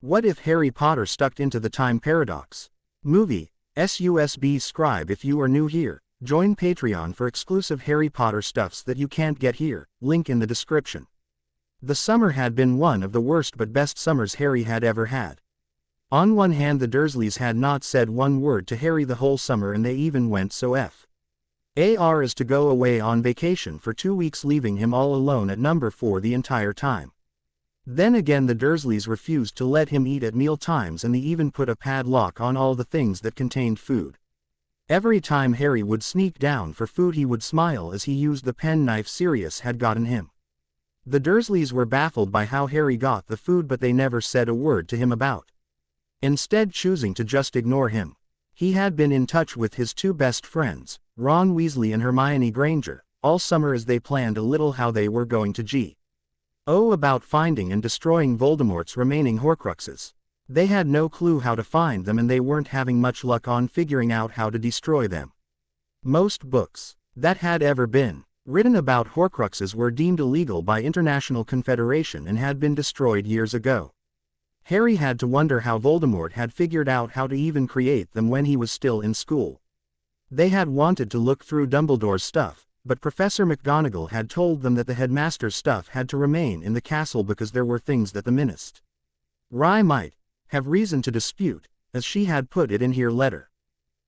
What if Harry Potter stuck into the time paradox? Movie. SUSB Scribe. If you are new here, join Patreon for exclusive Harry Potter stuffs that you can't get here, link in the description. The summer had been one of the worst but best summers Harry had ever had. On one hand, the Dursleys had not said one word to Harry the whole summer, and they even went so far as to go away on vacation for 2 weeks, leaving him all alone at number 4 the entire time. Then again, the Dursleys refused to let him eat at meal times, and they even put a padlock on all the things that contained food. Every time Harry would sneak down for food, he would smile as he used the penknife Sirius had gotten him. The Dursleys were baffled by how Harry got the food, but they never said a word to him about instead choosing to just ignore him. He had been in touch with his two best friends, Ron Weasley and Hermione Granger, all summer as they planned a little how they were going to go about finding and destroying Voldemort's remaining Horcruxes. They had no clue how to find them, and they weren't having much luck on figuring out how to destroy them. Most books that had ever been written about Horcruxes were deemed illegal by International Confederation and had been destroyed years ago. Harry had to wonder how Voldemort had figured out how to even create them when he was still in school. They had wanted to look through Dumbledore's stuff, but Professor McGonagall had told them that the headmaster's stuff had to remain in the castle because there were things that the Ministry might have reason to dispute, as she had put it in her letter.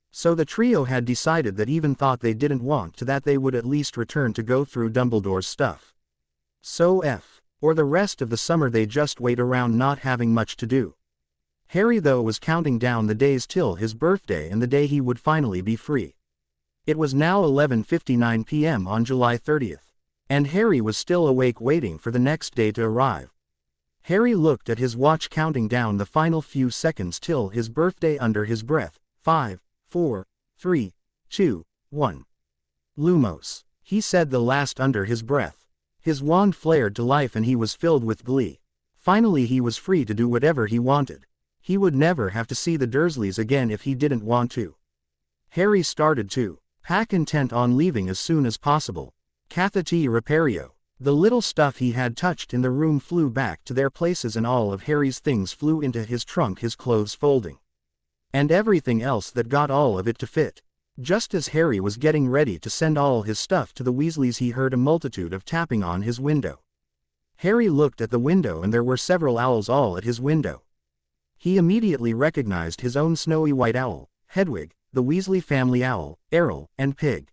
So the trio had decided that even thought they didn't want to, that they would at least return to go through Dumbledore's stuff. So or the rest of the summer they just wait around not having much to do. Harry though was counting down the days till his birthday and the day he would finally be free. It was now 11:59 p.m. on July 30th, and Harry was still awake waiting for the next day to arrive. Harry looked at his watch, counting down the final few seconds till his birthday under his breath. 5, 4, 3, 2, 1. Lumos, he said the last under his breath. His wand flared to life and he was filled with glee. Finally he was free to do whatever he wanted. He would never have to see the Dursleys again if he didn't want to. Harry started to pack, intent on leaving as soon as possible. Cathati Repario. The little stuff he had touched in the room flew back to their places, and all of Harry's things flew into his trunk, his clothes folding, and everything else that got all of it to fit. Just as Harry was getting ready to send all his stuff to the Weasleys, he heard a multitude of tapping on his window. Harry looked at the window, and there were several owls all at his window. He immediately recognized his own snowy white owl, Hedwig, the Weasley family owl, Errol, and Pig.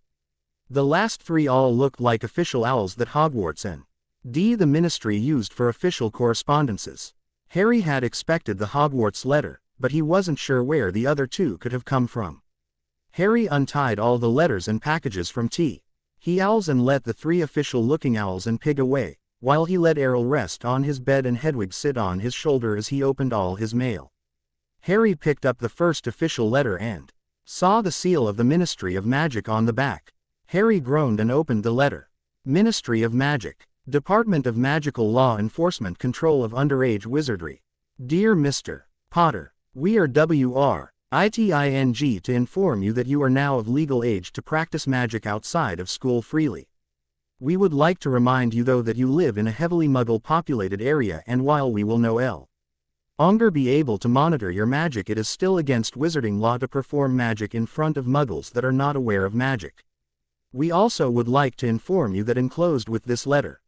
The last three all looked like official owls that Hogwarts and the Ministry used for official correspondences. Harry had expected the Hogwarts letter, but he wasn't sure where the other two could have come from. Harry untied all the letters and packages from he owls and let the three official-looking owls and Pig away, while he let Errol rest on his bed and Hedwig sit on his shoulder as he opened all his mail. Harry picked up the first official letter and saw the seal of the Ministry of Magic on the back. Harry groaned and opened the letter. Ministry of Magic, Department of Magical Law Enforcement, Control of Underage Wizardry. Dear Mr. Potter, we are WRITING to inform you that you are now of legal age to practice magic outside of school freely. We would like to remind you though that you live in a heavily Muggle-populated area, and while we will no longer be able to monitor your magic, it is still against wizarding law to perform magic in front of Muggles that are not aware of magic. We also would like to inform you that enclosed with this letter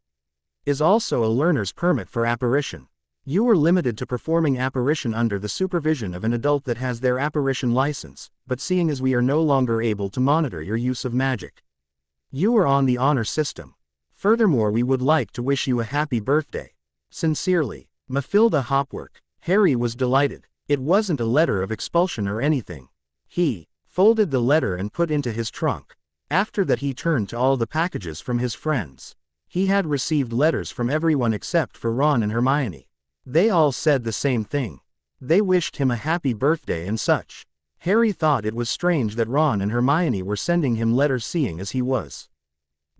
is also a learner's permit for apparition. You are limited to performing apparition under the supervision of an adult that has their apparition license, but seeing as we are no longer able to monitor your use of magic, you are on the honor system. Furthermore, we would like to wish you a happy birthday. Sincerely, Mathilda Hopwork. Harry was delighted. It wasn't a letter of expulsion or anything. He folded the letter and put into his trunk. After that he turned to all the packages from his friends. He had received letters from everyone except for Ron and Hermione. They all said the same thing. They wished him a happy birthday and such. Harry thought it was strange that Ron and Hermione were sending him letters, seeing as he was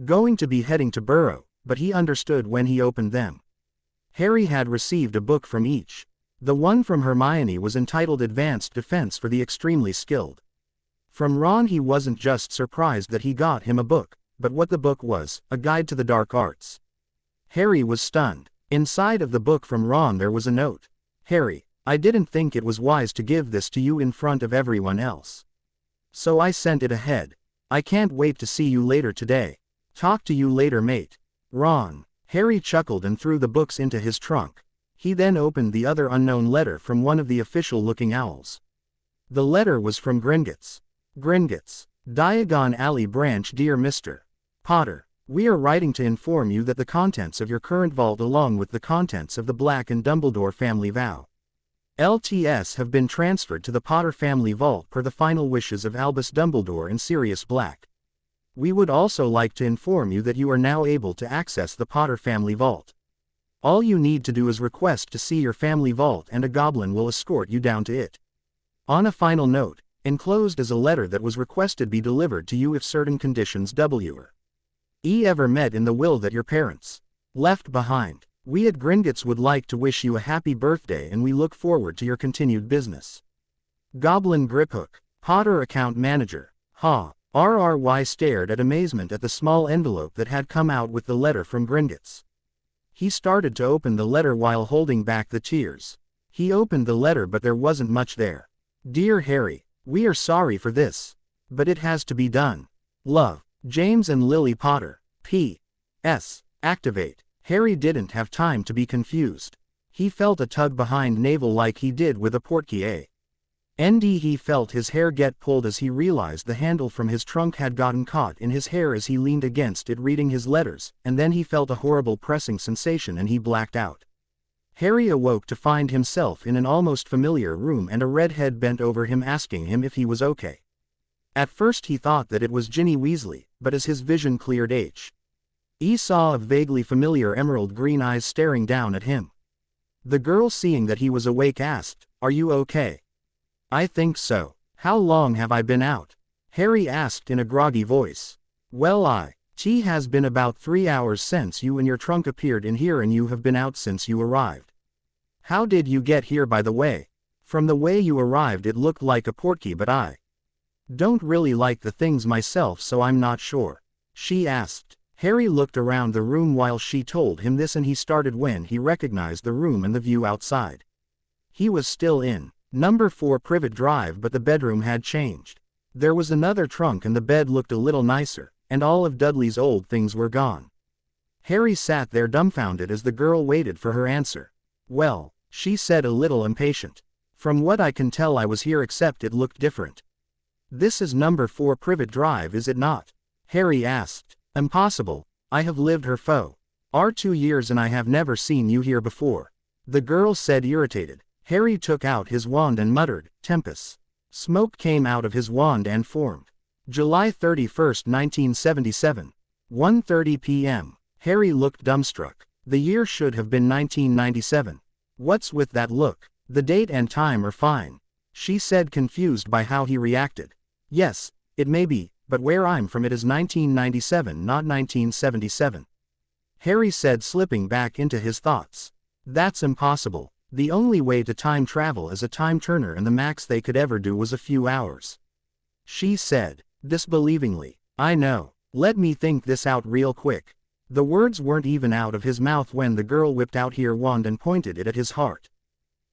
going to be heading to Burrow, but he understood when he opened them. Harry had received a book from each. The one from Hermione was entitled Advanced Defense for the Extremely Skilled. From Ron he wasn't just surprised that he got him a book, but what the book was, a guide to the dark arts. Harry was stunned. Inside of the book from Ron there was a note. Harry, I didn't think it was wise to give this to you in front of everyone else. So I sent it ahead. I can't wait to see you later today. Talk to you later, mate. Ron. Harry chuckled and threw the books into his trunk. He then opened the other unknown letter from one of the official-looking owls. The letter was from Gringotts. Gringotts. Diagon Alley Branch. Dear Mr. Potter, we are writing to inform you that the contents of your current vault along with the contents of the Black and Dumbledore family vow LTS have been transferred to the Potter family vault per the final wishes of Albus Dumbledore and Sirius Black. We would also like to inform you that you are now able to access the Potter family vault. All you need to do is request to see your family vault and a goblin will escort you down to it. On a final note, enclosed is a letter that was requested be delivered to you if certain conditions were ever met in the will that your parents left behind. We at Gringotts would like to wish you a happy birthday and we look forward to your continued business. Goblin Griphook, Potter Account Manager. Ha! RRY stared at amazement at the small envelope that had come out with the letter from Gringotts. He started to open the letter while holding back the tears. He opened the letter but there wasn't much there. Dear Harry, we are sorry for this. But it has to be done. Love, James and Lily Potter. P.S. Activate. Harry didn't have time to be confused. He felt a tug behind navel like he did with a portkey. He felt his hair get pulled as he realized the handle from his trunk had gotten caught in his hair as he leaned against it reading his letters, and then he felt a horrible pressing sensation and he blacked out. Harry awoke to find himself in an almost familiar room and a redhead bent over him asking him if he was okay. At first he thought that it was Ginny Weasley, but as his vision cleared he saw a vaguely familiar emerald green eyes staring down at him. The girl, seeing that he was awake, asked, "Are you okay?" "I think so. How long have I been out?" Harry asked in a groggy voice. "Well, it has been about 3 hours since you and your trunk appeared in here and you have been out since you arrived." "How did you get here, by the way?" "From the way you arrived it looked like a portkey, but I don't really like the things myself, so I'm not sure," she asked. Harry looked around the room while she told him this and he started when he recognized the room and the view outside. He was still in number 4 Privet Drive, but the bedroom had changed. There was another trunk and the bed looked a little nicer, and all of Dudley's old things were gone. Harry sat there dumbfounded as the girl waited for her answer. "Well," she said, a little impatient. "From what I can tell I was here, except it looked different." "This is number 4 Privet Drive, is it not?" Harry asked. "Impossible. I have lived here for 2 years and I have never seen you here before," the girl said, irritated. Harry took out his wand and muttered, "Tempest." Smoke came out of his wand and formed. July 31st, 1977. 1:30 p.m. Harry looked dumbstruck. The year should have been 1997. "What's with that look? The date and time are fine," she said, confused by how he reacted. "Yes, it may be, but where I'm from it is 1997, not 1977. Harry said, slipping back into his thoughts. "That's impossible. The only way to time travel is a time turner and the max they could ever do was a few hours," she said, disbelievingly. "I know. Let me think this out real quick." The words weren't even out of his mouth when the girl whipped out her wand and pointed it at his heart.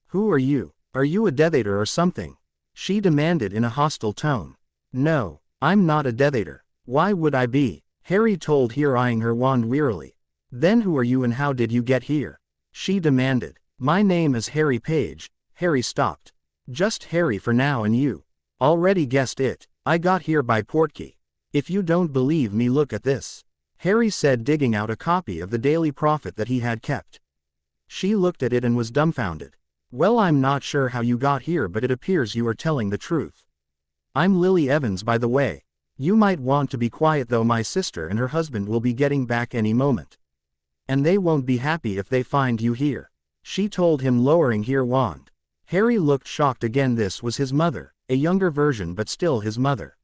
"Who are you? Are you a Death Eater or something?" she demanded in a hostile tone. "No, I'm not a Death Eater. Why would I be?" Harry told her, eyeing her wand wearily. "Then who are you and how did you get here?" she demanded. "My name is Harry Page." Harry stopped. "Just Harry for now, and you already guessed it. I got here by portkey. If you don't believe me, look at this," Harry said, digging out a copy of the Daily Prophet that he had kept. She looked at it and was dumbfounded. "Well, I'm not sure how you got here, but it appears you are telling the truth. I'm Lily Evans, by the way. You might want to be quiet though, my sister and her husband will be getting back any moment. And they won't be happy if they find you here," she told him, lowering her wand. Harry looked shocked again. This was his mother, a younger version but still his mother.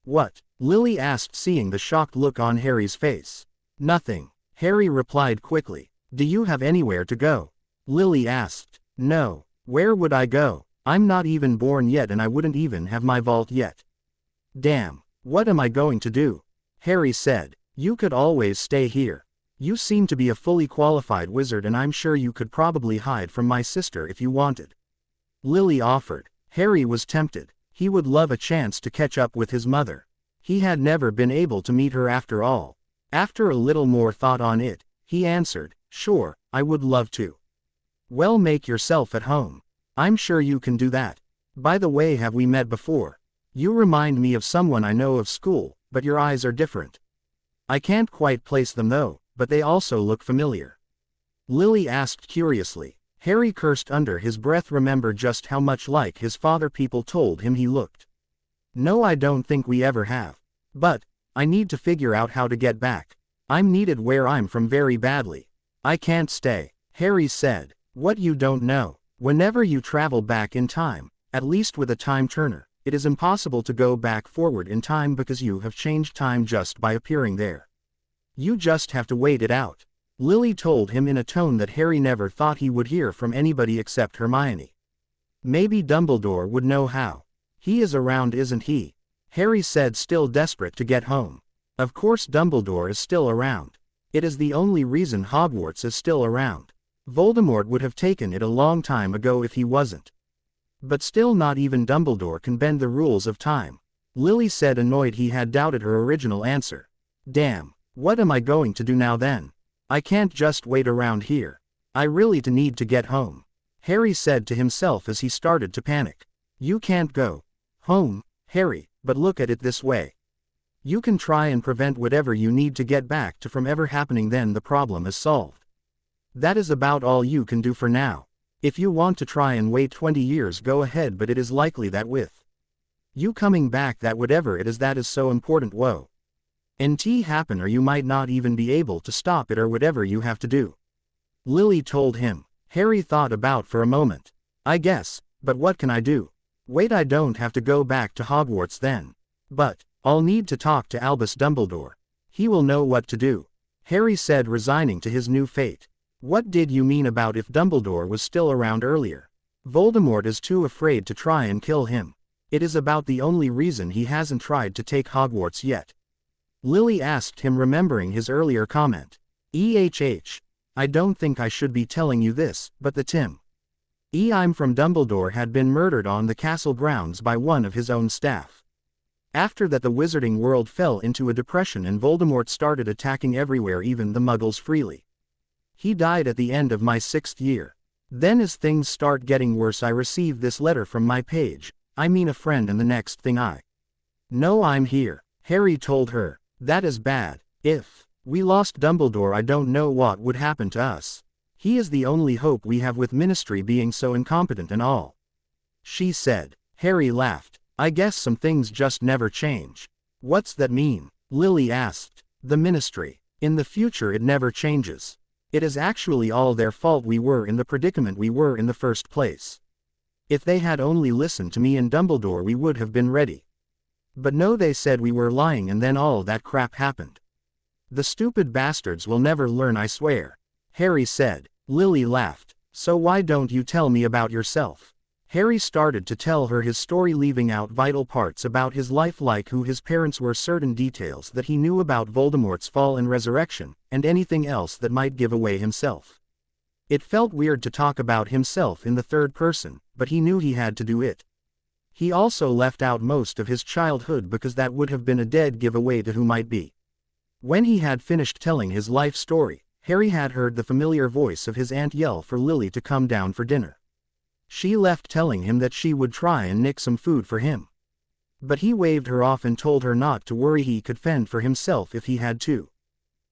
"What?" Lily asked, seeing the shocked look on Harry's face. "Nothing," Harry replied quickly. "Do you have anywhere to go?" Lily asked. "No. Where would I go? I'm not even born yet and I wouldn't even have my vault yet." "Damn, what am I going to do?" Harry said. "You could always stay here. You seem to be a fully qualified wizard and I'm sure you could probably hide from my sister if you wanted." Lily offered. Harry was tempted. He would love a chance to catch up with his mother. He had never been able to meet her after all. After a little more thought on it, he answered, "Sure, I would love to." "Well, make yourself at home. I'm sure you can do that. By the way, have we met before? You remind me of someone I know of school, but your eyes are different." "I can't quite place them though, but they also look familiar." Lily asked curiously. Harry cursed under his breath. Remember just how much like his father people told him he looked. "No, I don't think we ever have. But I need to figure out how to get back. I'm needed where I'm from very badly. I can't stay," Harry said. "What you don't know, whenever you travel back in time, at least with a time turner, it is impossible to go back forward in time because you have changed time just by appearing there. You just have to wait it out," Lily told him in a tone that Harry never thought he would hear from anybody except Hermione. "Maybe Dumbledore would know how. He is around, isn't he?" Harry said, still desperate to get home. Of course Dumbledore is still around. It is the only reason Hogwarts is still around. Voldemort would have taken it a long time ago if he wasn't. But still, not even Dumbledore can bend the rules of time, Lily said, annoyed he had doubted her original answer. "Damn, what am I going to do now then? I can't just wait around here. I really need to get home," Harry said to himself as he started to panic. "You can't go home, Harry, but look at it this way. You can try and prevent whatever you need to get back to from ever happening, then the problem is solved. That is about all you can do for now. If you want to try and wait 20 years, go ahead, but it is likely that with you coming back, that whatever it is that is so important won't happen, or you might not even be able to stop it, or whatever you have to do," Lily told him. Harry thought about for a moment. "I guess, but what can I do? Wait, I don't have to go back to Hogwarts then. But I'll need to talk to Albus Dumbledore. He will know what to do," Harry said, resigning to his new fate. "What did you mean about if Dumbledore was still around earlier? Voldemort is too afraid to try and kill him. It is about the only reason he hasn't tried to take Hogwarts yet," Lily asked him, remembering his earlier comment. I don't think I should be telling you this, but the I'm from Dumbledore had been murdered on the castle grounds by one of his own staff. After that, the wizarding world fell into a depression and Voldemort started attacking everywhere, even the Muggles, freely. He died at the end of my 6th year. Then as things start getting worse, I received this letter from my page, I mean a friend, and the next thing I know, I'm here," Harry told her. "That is bad. If we lost Dumbledore, I don't know what would happen to us. He is the only hope we have, with Ministry being so incompetent and all," she said. Harry laughed. "I guess some things just never change." "What's that mean?" Lily asked. "The Ministry. In the future it never changes. It is actually all their fault we were in the predicament we were in the first place. If they had only listened to me and Dumbledore, we would have been ready. But no, they said we were lying, and then all that crap happened. The stupid bastards will never learn, I swear," Harry said. Lily laughed. "So why don't you tell me about yourself?" Harry started to tell her his story, leaving out vital parts about his life, like who his parents were, certain details that he knew about Voldemort's fall and resurrection, and anything else that might give away himself. It felt weird to talk about himself in the third person, but he knew he had to do it. He also left out most of his childhood because that would have been a dead giveaway to who might be. When he had finished telling his life story, Harry had heard the familiar voice of his aunt yell for Lily to come down for dinner. She left, telling him that she would try and nick some food for him. But he waved her off and told her not to worry, he could fend for himself if he had to.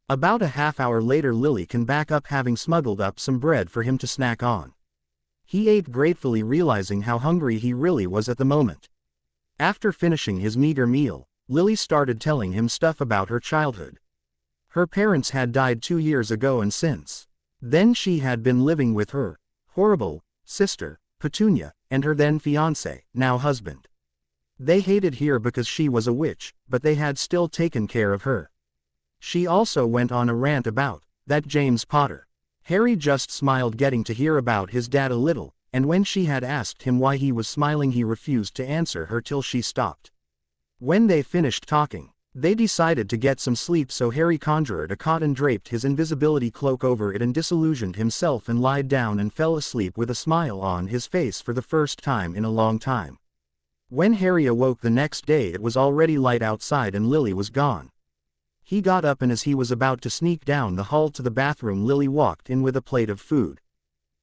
About a half hour later, Lily came back up, having smuggled up some bread for him to snack on. He ate gratefully, realizing how hungry he really was at the moment. After finishing his meager meal, Lily started telling him stuff about her childhood. Her parents had died 2 years ago, and since then she had been living with her horrible sister, Petunia, and her then fiancé, now husband. They hated her because she was a witch, but they had still taken care of her. She also went on a rant about that James Potter. Harry just smiled, getting to hear about his dad a little, and when she had asked him why he was smiling, he refused to answer her till she stopped. When they finished talking, They decided to get some sleep, so Harry conjured a cot and draped his invisibility cloak over it and disillusioned himself and lied down and fell asleep with a smile on his face for the first time in a long time. When Harry awoke the next day, it was already light outside and Lily was gone. He got up, and as he was about to sneak down the hall to the bathroom, Lily walked in with a plate of food.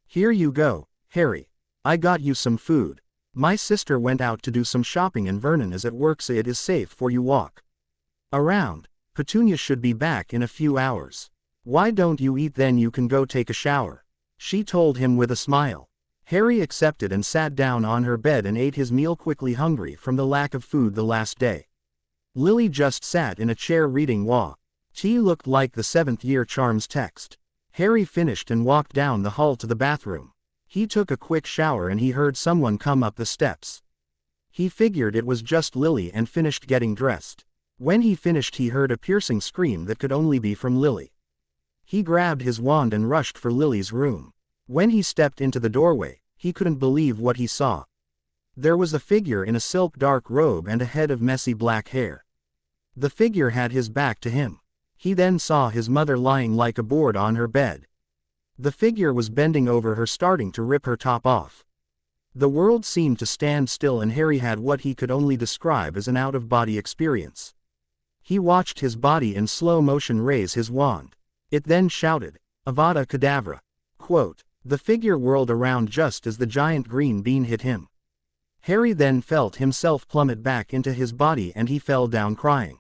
"Here you go, Harry. I got you some food. My sister went out to do some shopping and Vernon is at work, so it is safe for you walk around. Petunia should be back in a few hours. Why don't you eat, then you can go take a shower," she told him with a smile. Harry accepted and sat down on her bed and ate his meal quickly, hungry from the lack of food the last day. Lily just sat in a chair reading Wa. She looked like the 7th year charms text. Harry finished and walked down the hall to the bathroom. He took a quick shower and he heard someone come up the steps. He figured it was just Lily and finished getting dressed. When he finished, he heard a piercing scream that could only be from Lily. He grabbed his wand and rushed for Lily's room. When he stepped into the doorway, he couldn't believe what he saw. There was a figure in a silk dark robe and a head of messy black hair. The figure had his back to him. He then saw his mother lying like a board on her bed. The figure was bending over her, starting to rip her top off. The world seemed to stand still and Harry had what he could only describe as an out-of-body experience. He watched his body in slow motion raise his wand. It then shouted, "Avada Kedavra." Quote, the figure whirled around just as the giant green bean hit him. Harry then felt himself plummet back into his body and he fell down crying.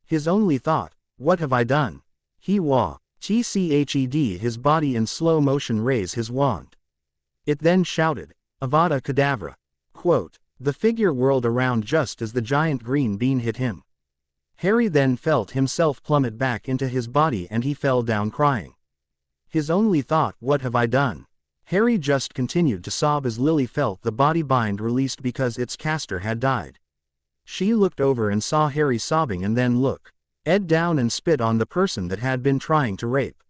His only thought, "What have I done?" He tched his body in slow motion raise his wand. It then shouted, "Avada Kedavra." Quote, the figure whirled around just as the giant green bean hit him. Harry then felt himself plummet back into his body and he fell down crying. His only thought, "What have I done?" Harry just continued to sob as Lily felt the body bind released because its caster had died. She looked over and saw Harry sobbing and then looked Ed down and spit on the person that had been trying to rape.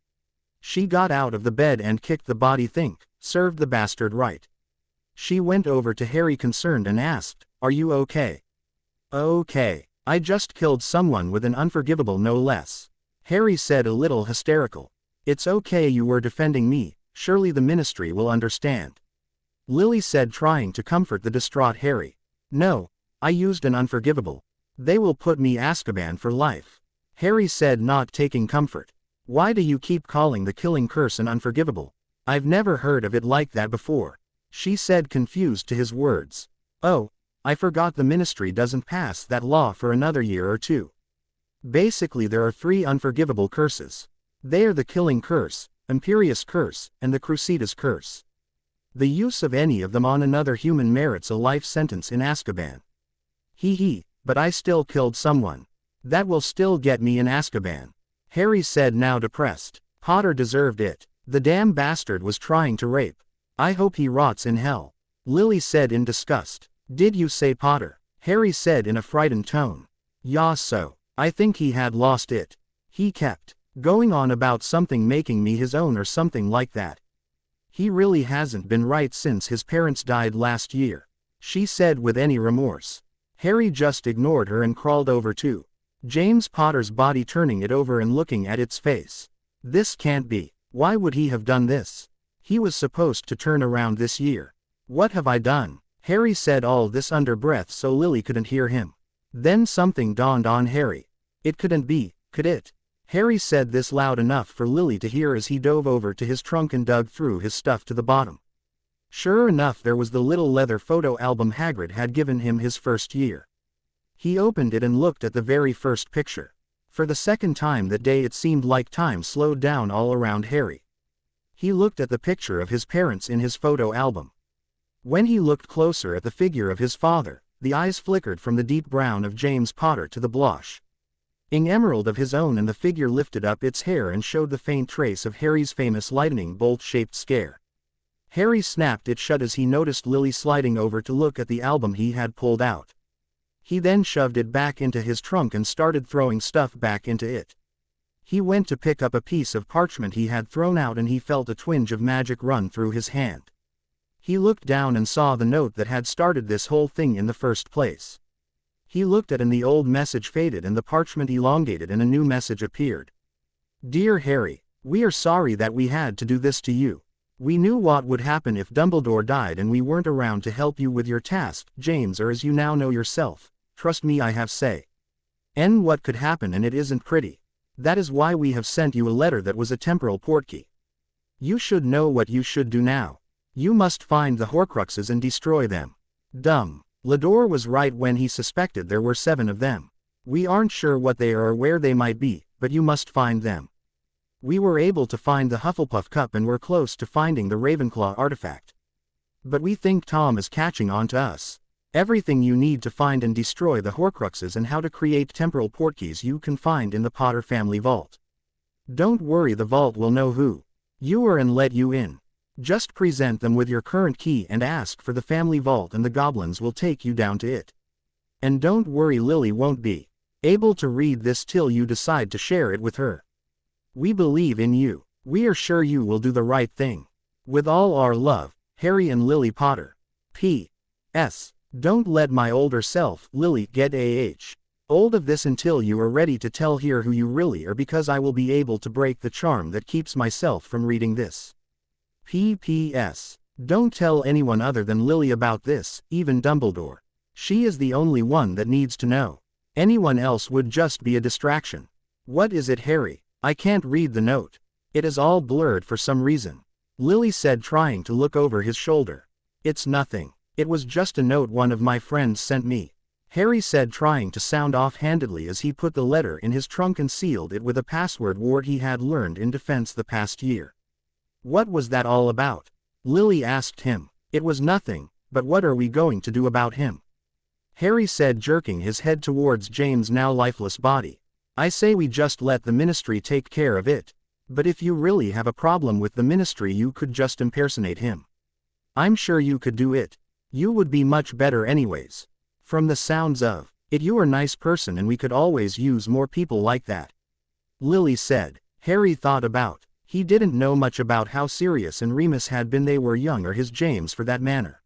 She got out of the bed and kicked the body, served the bastard right. She went over to Harry concerned and asked, "Are you okay?" "Okay. I just killed someone with an unforgivable no less," Harry said, a little hysterical. "It's okay, you were defending me, surely the ministry will understand," Lily said, trying to comfort the distraught Harry. "No, I used an unforgivable. They will put me Azkaban for life," Harry said, not taking comfort. "Why do you keep calling the killing curse an unforgivable? I've never heard of it like that before," she said, confused to his words. "Oh, I forgot the ministry doesn't pass that law for another year or two. Basically there are 3 unforgivable curses. They are the killing curse, Imperius curse, and the Crucidas curse. The use of any of them on another human merits a life sentence in Azkaban. But I still killed someone. That will still get me in Azkaban," Harry said, now depressed. "Potter deserved it. The damn bastard was trying to rape. I hope he rots in hell," Lily said in disgust. "Did you say Potter?" Harry said in a frightened tone. "Yeah, so. I think he had lost it. He kept going on about something making me his own or something like that. He really hasn't been right since his parents died last year," she said with any remorse. Harry just ignored her and crawled over to James Potter's body, turning it over and looking at its face. This can't be. Why would he have done this? He was supposed to turn around this year. "What have I done?" Harry said all this under breath so Lily couldn't hear him. Then something dawned on Harry. It couldn't be, could it? Harry said this loud enough for Lily to hear as he dove over to his trunk and dug through his stuff to the bottom. Sure enough, there was the little leather photo album Hagrid had given him his first year. He opened it and looked at the very first picture. For the second time that day it seemed like time slowed down all around Harry. He looked at the picture of his parents in his photo album. When he looked closer at the figure of his father, the eyes flickered from the deep brown of James Potter to the blush-ing emerald of his own, and the figure lifted up its hair and showed the faint trace of Harry's famous lightning bolt-shaped scare. Harry snapped it shut as he noticed Lily sliding over to look at the album he had pulled out. He then shoved it back into his trunk and started throwing stuff back into it. He went to pick up a piece of parchment he had thrown out and he felt a twinge of magic run through his hand. He looked down and saw the note that had started this whole thing in the first place. He looked at and the old message faded and the parchment elongated and a new message appeared. Dear Harry, we are sorry that we had to do this to you. We knew what would happen if Dumbledore died and we weren't around to help you with your task, James, or as you now know yourself. Trust me, I have say. What could happen, and it isn't pretty. That is why we have sent you a letter that was a temporal portkey. You should know what you should do now. You must find the Horcruxes and destroy them. Dumbledore was right when he suspected there were 7 of them. We aren't sure what they are or where they might be, but you must find them. We were able to find the Hufflepuff cup and we're close to finding the Ravenclaw artifact. But we think Tom is catching on to us. Everything you need to find and destroy the Horcruxes and how to create temporal portkeys you can find in the Potter family vault. Don't worry, the vault will know who you are and let you in. Just present them with your current key and ask for the family vault and the goblins will take you down to it. And don't worry, Lily won't be able to read this till you decide to share it with her. We believe in you. We are sure you will do the right thing. With all our love, Harry and Lily Potter. P.S. Don't let my older self, Lily, get old of this until you are ready to tell here who you really are, because I will be able to break the charm that keeps myself from reading this. P.P.S. Don't tell anyone other than Lily about this, even Dumbledore. She is the only one that needs to know. Anyone else would just be a distraction. What is it, Harry? I can't read the note. It is all blurred for some reason. Lily said, trying to look over his shoulder. It's nothing. It was just a note one of my friends sent me. Harry said, trying to sound offhandedly as he put the letter in his trunk and sealed it with a password word he had learned in defense the past year. What was that all about? Lily asked him. It was nothing, but what are we going to do about him? Harry said, jerking his head towards James' now lifeless body. I say we just let the Ministry take care of it. But if you really have a problem with the Ministry, you could just impersonate him. I'm sure you could do it. You would be much better anyways. From the sounds of it, you are a nice person and we could always use more people like that. Lily said. Harry thought about. He didn't know much about how Sirius and Remus had been. They were young, or his James for that matter.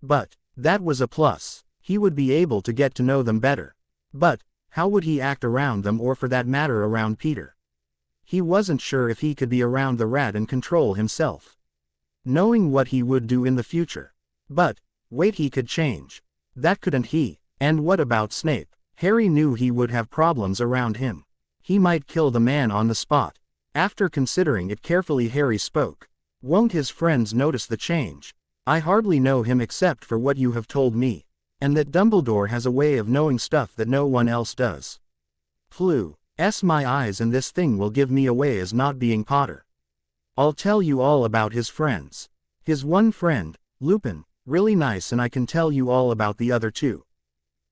But that was a plus. He would be able to get to know them better. But how would he act around them, or for that matter around Peter? He wasn't sure if he could be around the rat and control himself, knowing what he would do in the future. But wait, he could change. That couldn't he? And what about Snape? Harry knew he would have problems around him. He might kill the man on the spot. After considering it carefully, Harry spoke. Won't his friends notice the change? I hardly know him except for what you have told me. And that Dumbledore has a way of knowing stuff that no one else does. My eyes, and this thing will give me away as not being Potter. I'll tell you all about his friends. His one friend, Lupin, really nice, and I can tell you all about the other 2.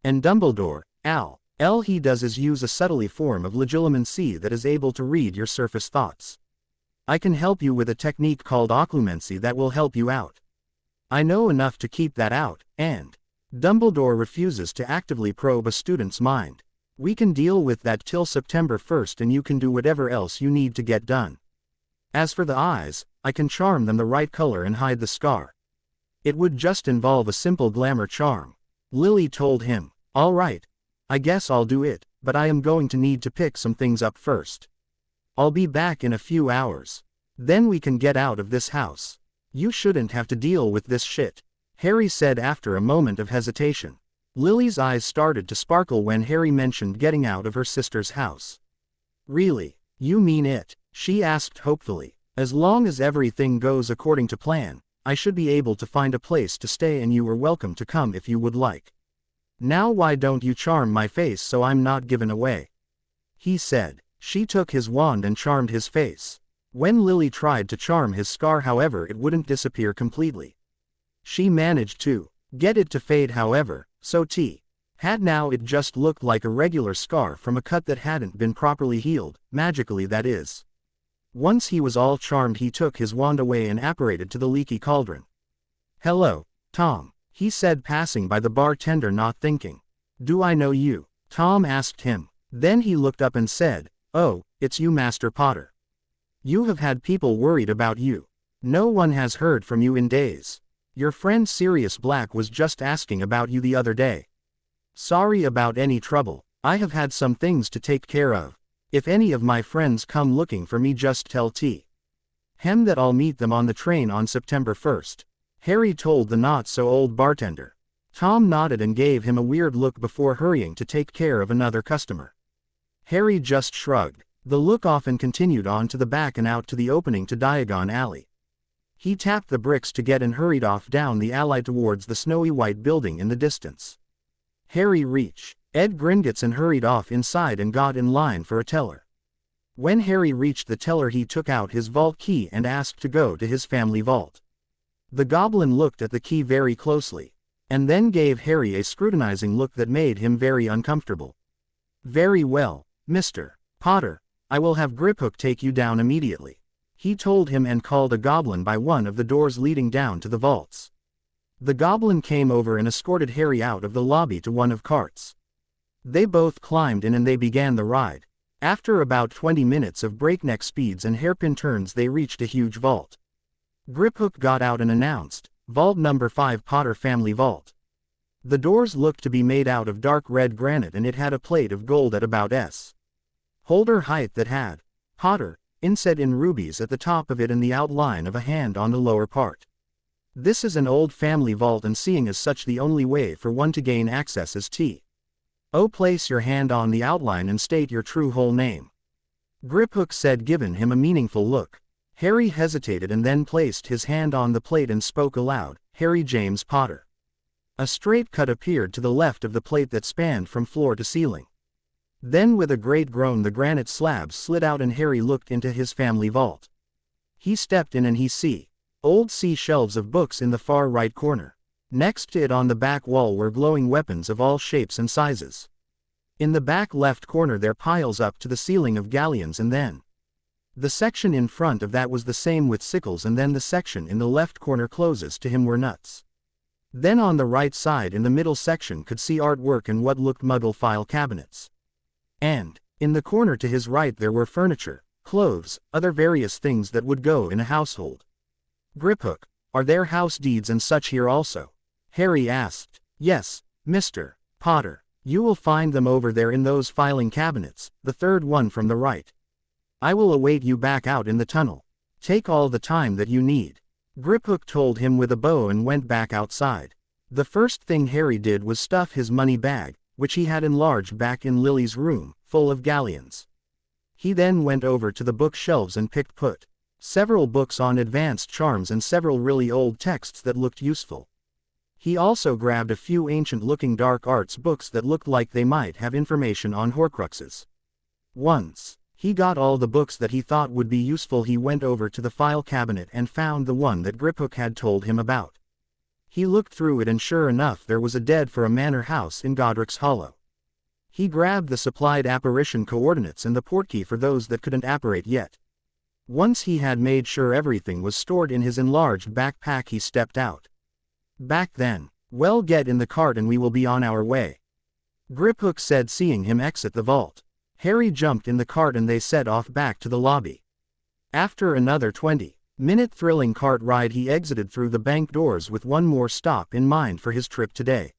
And Dumbledore, all he does is use a subtly form of legilimency that is able to read your surface thoughts. I can help you with a technique called occlumency that will help you out. I know enough to keep that out, and Dumbledore refuses to actively probe a student's mind. We can deal with that till September 1st, and you can do whatever else you need to get done. As for the eyes, I can charm them the right color and hide the scar. It would just involve a simple glamour charm. Lily told him. All right. I guess I'll do it, but I am going to need to pick some things up first. I'll be back in a few hours. Then we can get out of this house. You shouldn't have to deal with this shit, Harry said after a moment of hesitation. Lily's eyes started to sparkle when Harry mentioned getting out of her sister's house. Really? You mean it? She asked hopefully. As long as everything goes according to plan, I should be able to find a place to stay, and you are welcome to come if you would like. Now why don't you charm my face so I'm not given away? He said. She took his wand and charmed his face. When Lily tried to charm his scar, however, it wouldn't disappear completely. She managed to get it to fade, however, so had now it just looked like a regular scar from a cut that hadn't been properly healed, magically that is. Once he was all charmed, he took his wand away and apparated to the leaky cauldron. Hello, Tom, he said, passing by the bartender, not thinking. Do I know you? Tom asked him. Then he looked up and said, Oh, it's you, Master Potter. You have had people worried about you. No one has heard from you in days. Your friend Sirius Black was just asking about you the other day. Sorry about any trouble. I have had some things to take care of. If any of my friends come looking for me, just tell T. Hem that I'll meet them on the train on September 1st. Harry told the not-so-old bartender. Tom nodded and gave him a weird look before hurrying to take care of another customer. Harry just shrugged. The look off and continued on to the back and out to the opening to Diagon Alley. He tapped the bricks to get and hurried off down the alley towards the snowy white building in the distance. Harry reached Ed Gringotts and hurried off inside and got in line for a teller. When Harry reached the teller, he took out his vault key and asked to go to his family vault. The goblin looked at the key very closely, and then gave Harry a scrutinizing look that made him very uncomfortable. Very well, Mr. Potter, I will have Griphook take you down immediately, he told him, and called a goblin by one of the doors leading down to the vaults. The goblin came over and escorted Harry out of the lobby to one of carts. They both climbed in and they began the ride. After about 20 minutes of breakneck speeds and hairpin turns, they reached a huge vault. Griphook got out and announced, "Vault number 5, Potter Family Vault." The doors looked to be made out of dark red granite, and it had a plate of gold at about S. holder height that had Potter inset in rubies at the top of it and the outline of a hand on the lower part. This is an old family vault, and seeing as such the only way for one to gain access is to place your hand on the outline and state your true whole name. Griphook said, giving him a meaningful look. Harry hesitated and then placed his hand on the plate and spoke aloud, "Harry James Potter." A straight cut appeared to the left of the plate that spanned from floor to ceiling. Then with a great groan the granite slabs slid out and Harry looked into his family vault. He stepped in and he saw old shelves of books in the far right corner. Next to it on the back wall were glowing weapons of all shapes and sizes. In the back left corner there piles up to the ceiling of galleons, and then the section in front of that was the same with sickles, and then the section in the left corner closest to him were nuts. Then on the right side in the middle section could see artwork and what looked Muggle file cabinets. And in the corner to his right there were furniture, clothes, other various things that would go in a household. Griphook, are there house deeds and such here also? Harry asked. Yes, Mr. Potter. You will find them over there in those filing cabinets, the third one from the right. I will await you back out in the tunnel. Take all the time that you need. Griphook told him with a bow and went back outside. The first thing Harry did was stuff his money bag, which he had enlarged back in Lily's room, full of galleons. He then went over to the bookshelves and picked several books on advanced charms and several really old texts that looked useful. He also grabbed a few ancient-looking dark arts books that looked like they might have information on Horcruxes. Once he got all the books that he thought would be useful, he went over to the file cabinet and found the one that Griphook had told him about. He looked through it and sure enough there was a deed for a manor house in Godric's Hollow. He grabbed the supplied apparition coordinates and the portkey for those that couldn't apparate yet. Once he had made sure everything was stored in his enlarged backpack, he stepped out. Back then. Well, get in the cart and we will be on our way, Griphook said, seeing him exit the vault. Harry jumped in the cart and they set off back to the lobby. After another 20-minute thrilling cart ride, he exited through the bank doors with one more stop in mind for his trip today.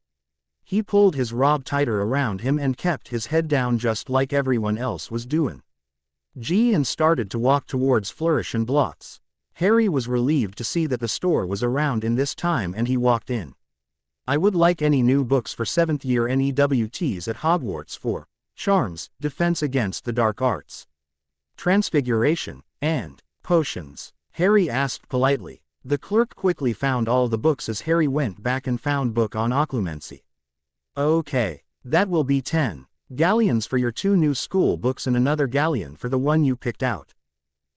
He pulled his robe tighter around him and kept his head down just like everyone else was doing. And started to walk towards Flourish and Blots. Harry was relieved to see that the store was around in this time and he walked in. I would like any new books for 7th year NEWTs at Hogwarts for charms, defense against the dark arts, transfiguration, and potions, Harry asked politely. The clerk quickly found all the books as Harry went back and found book on occlumency. Okay, that will be 10 galleons for your 2 new school books and another galleon for the one you picked out.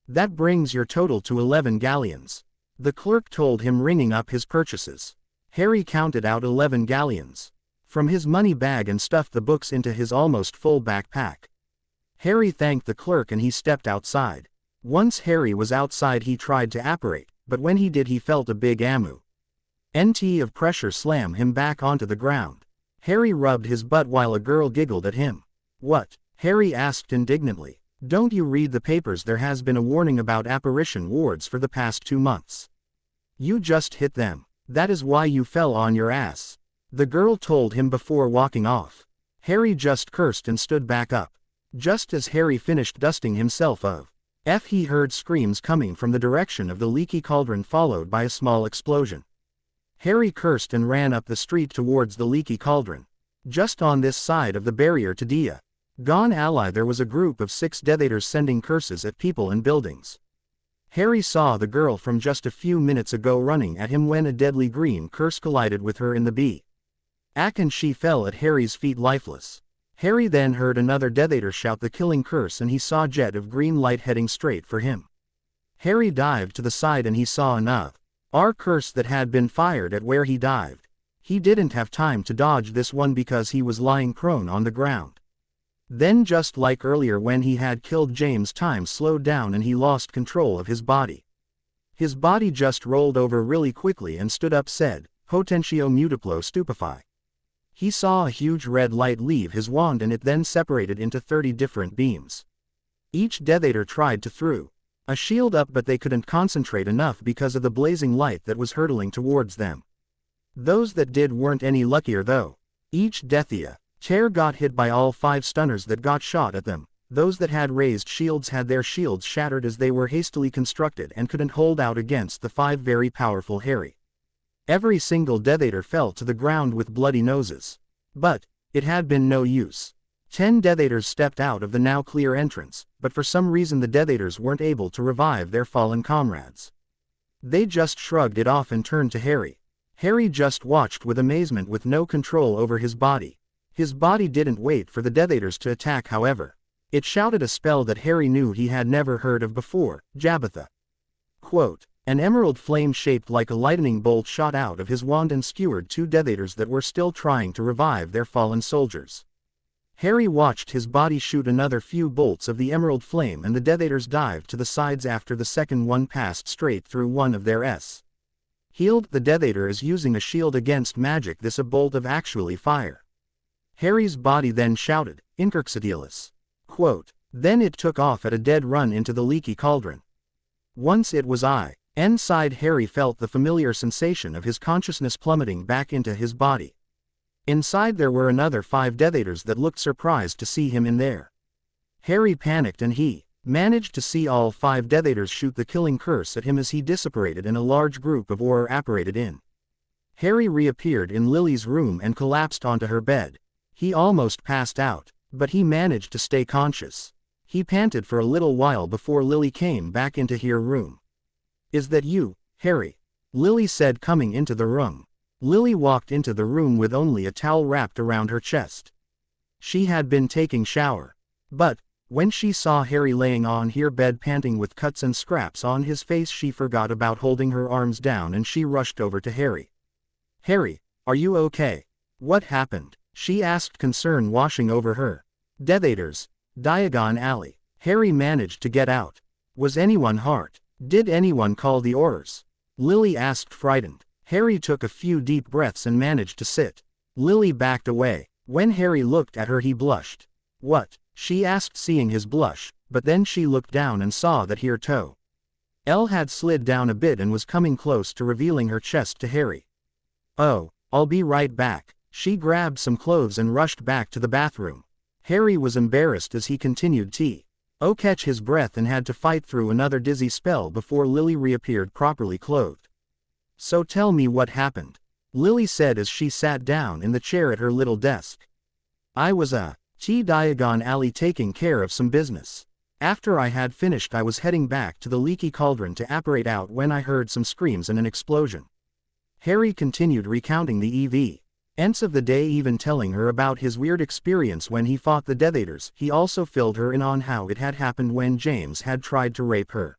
That brings your total to 11 galleons, the clerk told him, ringing up his purchases. Harry counted out 11 galleons from his money bag and stuffed the books into his almost full backpack. Harry thanked the clerk and he stepped outside. Once Harry was outside he tried to apparate, but when he did he felt a big NT of pressure slam him back onto the ground. Harry rubbed his butt while a girl giggled at him. What? Harry asked indignantly. Don't you read the papers? There has been a warning about apparition wards for the past 2 months. You just hit them. That is why you fell on your ass. the girl told him before walking off. Harry just cursed and stood back up. Just as Harry finished dusting himself off, he heard screams coming from the direction of the leaky cauldron followed by a small explosion. Harry cursed and ran up the street towards the leaky cauldron. Just on this side of the barrier to Dia Gone Ally there was a group of 6 Death Eaters sending curses at people and buildings. Harry saw the girl from just a few minutes ago running at him when a deadly green curse collided with her in the bee. And she fell at Harry's feet lifeless. Harry then heard another Death Eater shout the killing curse and he saw a jet of green light heading straight for him. Harry dived to the side and he saw another curse that had been fired at where he dived. He didn't have time to dodge this one because he was lying prone on the ground. Then just like earlier when he had killed James, time slowed down and he lost control of his body. His body just rolled over really quickly and stood up, said, "Potentio multiplo stupefy." He saw a huge red light leave his wand and it then separated into 30 different beams. Each Death Eater tried to throw a shield up but they couldn't concentrate enough because of the blazing light that was hurtling towards them. Those that did weren't any luckier though. Each Death Eater chair got hit by all 5 stunners that got shot at them. Those that had raised shields had their shields shattered as they were hastily constructed and couldn't hold out against the 5 very powerful Harry. Every single Death Eater fell to the ground with bloody noses. But it had been no use. 10 Death Eaters stepped out of the now clear entrance, but for some reason the Death Eaters weren't able to revive their fallen comrades. They just shrugged it off and turned to Harry. Harry just watched with amazement with no control over his body. His body didn't wait for the Death Eaters to attack, however. It shouted a spell that Harry knew he had never heard of before, Jabbatha. Quote, an emerald flame shaped like a lightning bolt shot out of his wand and skewered 2 Death Eaters that were still trying to revive their fallen soldiers. Harry watched his body shoot another few bolts of the emerald flame and the Death Eaters dived to the sides after the second one passed straight through one of their healed. The Death Eater is using a shield against magic, this a bolt of actually fire. Harry's body then shouted, Incerxitilis. Quote, then it took off at a dead run into the leaky cauldron. Once it was inside, Harry felt the familiar sensation of his consciousness plummeting back into his body. Inside there were another 5 Death Eaters that looked surprised to see him in there. Harry panicked and he managed to see all 5 Death Eaters shoot the killing curse at him as he dissipated in a large group of aura apparated in. Harry reappeared in Lily's room and collapsed onto her bed. He almost passed out, but he managed to stay conscious. He panted for a little while before Lily came back into her room. Is that you, Harry? Lily said, coming into the room. Lily walked into the room with only a towel wrapped around her chest. She had been taking shower. But when she saw Harry laying on her bed panting with cuts and scraps on his face, she forgot about holding her arms down and she rushed over to Harry. Harry, are you okay? What happened? She asked, concern washing over her. Death Eaters, Diagon Alley. Harry managed to get out. Was anyone hurt? Did anyone call the Aurors? Lily asked, frightened. Harry took a few deep breaths and managed to sit. Lily backed away. When Harry looked at her he blushed. What? She asked, seeing his blush, but then she looked down and saw that her toe had slid down a bit and was coming close to revealing her chest to Harry. Oh, I'll be right back. She grabbed some clothes and rushed back to the bathroom. Harry was embarrassed as he continued to catch his breath and had to fight through another dizzy spell before Lily reappeared properly clothed. So tell me what happened, Lily said as she sat down in the chair at her little desk. I was Diagon Alley taking care of some business. After I had finished I was heading back to the leaky cauldron to apparate out when I heard some screams and an explosion. Harry continued recounting the events of the day, even telling her about his weird experience when he fought the Death Eaters. He also filled her in on how it had happened when James had tried to rape her.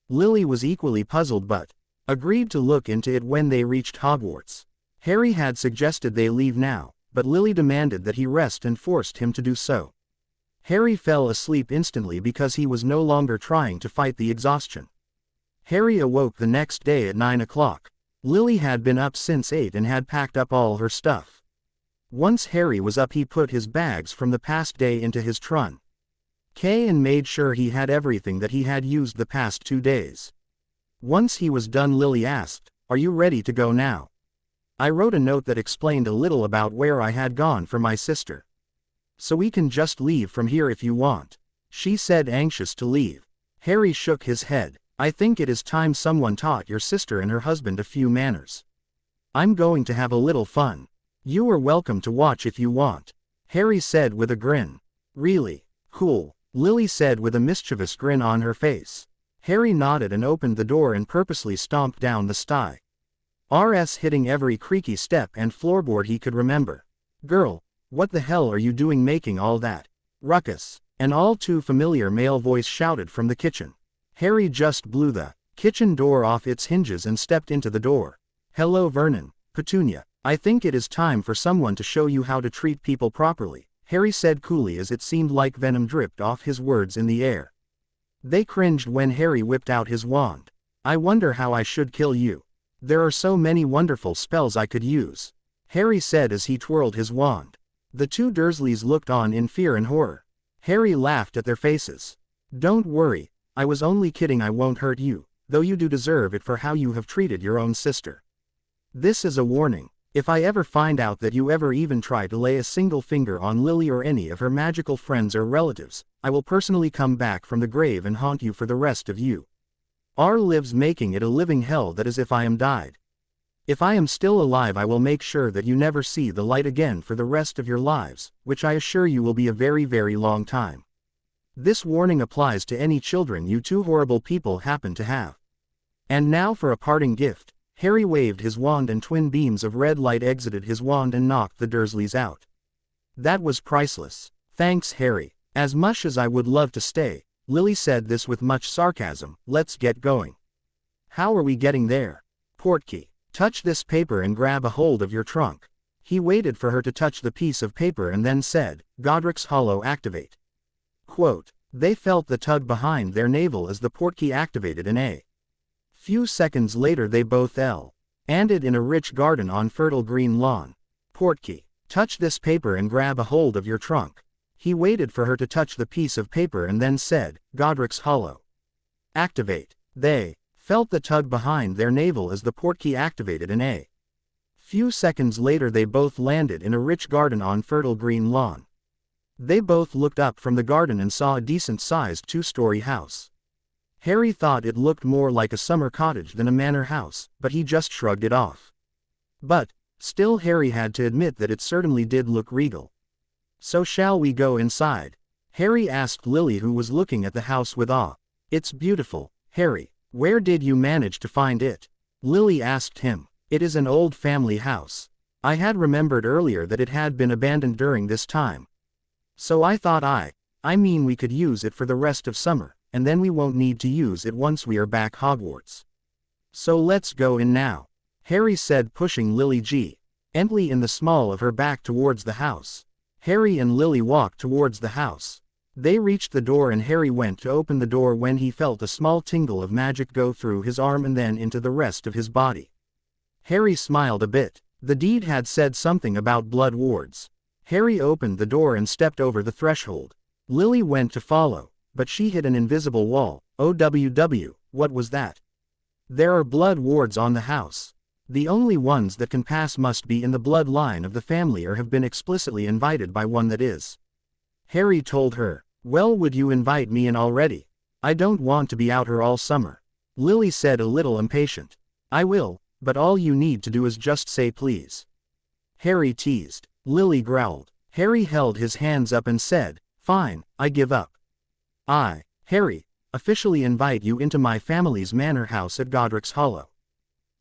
Lily was equally puzzled but agreed to look into it when they reached Hogwarts. Harry had suggested they leave now, but Lily demanded that he rest and forced him to do so. Harry fell asleep instantly because he was no longer trying to fight the exhaustion. Harry awoke the next day at 9 o'clock. Lily had been up since 8 and had packed up all her stuff. Once Harry was up he put his bags from the past day into his trunk and made sure he had everything that he had used the past 2 days. Once he was done Lily asked, are you ready to go now? I wrote a note that explained a little about where I had gone for my sister. So we can just leave from here if you want, she said, anxious to leave. Harry shook his head. I think it is time someone taught your sister and her husband a few manners. I'm going to have a little fun. You are welcome to watch if you want, Harry said with a grin. Really? Cool, Lily said with a mischievous grin on her face. Harry nodded and opened the door and purposely stomped down the stairs, hitting every creaky step and floorboard he could remember. Girl, what the hell are you doing making all that ruckus? An all too familiar male voice shouted from the kitchen. Harry just blew the kitchen door off its hinges and stepped into the door. Hello Vernon, Petunia. I think it is time for someone to show you how to treat people properly, Harry said coolly as it seemed like venom dripped off his words in the air. They cringed when Harry whipped out his wand. I wonder how I should kill you. There are so many wonderful spells I could use, Harry said as he twirled his wand. The two Dursleys looked on in fear and horror. Harry laughed at their faces. Don't worry, I was only kidding. I won't hurt you, though you do deserve it for how you have treated your own sister. This is a warning. If I ever find out that you ever even try to lay a single finger on Lily or any of her magical friends or relatives, I will personally come back from the grave and haunt you for the rest of you. Our lives, making it a living hell that is if I am died. If I am still alive, I will make sure that you never see the light again for the rest of your lives, which I assure you will be a very, very long time. This warning applies to any children you two horrible people happen to have. And now for a parting gift. Harry waved his wand and twin beams of red light exited his wand and knocked the Dursleys out. That was priceless. Thanks, Harry. As much as I would love to stay, Lily said this with much sarcasm. Let's get going. How are we getting there? Portkey. Touch this paper and grab a hold of your trunk. He waited for her to touch the piece of paper and then said, Godric's Hollow activate. Quote, they felt the tug behind their navel as the portkey activated in a few seconds later they both landed in a rich garden on fertile green lawn. Portkey. Touch this paper and grab a hold of your trunk. He waited for her to touch the piece of paper and then said, Godric's Hollow activate. They felt the tug behind their navel as the portkey activated in a few seconds later they both landed in a rich garden on fertile green lawn. They both looked up from the garden and saw a decent-sized two-story house. Harry thought it looked more like a summer cottage than a manor house, but he just shrugged it off. But, still Harry had to admit that it certainly did look regal. So shall we go inside? Harry asked Lily, who was looking at the house with awe. It's beautiful, Harry. Where did you manage to find it? Lily asked him. It is an old family house. I had remembered earlier that it had been abandoned during this time. So I thought I mean we could use it for the rest of summer, and then we won't need to use it once we are back Hogwarts. So let's go in now, Harry said, pushing Lily gently in the small of her back towards the house. Harry and Lily walked towards the house. They reached the door and Harry went to open the door when he felt a small tingle of magic go through his arm and then into the rest of his body. Harry smiled a bit. The deed had said something about blood wards. Harry opened the door and stepped over the threshold. Lily went to follow, but she hit an invisible wall. OWW, what was that? There are blood wards on the house. The only ones that can pass must be in the bloodline of the family or have been explicitly invited by one that is. Harry told her. Well, would you invite me in already? I don't want to be out here all summer. Lily said, a little impatient. I will, but all you need to do is just say please. Harry teased. Lily growled. Harry held his hands up and said, fine, I give up. I, Harry, officially invite you into my family's manor house at Godric's Hollow.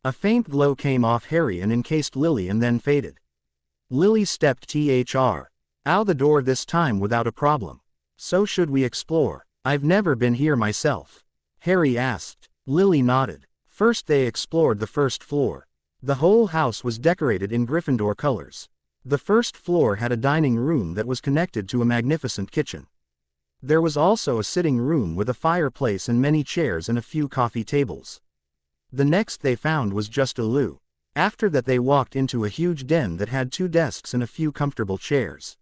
A faint glow came off Harry and encased Lily and then faded. Lily stepped out the door this time without a problem. So should we explore? I've never been here myself, Harry asked. Lily nodded. First they explored the first floor. The whole house was decorated in Gryffindor colors. The first floor had a dining room that was connected to a magnificent kitchen. There was also a sitting room with a fireplace and many chairs and a few coffee tables. The next they found was just a loo. After that they walked into a huge den that had 2 desks and a few comfortable chairs.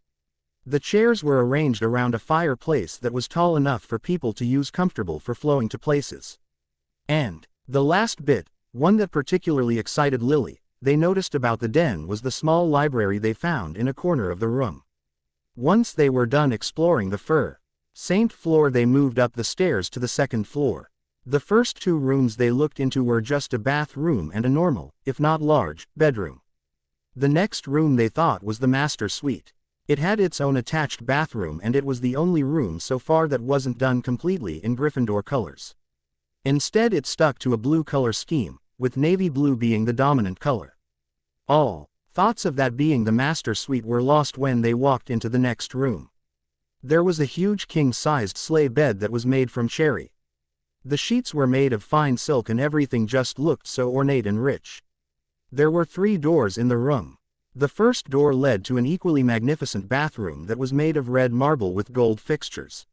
The chairs were arranged around a fireplace that was tall enough for people to use, comfortable for flowing to places. And the last bit, one that particularly excited Lily, they noticed about the den was the small library they found in a corner of the room. Once they were done exploring the first floor, they moved up the stairs to the second floor. The first two rooms they looked into were just a bathroom and a normal, if not large, bedroom. The next room they thought was the master suite. It had its own attached bathroom and it was the only room so far that wasn't done completely in Gryffindor colors. Instead it stuck to a blue color scheme, with navy blue being the dominant color. All thoughts of that being the master suite were lost when they walked into the next room. There was a huge king-sized sleigh bed that was made from cherry. The sheets were made of fine silk and everything just looked so ornate and rich. There were 3 doors in the room. The first door led to an equally magnificent bathroom that was made of red marble with gold fixtures.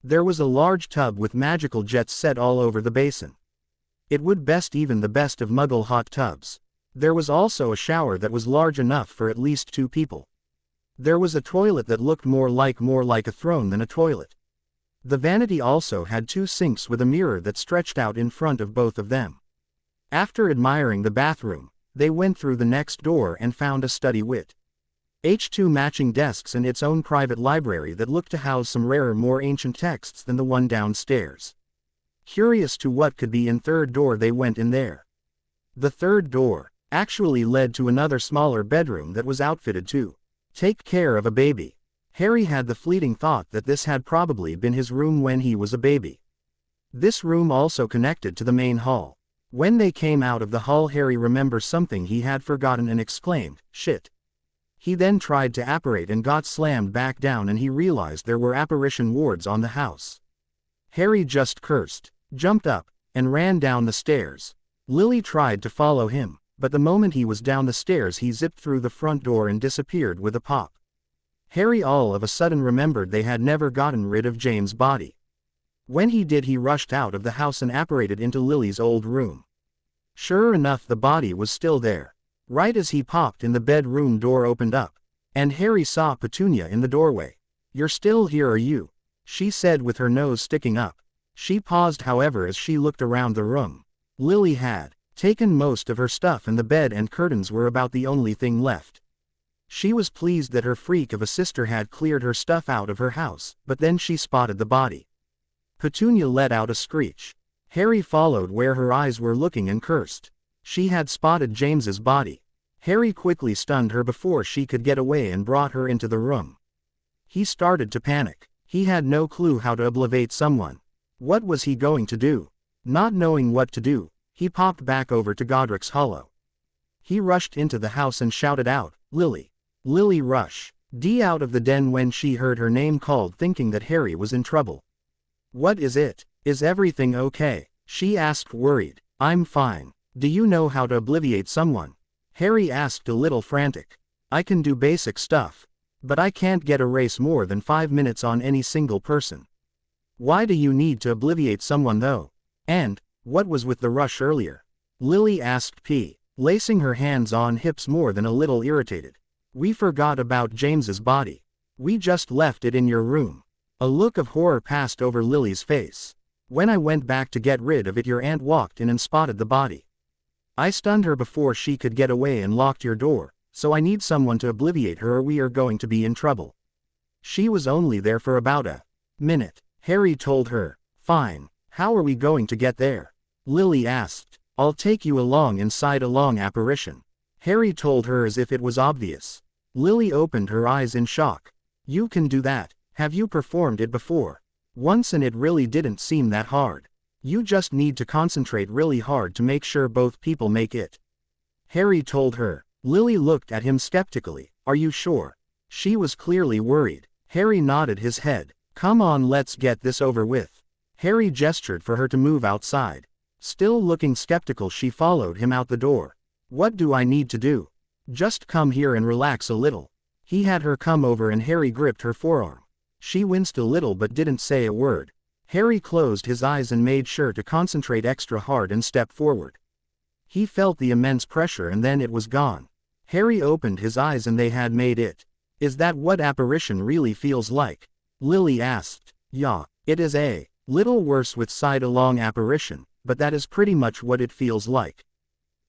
There was a large tub with magical jets set all over the basin. It would best even the best of Muggle hot tubs. There was also a shower that was large enough for at least 2 people. There was a toilet that looked more like a throne than a toilet. The vanity also had 2 sinks with a mirror that stretched out in front of both of them. After admiring the bathroom, they went through the next door and found a study with H2 matching desks and its own private library that looked to house some rarer, more ancient texts than the one downstairs. Curious to what could be in third door, they went in there. The third door actually led to another smaller bedroom that was outfitted to take care of a baby. Harry had the fleeting thought that this had probably been his room when he was a baby. This room also connected to the main hall. When they came out of the hall, Harry remembered something he had forgotten and exclaimed, "Shit." He then tried to apparate and got slammed back down, and he realized there were apparition wards on the house. Harry just cursed, jumped up, and ran down the stairs. Lily tried to follow him, but the moment he was down the stairs he zipped through the front door and disappeared with a pop. Harry all of a sudden remembered they had never gotten rid of James' body. When he did, he rushed out of the house and apparated into Lily's old room. Sure enough, the body was still there. Right as he popped in, the bedroom door opened up, and Harry saw Petunia in the doorway. "You're still here, are you?" she said with her nose sticking up. She paused, however, as she looked around the room. Lily had taken most of her stuff and the bed and curtains were about the only thing left. She was pleased that her freak of a sister had cleared her stuff out of her house, but then she spotted the body. Petunia let out a screech. Harry followed where her eyes were looking and cursed. She had spotted James's body. Harry quickly stunned her before she could get away and brought her into the room. He started to panic. He had no clue how to obliterate someone. What was he going to do? Not knowing what to do, he popped back over to Godric's Hollow. He rushed into the house and shouted out, "Lily! Lily, rush!" Out of the den when she heard her name called, thinking that Harry was in trouble. "What is it? Is everything okay?" she asked, worried. "I'm fine. Do you know how to obliterate someone?" Harry asked, a little frantic. "I can do basic stuff. But I can't get erase more than 5 minutes on any single person." "Why do you need to obliterate someone though? And what was with the rush earlier?" Lily asked P, lacing her hands on hips, more than a little irritated. "We forgot about James's body. We just left it in your room." A look of horror passed over Lily's face. "When I went back to get rid of it, your aunt walked in and spotted the body. I stunned her before she could get away and locked your door, so I need someone to obliterate her or we are going to be in trouble. She was only there for about a minute," Harry told her. "Fine. How are we going to get there?" Lily asked. "I'll take you along inside a long apparition," Harry told her, as if it was obvious. Lily opened her eyes in shock. "You can do that? Have you performed it before?" "Once, and it really didn't seem that hard. You just need to concentrate really hard to make sure both people make it," Harry told her. Lily looked at him skeptically. "Are you sure?" She was clearly worried. Harry nodded his head. "Come on, let's get this over with." Harry gestured for her to move outside. Still looking skeptical, she followed him out the door. "What do I need to do?" "Just come here and relax a little." He had her come over and Harry gripped her forearm. She winced a little but didn't say a word. Harry closed his eyes and made sure to concentrate extra hard and step forward. He felt the immense pressure and then it was gone. Harry opened his eyes and they had made it. "Is that what apparition really feels like?" Lily asked. "Yeah, it is a little worse with side-along apparition, but that is pretty much what it feels like."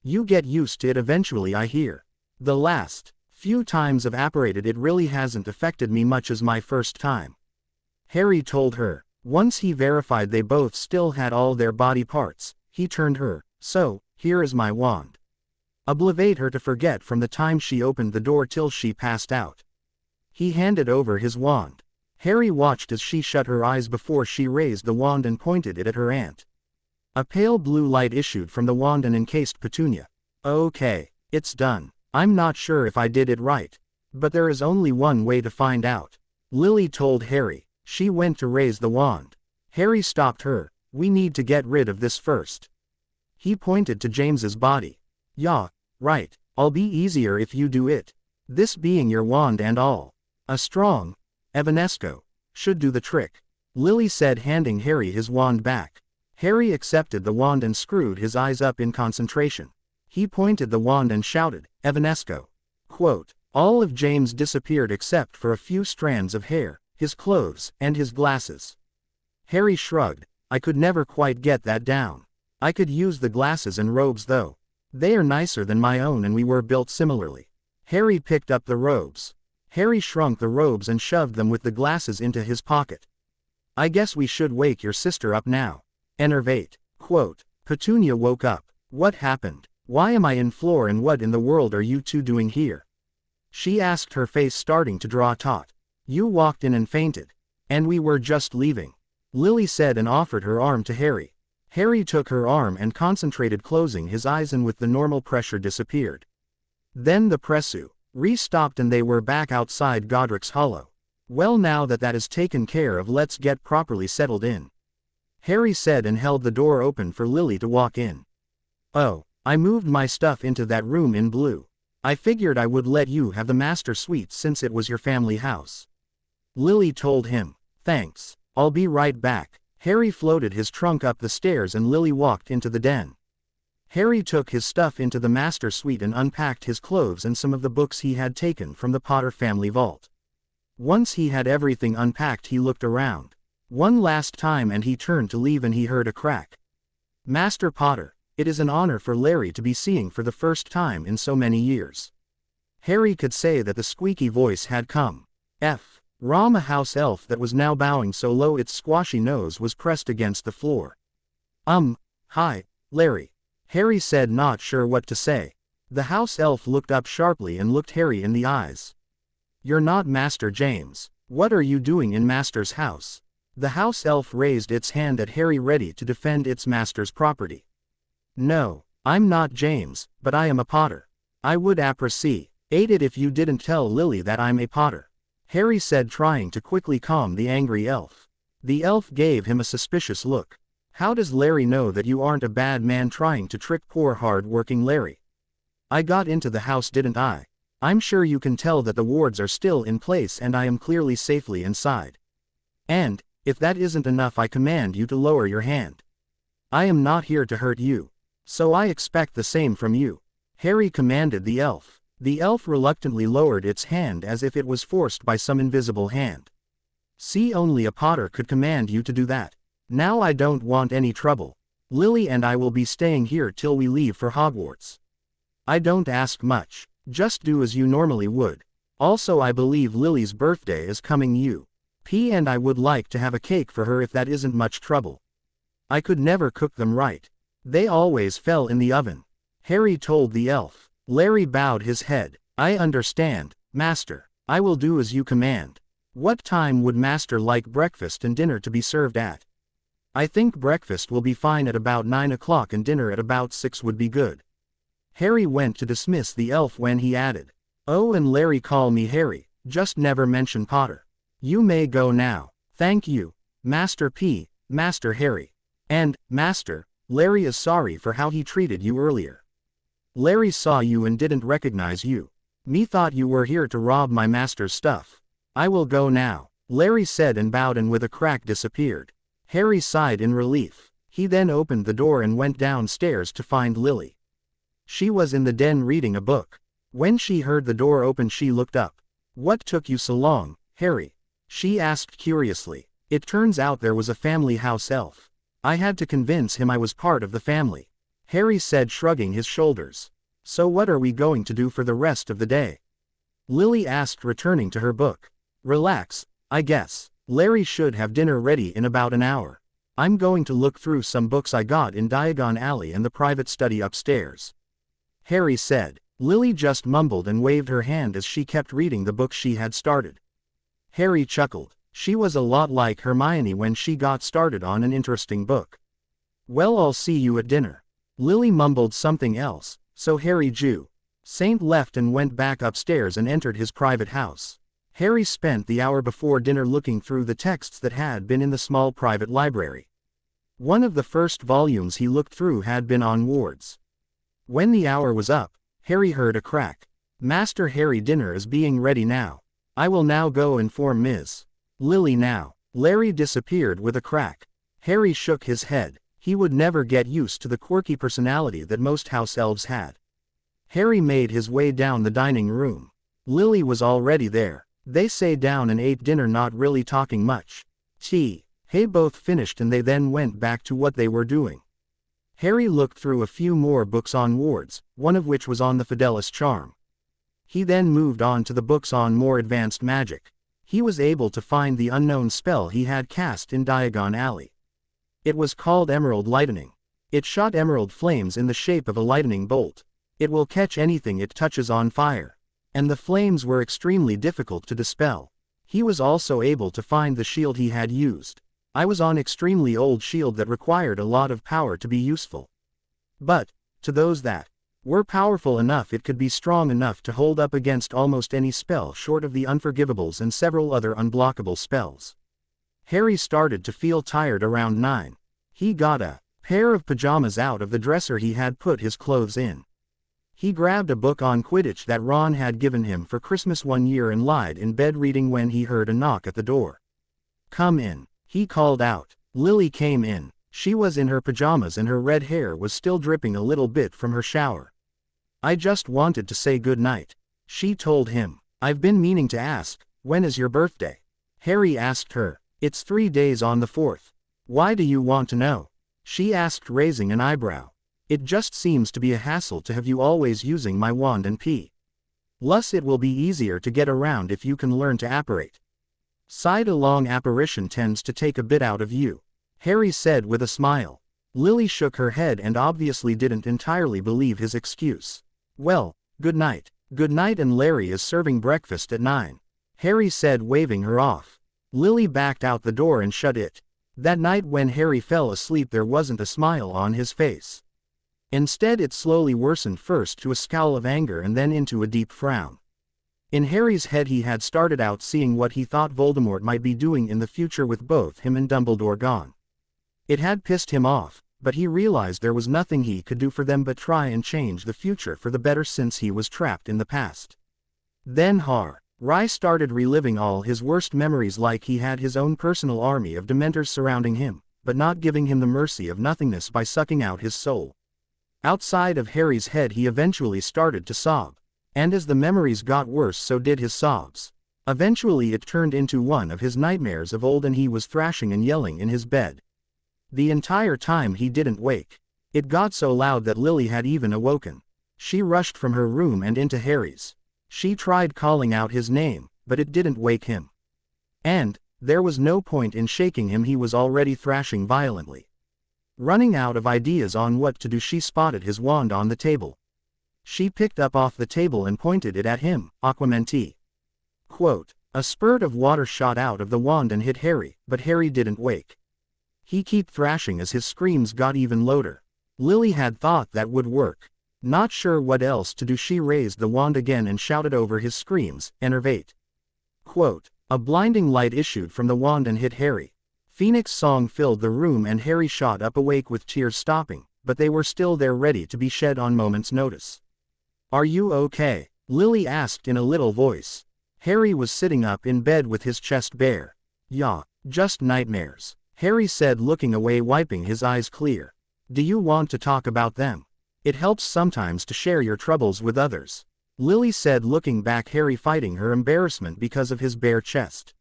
You get used to it eventually, I hear. The last few times I've apparated it really hasn't affected me much as my first time. Harry told her. Once he verified they both still had all their body parts, he turned her. So, here is my wand. Oblivate her to forget from the time she opened the door till she passed out. He handed over his wand. Harry watched as she shut her eyes before she raised the wand and pointed it at her aunt. A pale blue light issued from the wand and encased Petunia. Okay, it's done. I'm not sure if I did it right. But there is only one way to find out. Lily told Harry. She went to raise the wand. Harry stopped her. We need to get rid of this first. He pointed to James's body. Yeah, right. I'll be easier if you do it. This being your wand and all. A strong Evanesco should do the trick. Lily said, handing Harry his wand back. Harry accepted the wand and screwed his eyes up in concentration. He pointed the wand and shouted, Evanesco. Quote, all of James disappeared except for a few strands of hair, his clothes, and his glasses. Harry shrugged. I could never quite get that down. I could use the glasses and robes though. They are nicer than my own and we were built similarly. Harry picked up the robes. Harry shrunk the robes and shoved them with the glasses into his pocket. I guess we should wake your sister up now. Enervate. Quote, Petunia woke up. What happened? Why am I in floor and what in the world are you two doing here? She asked, her face starting to draw taut. You walked in and fainted. And we were just leaving. Lily said and offered her arm to Harry. Harry took her arm and concentrated, closing his eyes, and with the normal pressure disappeared. Then the pressu re-stopped and they were back outside Godric's Hollow. Well, now that that is taken care of, let's get properly settled in. Harry said and held the door open for Lily to walk in. Oh, I moved my stuff into that room in blue. I figured I would let you have the master suite since it was your family house. Lily told him. Thanks. I'll be right back. Harry floated his trunk up the stairs and Lily walked into the den. Harry took his stuff into the master suite and unpacked his clothes and some of the books he had taken from the Potter family vault. Once he had everything unpacked, he looked around one last time and he turned to leave and he heard a crack. Master Potter, it is an honor for Larry to be seeing for the first time in so many years. Harry could say that the squeaky voice had come. Rom, a house elf that was now bowing so low its squashy nose was pressed against the floor. Hi, Larry. Harry said, not sure what to say. The house elf looked up sharply and looked Harry in the eyes. You're not Master James. What are you doing in Master's house? The house elf raised its hand at Harry, ready to defend its master's property. No, I'm not James, but I am a Potter. I would appreciate it if you didn't tell Lily that I'm a Potter, Harry said, trying to quickly calm the angry elf. The elf gave him a suspicious look. How does Larry know that you aren't a bad man trying to trick poor hard-working Larry? I got into the house, didn't I? I'm sure you can tell that the wards are still in place and I am clearly safely inside. And, if that isn't enough, I command you to lower your hand. I am not here to hurt you. So I expect the same from you, Harry commanded the elf. The elf reluctantly lowered its hand as if it was forced by some invisible hand. See, only a Potter could command you to do that. Now I don't want any trouble. Lily and I will be staying here till we leave for Hogwarts. I don't ask much. Just do as you normally would. Also, I believe Lily's birthday is coming and I would like to have a cake for her if that isn't much trouble. I could never cook them right. They always fell in the oven, Harry told the elf. Larry bowed his head. I understand, Master. I will do as you command. What time would Master like breakfast and dinner to be served at? I think breakfast will be fine at about 9 o'clock and dinner at about 6 would be good. Harry went to dismiss the elf when he added, oh, and Larry, call me Harry, just never mention Potter. You may go now. Thank you, Master P, Master Harry. And, Master, Larry is sorry for how he treated you earlier. Larry saw you and didn't recognize you. Me thought you were here to rob my master's stuff. I will go now, Larry said and bowed and with a crack disappeared. Harry sighed in relief. He then opened the door and went downstairs to find Lily. She was in the den reading a book. When she heard the door open, she looked up. What took you so long, Harry? She asked curiously. It turns out there was a family house elf. I had to convince him I was part of the family, Harry said, shrugging his shoulders. So what are we going to do for the rest of the day? Lily asked, returning to her book. Relax, I guess. Larry should have dinner ready in about an hour. I'm going to look through some books I got in Diagon Alley and the private study upstairs. Harry said. Lily just mumbled and waved her hand as she kept reading the book she had started. Harry chuckled. She was a lot like Hermione when she got started on an interesting book. Well, I'll see you at dinner. Lily mumbled something else, so Harry Saint left and went back upstairs and entered his private house. Harry spent the hour before dinner looking through the texts that had been in the small private library. One of the first volumes he looked through had been on wards. When the hour was up, Harry heard a crack. Master Harry, dinner is being ready now. I will now go inform Ms. Lily now. Larry disappeared with a crack. Harry shook his head. He would never get used to the quirky personality that most house elves had. Harry made his way down the dining room. Lily was already there. They sat down and ate dinner, not really talking much. Hey both finished and they then went back to what they were doing. Harry looked through a few more books on wards, one of which was on the Fidelis charm. He then moved on to the books on more advanced magic. He was able to find the unknown spell he had cast in Diagon Alley. It was called Emerald Lightning. It shot emerald flames in the shape of a lightning bolt. It will catch anything it touches on fire. And the flames were extremely difficult to dispel. He was also able to find the shield he had used. I was on extremely old shield that required a lot of power to be useful. But, to those that were powerful enough, it could be strong enough to hold up against almost any spell short of the Unforgivables and several other unblockable spells. Harry started to feel tired around 9. He got a pair of pajamas out of the dresser he had put his clothes in. He grabbed a book on Quidditch that Ron had given him for Christmas one year and lied in bed reading when he heard a knock at the door. Come in, he called out. Lily came in. She was in her pajamas and her red hair was still dripping a little bit from her shower. I just wanted to say good night, she told him. I've been meaning to ask, when is your birthday? Harry asked her. It's 3 days on the 4th. Why do you want to know? She asked, raising an eyebrow. It just seems to be a hassle to have you always using my wand and plus it will be easier to get around if you can learn to apparate. Sighed along. Apparition tends to take a bit out of you, Harry said with a smile. Lily shook her head and obviously didn't entirely believe his excuse. Well, good night. Good night, and Larry is serving breakfast at 9. Harry said, waving her off. Lily backed out the door and shut it. That night when Harry fell asleep there wasn't a smile on his face. Instead it slowly worsened, first to a scowl of anger and then into a deep frown. In Harry's head he had started out seeing what he thought Voldemort might be doing in the future with both him and Dumbledore gone. It had pissed him off, but he realized there was nothing he could do for them but try and change the future for the better since he was trapped in the past. Then Harry started reliving all his worst memories, like he had his own personal army of Dementors surrounding him, but not giving him the mercy of nothingness by sucking out his soul. Outside of Harry's head he eventually started to sob. And as the memories got worse so did his sobs. Eventually it turned into one of his nightmares of old and he was thrashing and yelling in his bed. The entire time he didn't wake. It got so loud that Lily had even awoken. She rushed from her room and into Harry's. She tried calling out his name, but it didn't wake him. And there was no point in shaking him, he was already thrashing violently. Running out of ideas on what to do, she spotted his wand on the table. She picked up off the table and pointed it at him, Aquamenti. Quote, a spurt of water shot out of the wand and hit Harry, but Harry didn't wake. He kept thrashing as his screams got even louder. Lily had thought that would work. Not sure what else to do, she raised the wand again and shouted over his screams, Enervate. Quote, a blinding light issued from the wand and hit Harry. Phoenix song filled the room and Harry shot up awake with tears stopping, but they were still there ready to be shed on moment's notice. Are you okay? Lily asked in a little voice. Harry was sitting up in bed with his chest bare. Yeah, just nightmares, Harry said, looking away, wiping his eyes clear. Do you want to talk about them? It helps sometimes to share your troubles with others, Lily said, looking back, Harry fighting her embarrassment because of his bare chest.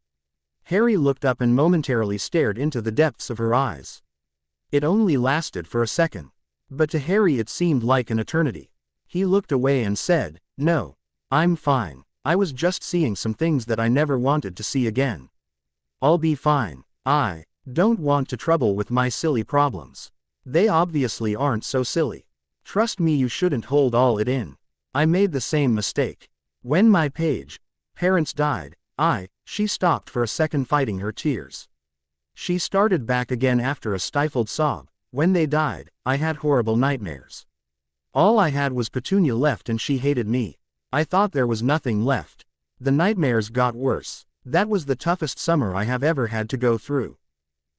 Harry looked up and momentarily stared into the depths of her eyes. It only lasted for a second. But to Harry it seemed like an eternity. He looked away and said, "No. I'm fine. I was just seeing some things that I never wanted to see again. I'll be fine. I don't want to trouble with my silly problems. They obviously aren't so silly. Trust me, you shouldn't hold all it in. I made the same mistake. When my parents died, she stopped for a second fighting her tears. She started back again after a stifled sob. When they died, I had horrible nightmares. All I had was Petunia left and she hated me. I thought there was nothing left. The nightmares got worse. That was the toughest summer I have ever had to go through.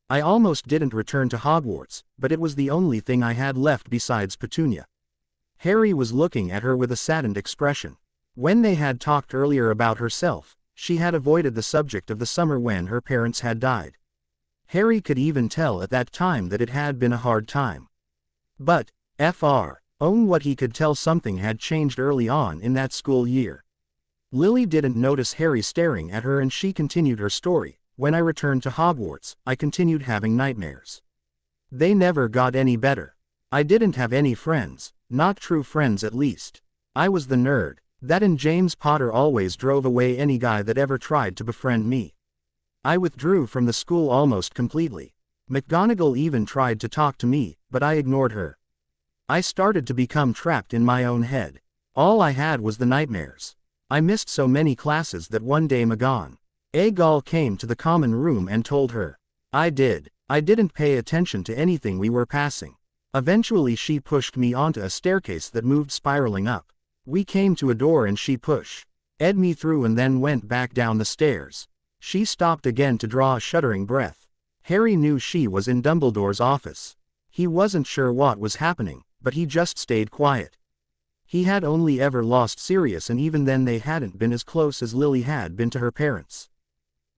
I almost didn't return to Hogwarts, but it was the only thing I had left besides Petunia." Harry was looking at her with a saddened expression. When they had talked earlier about herself, she had avoided the subject of the summer when her parents had died. Harry could even tell at that time that it had been a hard time. But, own what he could tell, something had changed early on in that school year. Lily didn't notice Harry staring at her and she continued her story. "When I returned to Hogwarts, I continued having nightmares. They never got any better. I didn't have any friends, not true friends at least. I was the nerd that and James Potter always drove away any guy that ever tried to befriend me. I withdrew from the school almost completely. McGonagall even tried to talk to me, but I ignored her. I started to become trapped in my own head. All I had was the nightmares. I missed so many classes that one day McGonagall came to the common room and told her. I didn't pay attention to anything we were passing. Eventually she pushed me onto a staircase that moved spiraling up. We came to a door and she pushed me through and then went back down the stairs. She stopped again to draw a shuddering breath. Harry knew she was in Dumbledore's office. He wasn't sure what was happening, but he just stayed quiet. He had only ever lost Sirius and even then they hadn't been as close as Lily had been to her parents.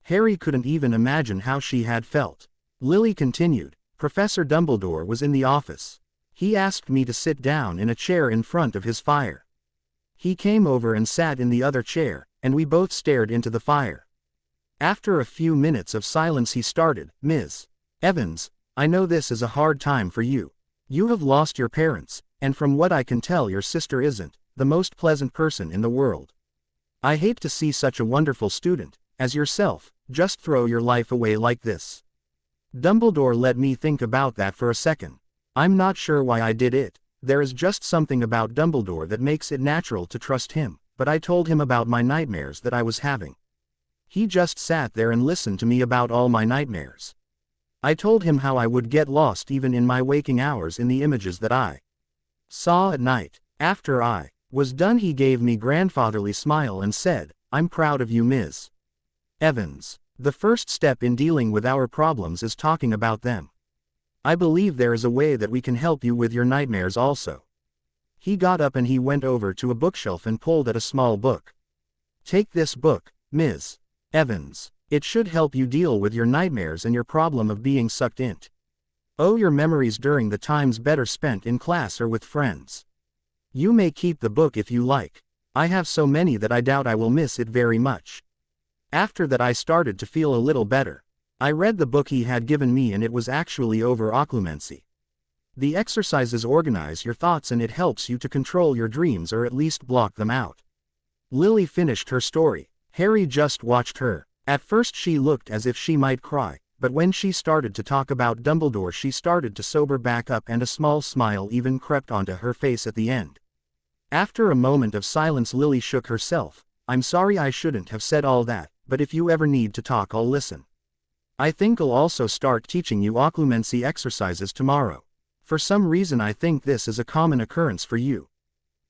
Harry couldn't even imagine how she had felt. Lily continued, "Professor Dumbledore was in the office. He asked me to sit down in a chair in front of his fire. He came over and sat in the other chair, and we both stared into the fire. After a few minutes of silence he started, Ms. Evans, I know this is a hard time for you. You have lost your parents, and from what I can tell your sister isn't the most pleasant person in the world. I hate to see such a wonderful student as yourself just throw your life away like this." Dumbledore let me think about that for a second. I'm not sure why I did it. There is just something about Dumbledore that makes it natural to trust him, but I told him about my nightmares that I was having. He just sat there and listened to me about all my nightmares. I told him how I would get lost even in my waking hours in the images that I saw at night. After I was done he gave me a grandfatherly smile and said, "I'm proud of you, Ms. Evans. The first step in dealing with our problems is talking about them. I believe there is a way that we can help you with your nightmares also." He got up and he went over to a bookshelf and pulled at a small book. "Take this book, Ms. Evans. It should help you deal with your nightmares and your problem of being sucked into your memories during the times better spent in class or with friends. You may keep the book if you like. I have so many that I doubt I will miss it very much." After that I started to feel a little better. I read the book he had given me and it was actually over occlumency. The exercises organize your thoughts and it helps you to control your dreams or at least block them out. Lily finished her story. Harry just watched her. At first she looked as if she might cry, but when she started to talk about Dumbledore she started to sober back up and a small smile even crept onto her face at the end. After a moment of silence Lily shook herself. "I'm sorry, I shouldn't have said all that, but if you ever need to talk I'll listen. I think I'll also start teaching you occlumency exercises tomorrow. For some reason I think this is a common occurrence for you."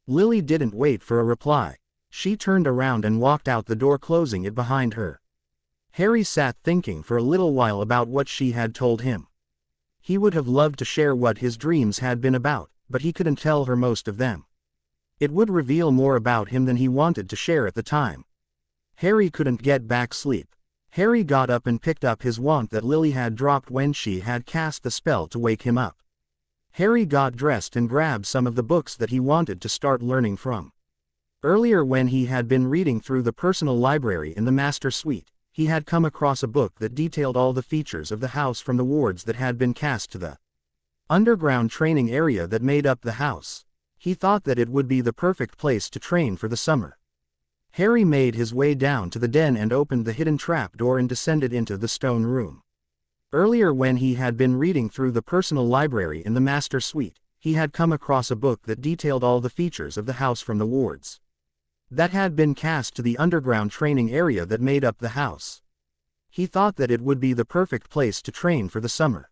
Lily didn't wait for a reply. She turned around and walked out the door, closing it behind her. Harry sat thinking for a little while about what she had told him. He would have loved to share what his dreams had been about, but he couldn't tell her most of them. It would reveal more about him than he wanted to share at the time. Harry couldn't get back sleep. Harry got up and picked up his wand that Lily had dropped when she had cast the spell to wake him up. Harry got dressed and grabbed some of the books that he wanted to start learning from. Earlier when he had been reading through the personal library in the Master Suite, he had come across a book that detailed all the features of the house from the wards that had been cast to the underground training area that made up the house. He thought that it would be the perfect place to train for the summer. Harry made his way down to the den and opened the hidden trap door and descended into the stone room. Earlier, when he had been reading through the personal library in the master suite, he had come across a book that detailed all the features of the house from the wards that had been cast to the underground training area that made up the house. He thought that it would be the perfect place to train for the summer.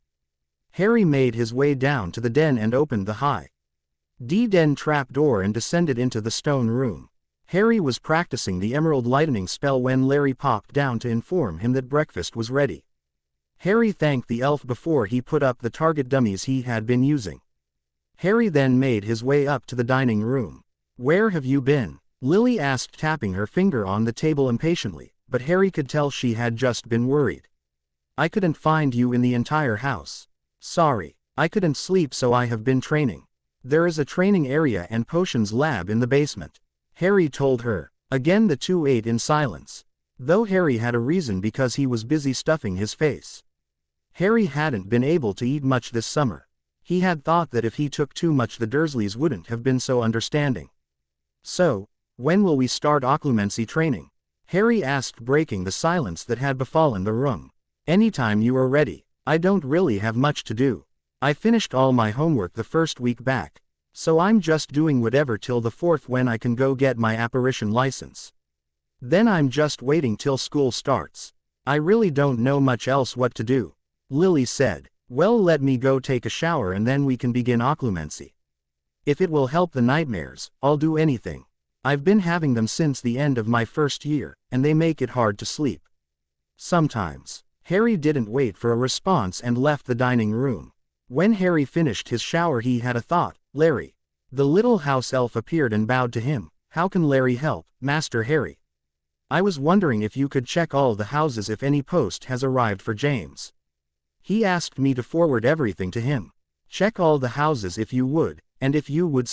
Harry made his way down to the den and opened the den trap door and descended into the stone room. Harry was practicing the Emerald Lightning spell when Larry popped down to inform him that breakfast was ready. Harry thanked the elf before he put up the target dummies he had been using. Harry then made his way up to the dining room. "Where have you been?" Lily asked, tapping her finger on the table impatiently, but Harry could tell she had just been worried. "I couldn't find you in the entire house." "Sorry, I couldn't sleep, so I have been training. There is a training area and potions lab in the basement," Harry told her. Again the two ate in silence. Though Harry had a reason, because he was busy stuffing his face. Harry hadn't been able to eat much this summer. He had thought that if he took too much the Dursleys wouldn't have been so understanding. "So, when will we start occlumency training?" Harry asked, breaking the silence that had befallen the room. "Anytime you are ready. I don't really have much to do. I finished all my homework the first week back, so I'm just doing whatever till the 4th, when I can go get my apparition license. Then I'm just waiting till school starts. I really don't know much else what to do," Lily said. "Well, let me go take a shower and then we can begin occlumency. If it will help the nightmares, I'll do anything. I've been having them since the end of my first year, and they make it hard to sleep sometimes." Harry didn't wait for a response and left the dining room. When Harry finished his shower, he had a thought. "Larry." The little house elf appeared and bowed to him. "How can Larry help, Master Harry?" "I was wondering if you could check all the houses if any post has arrived for James. He asked me to forward everything to him. Check all the houses if you would, and if you would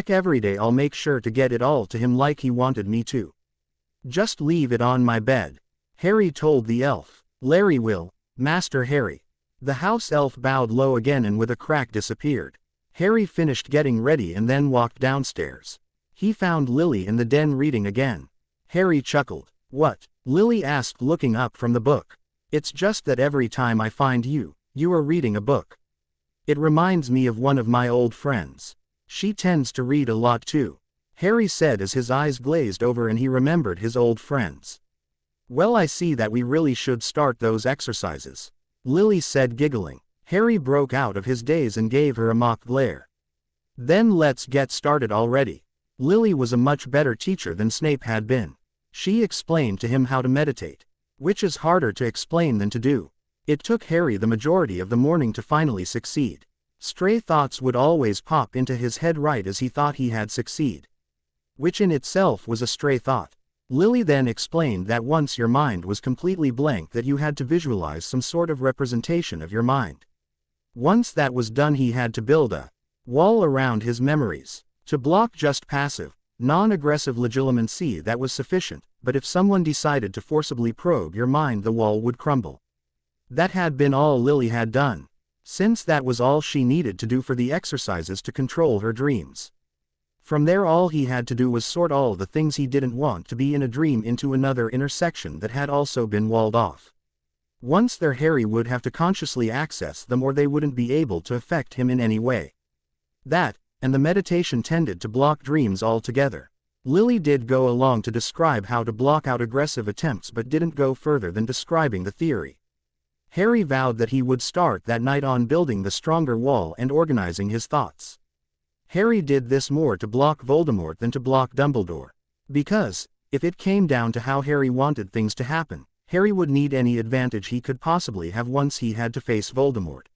every day I'll make sure to get it all to him like he wanted me to. Just leave it on my bed," Harry told the elf. "Larry will, Master Harry." The house elf bowed low again and with a crack disappeared. Harry finished getting ready and then walked downstairs. He found Lily in the den reading again. Harry chuckled. "What?" Lily asked, looking up from the book. "It's just that every time I find you are reading a book. It reminds me of one of my old friends. She tends to read a lot too," Harry said as his eyes glazed over and he remembered his old friends. "Well, I see that we really should start those exercises," Lily said, giggling. Harry broke out of his daze and gave her a mock glare. "Then let's get started already." Lily was a much better teacher than Snape had been. She explained to him how to meditate, which is harder to explain than to do. It took Harry the majority of the morning to finally succeed. Stray thoughts would always pop into his head right as he thought he had succeeded, which in itself was a stray thought. Lily then explained that once your mind was completely blank, that you had to visualize some sort of representation of your mind. Once that was done, he had to build a wall around his memories to block just passive, non-aggressive legilimency. That was sufficient, but if someone decided to forcibly probe your mind, the wall would crumble. That had been all Lily had done, since that was all she needed to do for the exercises to control her dreams. From there, all he had to do was sort all the things he didn't want to be in a dream into another intersection that had also been walled off. Once there, Harry would have to consciously access them or they wouldn't be able to affect him in any way. That, and the meditation tended to block dreams altogether. Lily did go along to describe how to block out aggressive attempts but didn't go further than describing the theory. Harry vowed that he would start that night on building the stronger wall and organizing his thoughts. Harry did this more to block Voldemort than to block Dumbledore. Because, if it came down to how Harry wanted things to happen, Harry would need any advantage he could possibly have once he had to face Voldemort.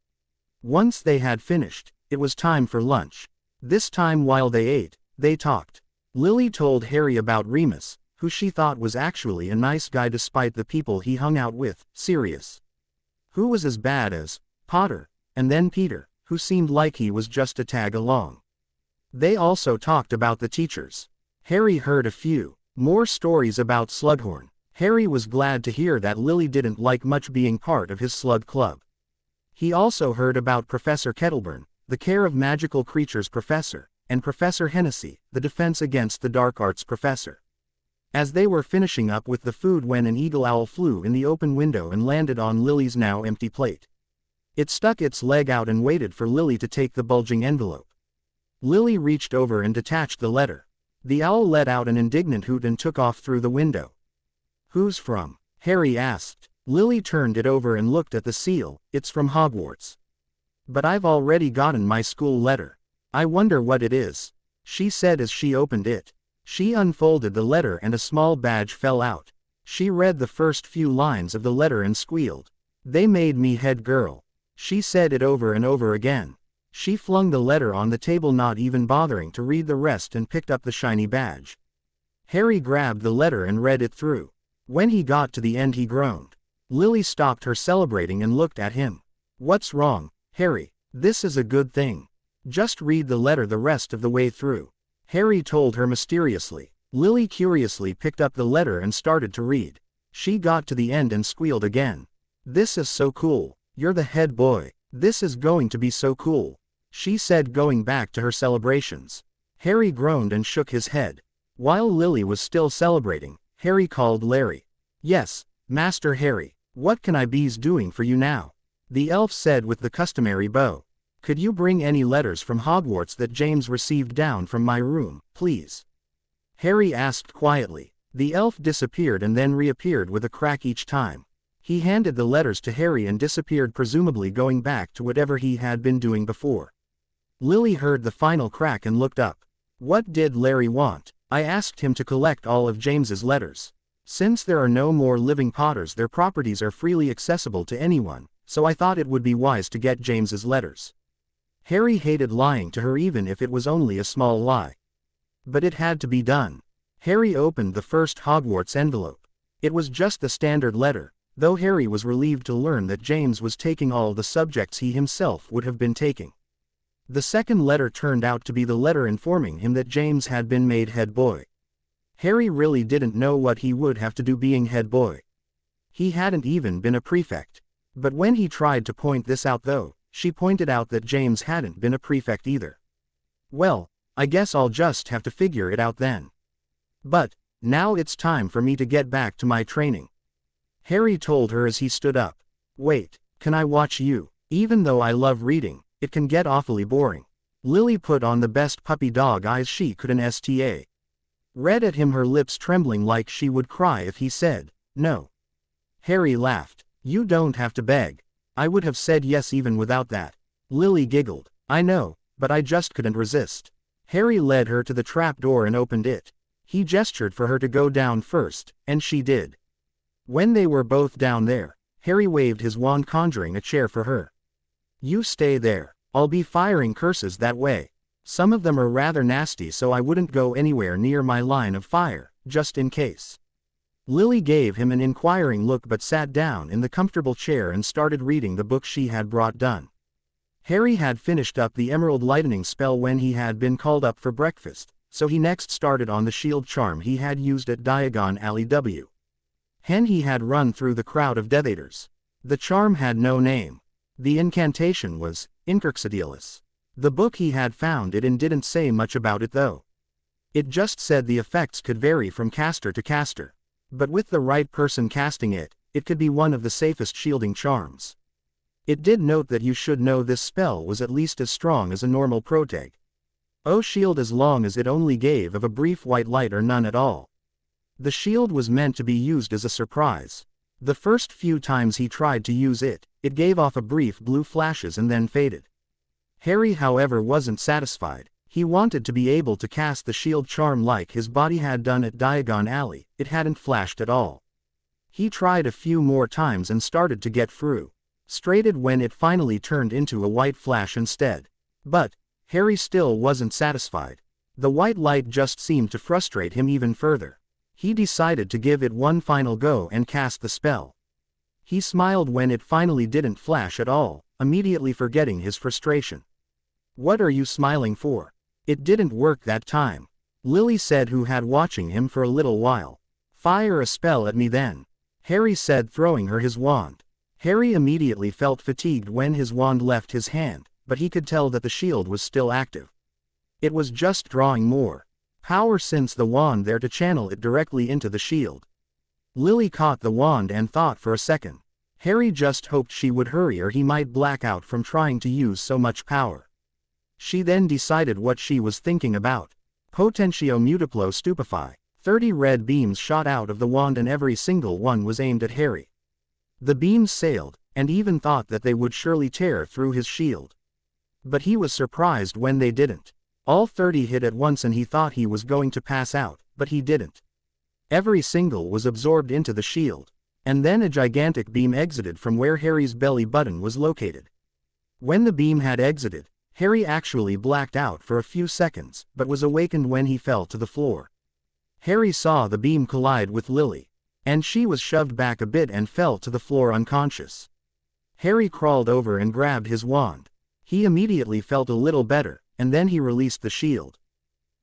Once they had finished, it was time for lunch. This time while they ate, they talked. Lily told Harry about Remus, who she thought was actually a nice guy despite the people he hung out with, Sirius, who was as bad as Potter, and then Peter, who seemed like he was just a tag along. They also talked about the teachers. Harry heard a few more stories about Slughorn. Harry was glad to hear that Lily didn't like much being part of his slug club. He also heard about Professor Kettleburn, the Care of Magical Creatures professor, and Professor Hennessy, the Defense Against the Dark Arts professor. As they were finishing up with the food when an eagle owl flew in the open window and landed on Lily's now empty plate. It stuck its leg out and waited for Lily to take the bulging envelope. Lily reached over and detached the letter. The owl let out an indignant hoot and took off through the window. "Who's from?" Harry asked. Lily turned it over and looked at the seal. "It's from Hogwarts." "But I've already gotten my school letter. I wonder what it is," she said as she opened it. She unfolded the letter and a small badge fell out. She read the first few lines of the letter and squealed. "They made me head girl." She said it over and over again. She flung the letter on the table, not even bothering to read the rest, and picked up the shiny badge. Harry grabbed the letter and read it through. When he got to the end he groaned. Lily stopped her celebrating and looked at him. "What's wrong, Harry? This is a good thing. Just read the letter the rest of the way through," Harry told her mysteriously. Lily curiously picked up the letter and started to read. She got to the end and squealed again. "This is so cool. You're the head boy. This is going to be so cool," she said, going back to her celebrations. Harry groaned and shook his head. While Lily was still celebrating, Harry called Larry. "Yes, Master Harry, what can I be's doing for you now?" The elf said with the customary bow. "Could you bring any letters from Hogwarts that James received down from my room, please?" Harry asked quietly. The elf disappeared and then reappeared with a crack each time. He handed the letters to Harry and disappeared, presumably going back to whatever he had been doing before. Lily heard the final crack and looked up. "What did Larry want?" "I asked him to collect all of James's letters. Since there are no more living Potters, their properties are freely accessible to anyone, so I thought it would be wise to get James's letters." Harry hated lying to her, even if it was only a small lie. But it had to be done. Harry opened the first Hogwarts envelope. It was just the standard letter, though Harry was relieved to learn that James was taking all the subjects he himself would have been taking. The second letter turned out to be the letter informing him that James had been made head boy. Harry really didn't know what he would have to do being head boy. He hadn't even been a prefect. But when he tried to point this out, though, she pointed out that James hadn't been a prefect either. "Well, I guess I'll just have to figure it out then. But now it's time for me to get back to my training," Harry told her as he stood up. "Wait, can I watch you? Even though I love reading, it can get awfully boring." Lily put on the best puppy dog eyes she could sta. Read at him, her lips trembling like she would cry if he said no. Harry laughed. "You don't have to beg. I would have said yes even without that." Lily giggled. "I know, but I just couldn't resist." Harry led her to the trap door and opened it. He gestured for her to go down first, and she did. When they were both down there, Harry waved his wand, conjuring a chair for her. "You stay there. I'll be firing curses that way. Some of them are rather nasty, so I wouldn't go anywhere near my line of fire, just in case." Lily gave him an inquiring look but sat down in the comfortable chair and started reading the book she had brought done. Harry had finished up the Emerald Lightning spell when he had been called up for breakfast, so he next started on the shield charm he had used at Diagon Alley W. Hen he had run through the crowd of Death Eaters. The charm had no name. The incantation was Incurxadilis. The book he had found it in didn't say much about it though. It just said the effects could vary from caster to caster. But with the right person casting it, it could be one of the safest shielding charms. It did note that you should know this spell was at least as strong as a normal proteg. Shield as long as it only gave of a brief white light or none at all. The shield was meant to be used as a surprise. The first few times he tried to use it, it gave off a brief blue flashes and then faded. Harry, however, wasn't satisfied. He wanted to be able to cast the shield charm like his body had done at Diagon Alley. It hadn't flashed at all. He tried a few more times and started to get frustrated when it finally turned into a white flash instead. But Harry still wasn't satisfied. The white light just seemed to frustrate him even further. He decided to give it one final go and cast the spell. He smiled when it finally didn't flash at all, immediately forgetting his frustration. "What are you smiling for? It didn't work that time," Lily said, who had watching him for a little while. "Fire a spell at me then," Harry said, throwing her his wand. Harry immediately felt fatigued when his wand left his hand, but he could tell that the shield was still active. It was just drawing more power since the wand there to channel it directly into the shield. Lily caught the wand and thought for a second. Harry just hoped she would hurry or he might black out from trying to use so much power. She then decided what she was thinking about. Potentio Multiplo Stupefy. 30 red beams shot out of the wand and every single one was aimed at Harry. The beams sailed, and even thought that they would surely tear through his shield. But he was surprised when they didn't. All 30 hit at once and he thought he was going to pass out, but he didn't. Every single was absorbed into the shield. And then a gigantic beam exited from where Harry's belly button was located. When the beam had exited, Harry actually blacked out for a few seconds, but was awakened when he fell to the floor. Harry saw the beam collide with Lily, and she was shoved back a bit and fell to the floor unconscious. Harry crawled over and grabbed his wand. He immediately felt a little better, and then he released the shield.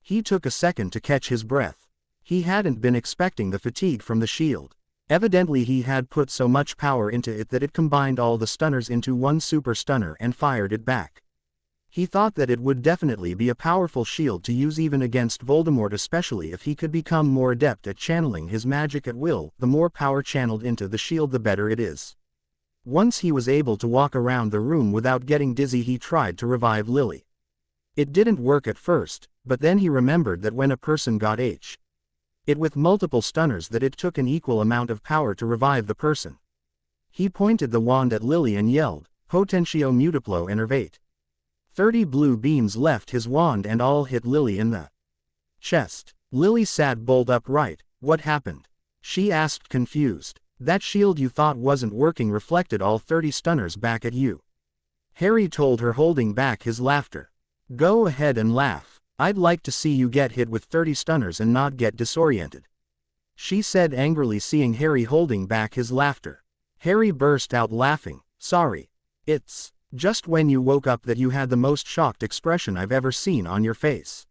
He took a second to catch his breath. He hadn't been expecting the fatigue from the shield. Evidently he had put so much power into it that it combined all the stunners into one super stunner and fired it back. He thought that it would definitely be a powerful shield to use even against Voldemort, especially if he could become more adept at channeling his magic at will. The more power channeled into the shield the better it is. Once he was able to walk around the room without getting dizzy, he tried to revive Lily. It didn't work at first, but then he remembered that when a person got it with multiple stunners that it took an equal amount of power to revive the person. He pointed the wand at Lily and yelled, Potentio Multiplo Enervate. 30 blue beams left his wand and all hit Lily in the chest. Lily sat bolt upright. What happened? She asked, confused. That shield you thought wasn't working reflected all 30 stunners back at you. Harry told her, holding back his laughter. Go ahead and laugh. I'd like to see you get hit with 30 stunners and not get disoriented. She said angrily, seeing Harry holding back his laughter. Harry burst out laughing. Sorry. It's just when you woke up that you had the most shocked expression I've ever seen on your face.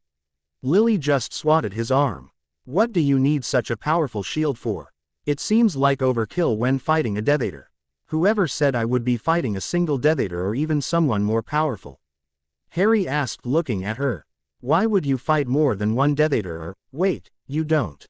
Lily just swatted his arm. What do you need such a powerful shield for? It seems like overkill when fighting a Death Eater. Whoever said I would be fighting a single Death Eater or even someone more powerful? Harry asked, looking at her. Why would you fight more than one Death Eater? Or, wait, you don't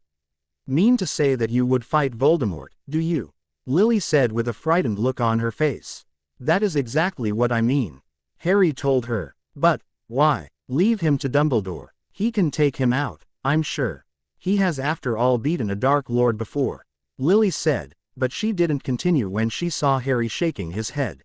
mean to say that you would fight Voldemort, do you? Lily said with a frightened look on her face. That is exactly what I mean, Harry told her. But, why? Leave him to Dumbledore. He can take him out, I'm sure. He has after all beaten a Dark Lord before, Lily said, but she didn't continue when she saw Harry shaking his head.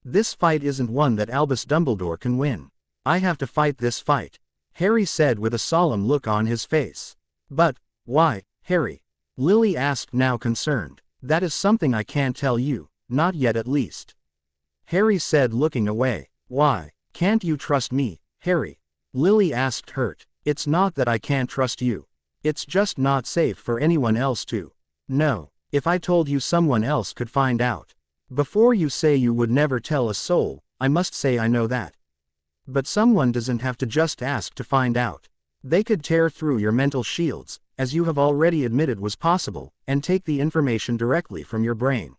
This fight isn't one that Albus Dumbledore can win. I have to fight this fight, Harry said with a solemn look on his face. But, why, Harry? Lily asked, now concerned. That is something I can't tell you, not yet at least. Harry said, looking away. Why? Can't you trust me, Harry? Lily asked, hurt. It's not that I can't trust you. It's just not safe for anyone else to know. If I told you, someone else could find out. Before you say you would never tell a soul, I must say I know that. But someone doesn't have to just ask to find out. They could tear through your mental shields, as you have already admitted was possible, and take the information directly from your brain.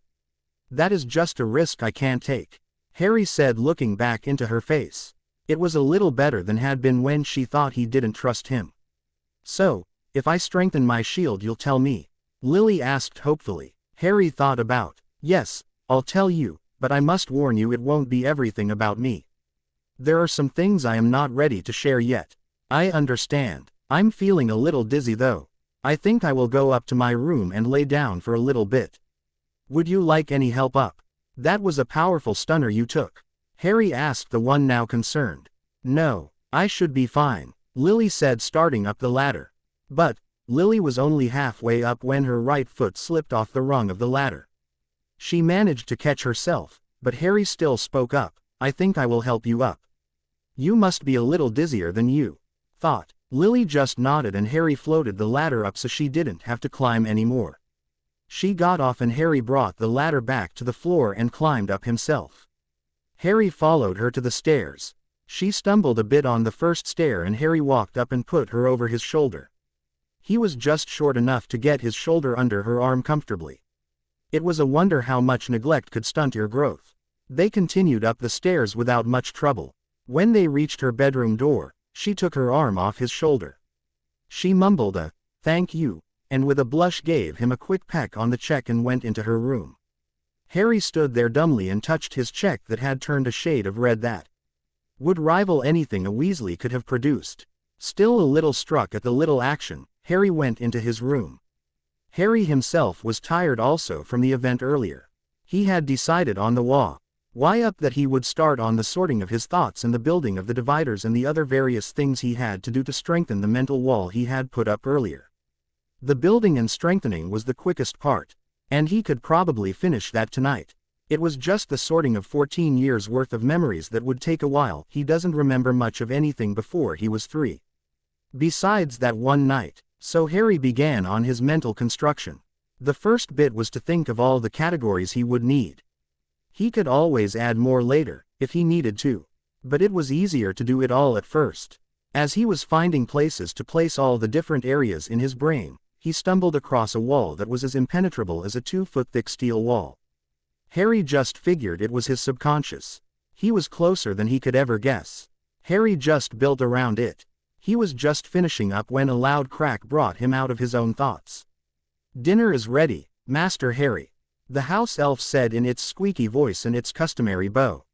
That is just a risk I can't take, Harry said, looking back into her face. It was a little better than had been when she thought he didn't trust him. So, if I strengthen my shield you'll tell me? Lily asked hopefully. Harry thought about. Yes, I'll tell you, but I must warn you it won't be everything about me. There are some things I am not ready to share yet. I understand. I'm feeling a little dizzy though. I think I will go up to my room and lay down for a little bit. Would you like any help up? That was a powerful stunner you took, Harry asked, the one now concerned. No, I should be fine, Lily said, starting up the ladder. But, Lily was only halfway up when her right foot slipped off the rung of the ladder. She managed to catch herself, but Harry still spoke up. I think I will help you up. You must be a little dizzier than you thought. Lily just nodded and Harry floated the ladder up so she didn't have to climb anymore. She got off and Harry brought the ladder back to the floor and climbed up himself. Harry followed her to the stairs. She stumbled a bit on the first stair and Harry walked up and put her over his shoulder. He was just short enough to get his shoulder under her arm comfortably. It was a wonder how much neglect could stunt your growth. They continued up the stairs without much trouble. When they reached her bedroom door, she took her arm off his shoulder. She mumbled a, "Thank you," and with a blush gave him a quick peck on the cheek and went into her room. Harry stood there dumbly and touched his cheek that had turned a shade of red that would rival anything a Weasley could have produced. Still a little struck at the little action, Harry went into his room. Harry himself was tired also from the event earlier. He had decided on the why up that he would start on the sorting of his thoughts and the building of the dividers and the other various things he had to do to strengthen the mental wall he had put up earlier. The building and strengthening was the quickest part, and he could probably finish that tonight. It was just the sorting of 14 years worth of memories that would take a while. He doesn't remember much of anything before he was 3. Besides that one night, so Harry began on his mental construction. The first bit was to think of all the categories he would need. He could always add more later, if he needed to. But it was easier to do it all at first. As he was finding places to place all the different areas in his brain, he stumbled across a wall that was as impenetrable as a 2-foot-thick steel wall. Harry just figured it was his subconscious. He was closer than he could ever guess. Harry just built around it. He was just finishing up when a loud crack brought him out of his own thoughts. "Dinner is ready, Master Harry," the house elf said in its squeaky voice and its customary bow.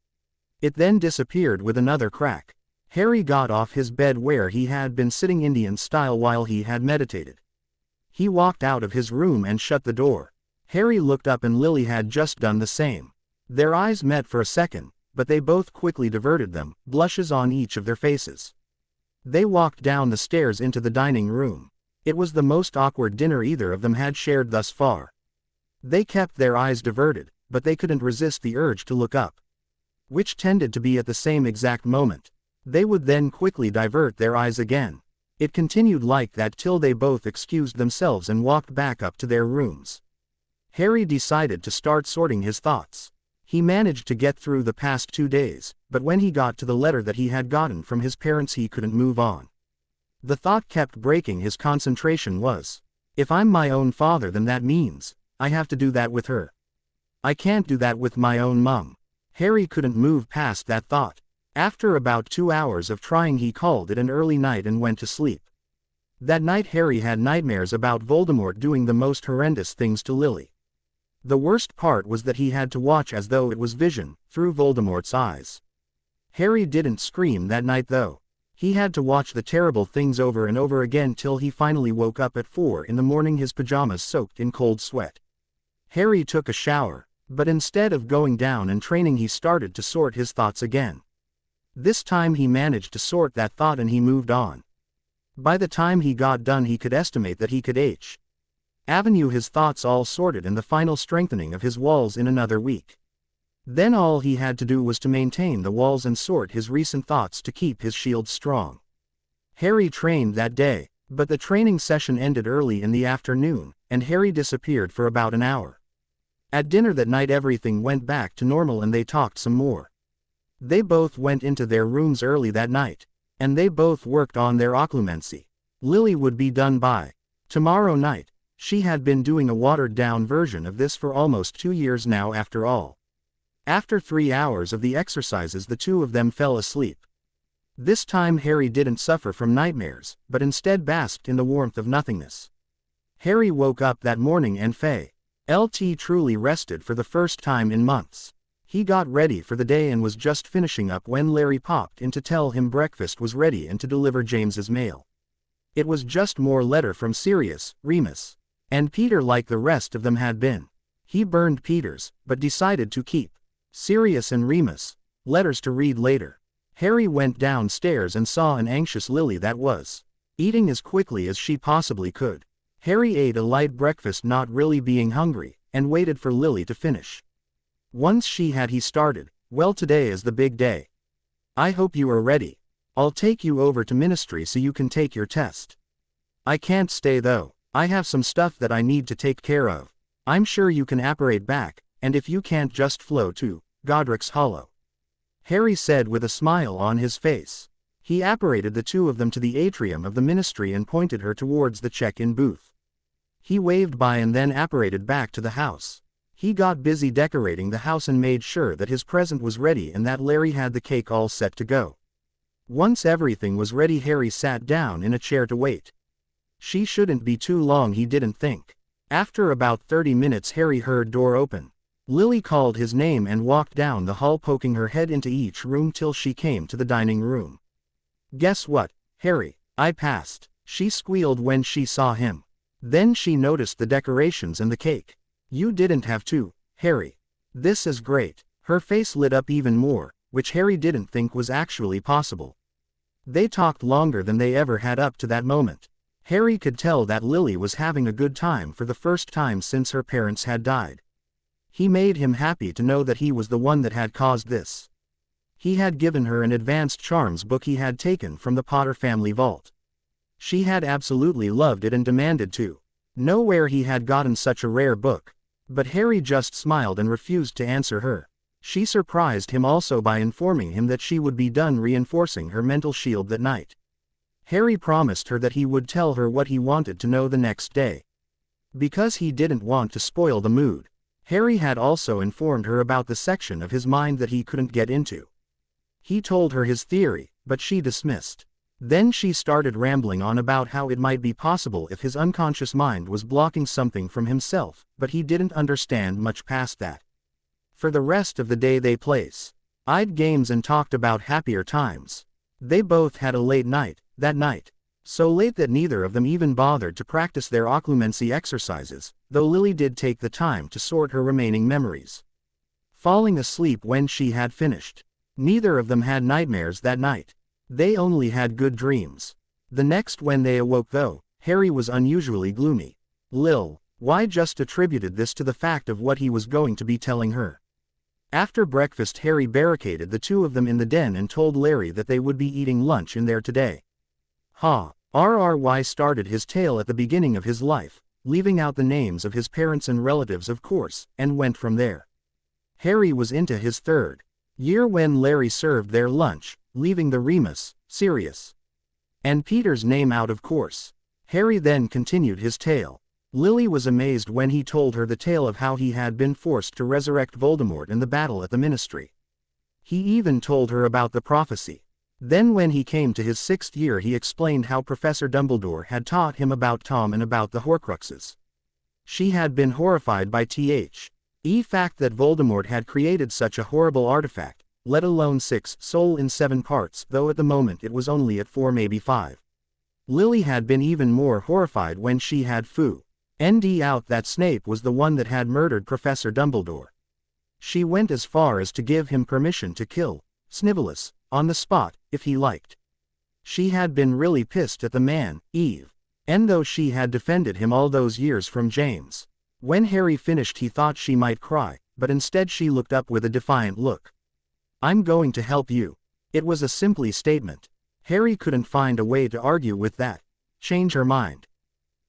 It then disappeared with another crack. Harry got off his bed where he had been sitting Indian style while he had meditated. He walked out of his room and shut the door. Harry looked up and Lily had just done the same. Their eyes met for a second, but they both quickly diverted them, blushes on each of their faces. They walked down the stairs into the dining room. It was the most awkward dinner either of them had shared thus far. They kept their eyes diverted, but they couldn't resist the urge to look up, which tended to be at the same exact moment. They would then quickly divert their eyes again. It continued like that till they both excused themselves and walked back up to their rooms. Harry decided to start sorting his thoughts. He managed to get through the past 2 days, but when he got to the letter that he had gotten from his parents he couldn't move on. The thought kept breaking his concentration was, if I'm my own father then that means, I have to do that with her. I can't do that with my own mum. Harry couldn't move past that thought. After about 2 hours of trying he called it an early night and went to sleep. That night Harry had nightmares about Voldemort doing the most horrendous things to Lily. The worst part was that he had to watch as though it was vision, through Voldemort's eyes. Harry didn't scream that night though. He had to watch the terrible things over and over again till he finally woke up at 4 in the morning, his pajamas soaked in cold sweat. Harry took a shower, but instead of going down and training he started to sort his thoughts again. This time he managed to sort that thought and he moved on. By the time he got done he could estimate that he could Avenue his thoughts all sorted and the final strengthening of his walls in another week. Then all he had to do was to maintain the walls and sort his recent thoughts to keep his shield strong. Harry trained that day, but the training session ended early in the afternoon, and Harry disappeared for about an hour. At dinner that night everything went back to normal and they talked some more. They both went into their rooms early that night, and they both worked on their occlumency. Lily would be done by tomorrow night. She had been doing a watered-down version of this for almost 2 years now after all. After 3 hours of the exercises the two of them fell asleep. This time Harry didn't suffer from nightmares, but instead basked in the warmth of nothingness. Harry woke up that morning and LT truly rested for the first time in months. He got ready for the day and was just finishing up when Larry popped in to tell him breakfast was ready and to deliver James's mail. It was just more letter from Sirius, Remus, and Peter like the rest of them had been. He burned Peter's, but decided to keep Sirius and Remus letters to read later. Harry went downstairs and saw an anxious Lily that was eating as quickly as she possibly could. Harry ate a light breakfast not really being hungry, and waited for Lily to finish. Once she had he started, "Well, today is the big day. I hope you are ready. I'll take you over to Ministry so you can take your test. I can't stay though. I have some stuff that I need to take care of. I'm sure you can apparate back, and if you can't just flow to Godric's Hollow," Harry said with a smile on his face. He apparated the two of them to the atrium of the Ministry and pointed her towards the check-in booth. He waved by and then apparated back to the house. He got busy decorating the house and made sure that his present was ready and that Larry had the cake all set to go. Once everything was ready, Harry sat down in a chair to wait. She shouldn't be too long, he didn't think. After about 30 minutes, Harry heard door open. Lily called his name and walked down the hall, poking her head into each room till she came to the dining room. "Guess what, Harry? I passed," she squealed when she saw him. Then she noticed the decorations and the cake. "You didn't have to, Harry. This is great." Her face lit up even more, which Harry didn't think was actually possible. They talked longer than they ever had up to that moment. Harry could tell that Lily was having a good time for the first time since her parents had died. He made him happy to know that he was the one that had caused this. He had given her an advanced charms book he had taken from the Potter family vault. She had absolutely loved it and demanded to know where he had gotten such a rare book. But Harry just smiled and refused to answer her. She surprised him also by informing him that she would be done reinforcing her mental shield that night. Harry promised her that he would tell her what he wanted to know the next day. Because he didn't want to spoil the mood, Harry had also informed her about the section of his mind that he couldn't get into. He told her his theory, but she dismissed. Then she started rambling on about how it might be possible if his unconscious mind was blocking something from himself, but he didn't understand much past that. For the rest of the day they played games and talked about happier times. They both had a late night that night. So late that neither of them even bothered to practice their occlumency exercises, though Lily did take the time to sort her remaining memories. Falling asleep when she had finished. Neither of them had nightmares that night. They only had good dreams. The next when they awoke though, Harry was unusually gloomy. Lil, why just attributed this to the fact of what he was going to be telling her. After breakfast, Harry barricaded the two of them in the den and told Larry that they would be eating lunch in there today. RRY started his tale at the beginning of his life, leaving out the names of his parents and relatives of course, and went from there. Harry was into his third year when Larry served their lunch, leaving the Remus, Sirius, and Peter's name out of course. Harry then continued his tale. Lily was amazed when he told her the tale of how he had been forced to resurrect Voldemort in the battle at the Ministry. He even told her about the prophecy. Then when he came to his 6th year, he explained how Professor Dumbledore had taught him about Tom and about the Horcruxes. She had been horrified by the fact that Voldemort had created such a horrible artifact, let alone 6 soul in 7 parts, though at the moment it was only at 4, maybe 5. Lily had been even more horrified when she had found out that Snape was the one that had murdered Professor Dumbledore. She went as far as to give him permission to kill Snivellus on the spot, if he liked. She had been really pissed at the man, and though she had defended him all those years from James. When Harry finished, he thought she might cry, but instead she looked up with a defiant look. "I'm going to help you." It was a simple statement. Harry couldn't find a way to argue with that. Change her mind.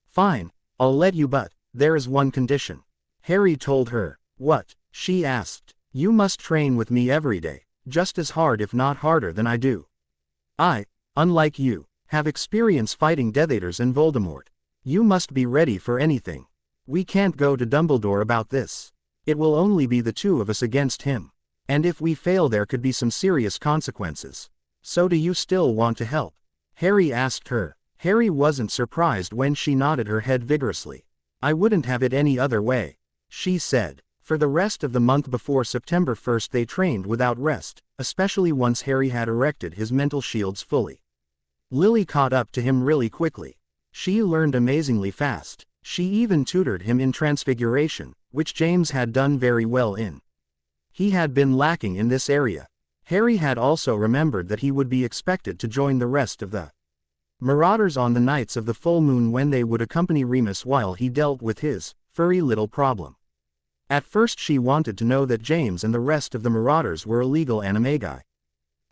"Fine, I'll let you, but there is one condition," Harry told her. "What?" she asked. "You must train with me every day, just as hard if not harder than I do. I, unlike you, have experience fighting Death Eaters and Voldemort. You must be ready for anything. We can't go to Dumbledore about this. It will only be the two of us against him. And if we fail, there could be some serious consequences. So do you still want to help?" Harry asked her. Harry wasn't surprised when she nodded her head vigorously. "I wouldn't have it any other way," she said. For the rest of the month before September 1st they trained without rest, especially once Harry had erected his mental shields fully. Lily caught up to him really quickly. She learned amazingly fast. She even tutored him in Transfiguration, which James had done very well in. He had been lacking in this area. Harry had also remembered that he would be expected to join the rest of the Marauders on the nights of the full moon when they would accompany Remus while he dealt with his furry little problem. At first she wanted to know that James and the rest of the Marauders were illegal animagi.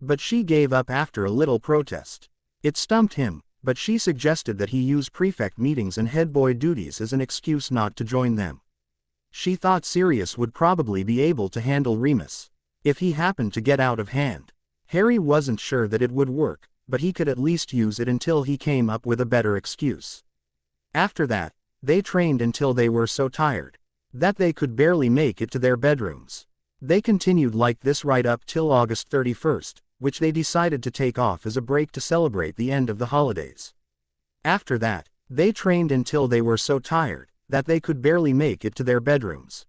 But she gave up after a little protest. It stumped him, but she suggested that he use prefect meetings and head boy duties as an excuse not to join them. She thought Sirius would probably be able to handle Remus if he happened to get out of hand. Harry wasn't sure that it would work, but he could at least use it until he came up with a better excuse. After that, they trained until they were so tired. that they could barely make it to their bedrooms. They continued like this right up till August 31st, which they decided to take off as a break to celebrate the end of the holidays. After that, they trained until they were so tired that they could barely make it to their bedrooms.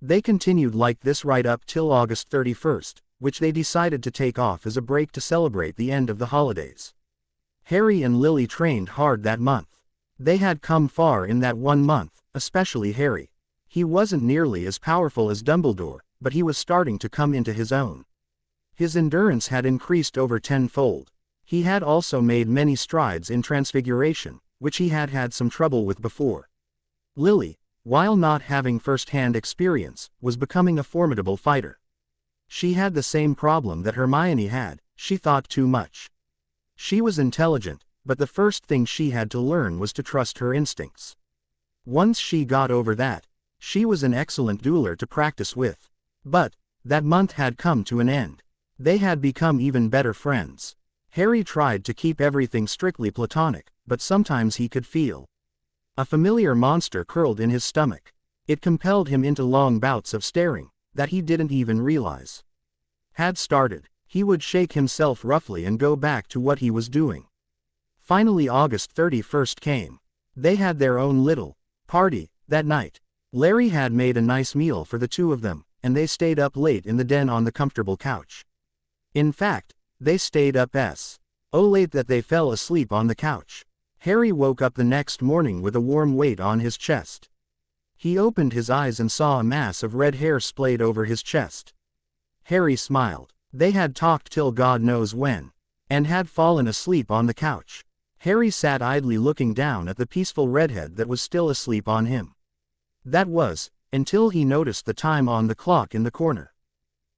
They continued like this right up till August 31st, which they decided to take off as a break to celebrate the end of the holidays. Harry and Lily trained hard that month. They had come far in that 1 month, especially Harry. He wasn't nearly as powerful as Dumbledore, but he was starting to come into his own. His endurance had increased over tenfold. He had also made many strides in transfiguration, which he had had some trouble with before. Lily, while not having first-hand experience, was becoming a formidable fighter. She had the same problem that Hermione had, she thought too much. She was intelligent, but the first thing she had to learn was to trust her instincts. Once she got over that, she was an excellent dueler to practice with. But that month had come to an end. They had become even better friends. Harry tried to keep everything strictly platonic, but sometimes he could feel a familiar monster curled in his stomach. It compelled him into long bouts of staring that he didn't even realize had started. He would shake himself roughly and go back to what he was doing. Finally August 31st came. They had their own little party that night. Larry had made a nice meal for the two of them, and they stayed up late in the den on the comfortable couch. In fact, they stayed up so late that they fell asleep on the couch. Harry woke up the next morning with a warm weight on his chest. He opened his eyes and saw a mass of red hair splayed over his chest. Harry smiled. They had talked till God knows when, and had fallen asleep on the couch. Harry sat idly looking down at the peaceful redhead that was still asleep on him. That was, until he noticed the time on the clock in the corner.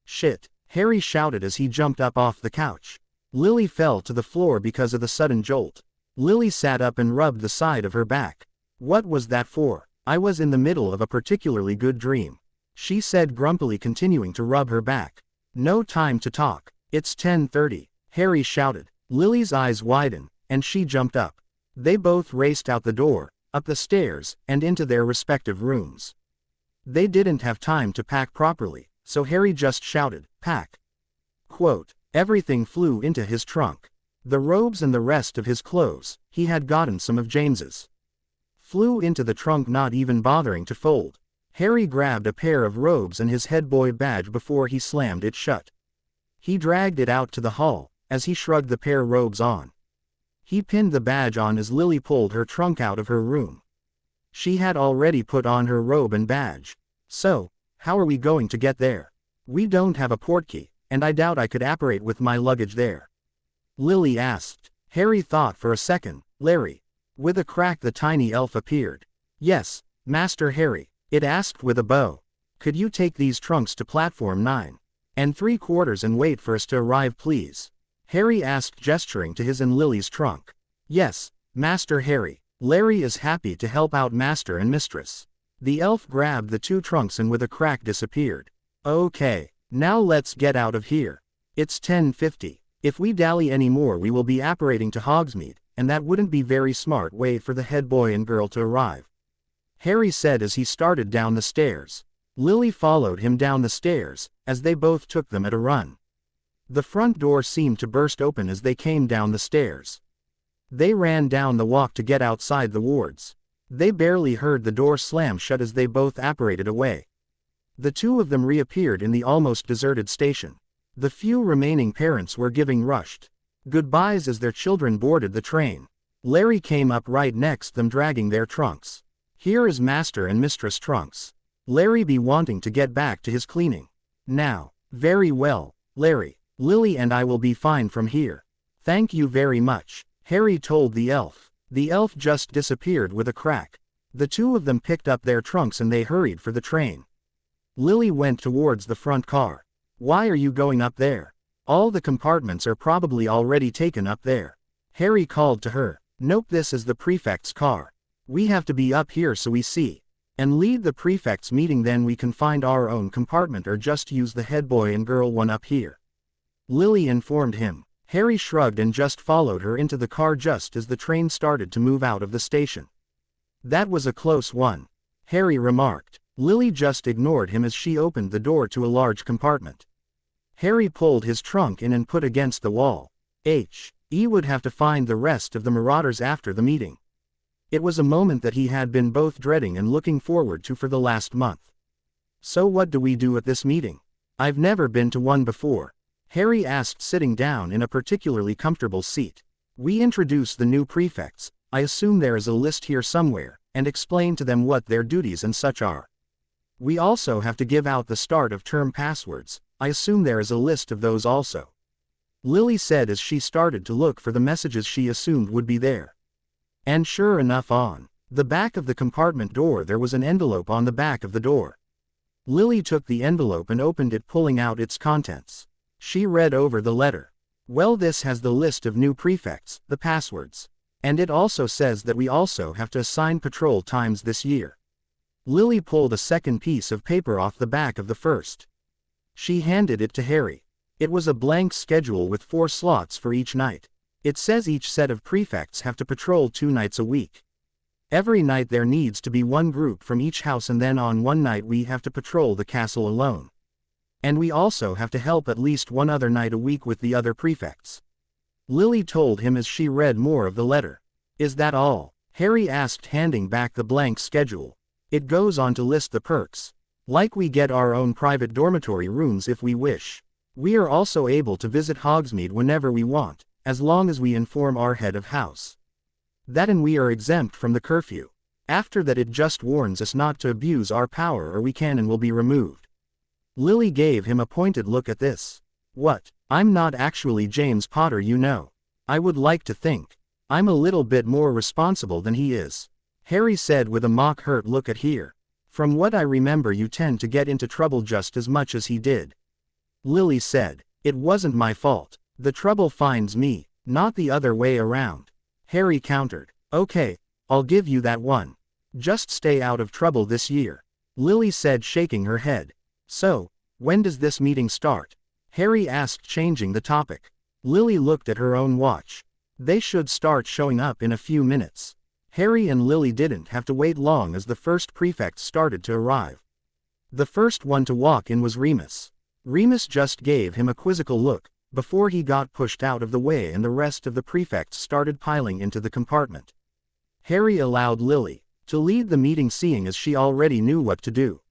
"Shit," Harry shouted as he jumped up off the couch. Lily fell to the floor because of the sudden jolt. Lily sat up and rubbed the side of her back. "What was that for? I was in the middle of a particularly good dream," she said grumpily, continuing to rub her back. "No time to talk. It's 10:30, Harry shouted. Lily's eyes widened, and she jumped up. They both raced out the door, up the stairs, and into their respective rooms. They didn't have time to pack properly, so Harry just shouted, "Pack." Quote, everything flew into his trunk. The robes and the rest of his clothes, he had gotten some of James's, flew into the trunk, not even bothering to fold. Harry grabbed a pair of robes and his headboy badge before he slammed it shut. He dragged it out to the hall, as he shrugged the pair robes on. He pinned the badge on as Lily pulled her trunk out of her room. She had already put on her robe and badge. "So, how are we going to get there? We don't have a portkey, and I doubt I could apparate with my luggage there," Lily asked. Harry thought for a second. "Larry." With a crack the tiny elf appeared. "Yes, Master Harry," it asked with a bow. "Could you take these trunks to platform 9¾ and wait for us to arrive, please?" Harry asked, gesturing to his and Lily's trunk. "Yes, Master Harry." Larry is happy to help out Master and Mistress. The elf grabbed the two trunks and with a crack disappeared. "Okay, now let's get out of here. It's 10:50. If we dally any more we will be apparating to Hogsmeade, and that wouldn't be very smart. Wait for the head boy and girl to arrive," Harry said as he started down the stairs. Lily followed him down the stairs, as they both took them at a run. The front door seemed to burst open as they came down the stairs. They ran down the walk to get outside the wards. They barely heard the door slam shut as they both apparated away. The two of them reappeared in the almost deserted station. The few remaining parents were giving rushed goodbyes as their children boarded the train. Larry came up right next them dragging their trunks. "Here is Master and Mistress trunks. Larry be wanting to get back to his cleaning now." "Very well, Larry. Lily and I will be fine from here. Thank you very much," Harry told the elf. The elf just disappeared with a crack. The two of them picked up their trunks and they hurried for the train. Lily went towards the front car. "Why are you going up there? All the compartments are probably already taken up there," Harry called to her. "Nope, this is the prefect's car. We have to be up here so we see and lead the prefect's meeting, then we can find our own compartment or just use the head boy and girl one up here," Lily informed him. Harry shrugged and just followed her into the car just as the train started to move out of the station. "That was a close one," Harry remarked. Lily just ignored him as she opened the door to a large compartment. Harry pulled his trunk in and put against the wall. He would have to find the rest of the Marauders after the meeting. It was a moment that he had been both dreading and looking forward to for the last month. So what do we do at this meeting? I've never been to one before, Harry asked, sitting down in a particularly comfortable seat. We introduce the new prefects, I assume there is a list here somewhere, and explain to them what their duties and such are. We also have to give out the start of term passwords, I assume there is a list of those also. Lily said as she started to look for the messages she assumed would be there. And sure enough, on the back of the compartment door there was an envelope on the back of the door. Lily took the envelope and opened it, pulling out its contents. She read over the letter. Well, this has the list of new prefects, the passwords. And it also says that we also have to assign patrol times this year. Lily pulled a second piece of paper off the back of the first. She handed it to Harry. It was a blank schedule with 4 slots for each night. It says each set of prefects have to patrol 2 nights a week. Every night there needs to be one group from each house, and then on one night we have to patrol the castle alone. And we also have to help at least one other night a week with the other prefects. Lily told him as she read more of the letter. Is that all? Harry asked, handing back the blank schedule. It goes on to list the perks. Like we get our own private dormitory rooms if we wish. We are also able to visit Hogsmeade whenever we want, as long as we inform our head of house. That, and we are exempt from the curfew. After that it just warns us not to abuse our power or we can and will be removed. Lily gave him a pointed look at this. What? I'm not actually James Potter, you know. I would like to think. I'm a little bit more responsible than he is, Harry said with a mock hurt look at her. From what I remember you tend to get into trouble just as much as he did. Lily said. It wasn't my fault. The trouble finds me, not the other way around. Harry countered. Okay, I'll give you that one. Just stay out of trouble this year, Lily said, shaking her head. So, when does this meeting start? Harry asked, changing the topic. Lily looked at her own watch. They should start showing up in a few minutes. Harry and Lily didn't have to wait long as the first prefects started to arrive. The first one to walk in was Remus. Remus just gave him a quizzical look before he got pushed out of the way, and the rest of the prefects started piling into the compartment. Harry allowed Lily to lead the meeting, seeing as she already knew what to do.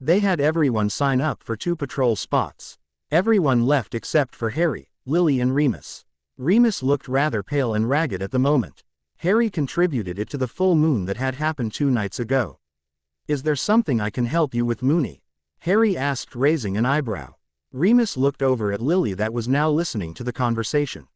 They had everyone sign up for 2 patrol spots. Everyone left except for Harry, Lily and Remus. Remus looked rather pale and ragged at the moment. Harry contributed it to the full moon that had happened 2 nights ago. Is there something I can help you with, Moony? Harry asked, raising an eyebrow. Remus looked over at Lily, that was now listening to the conversation.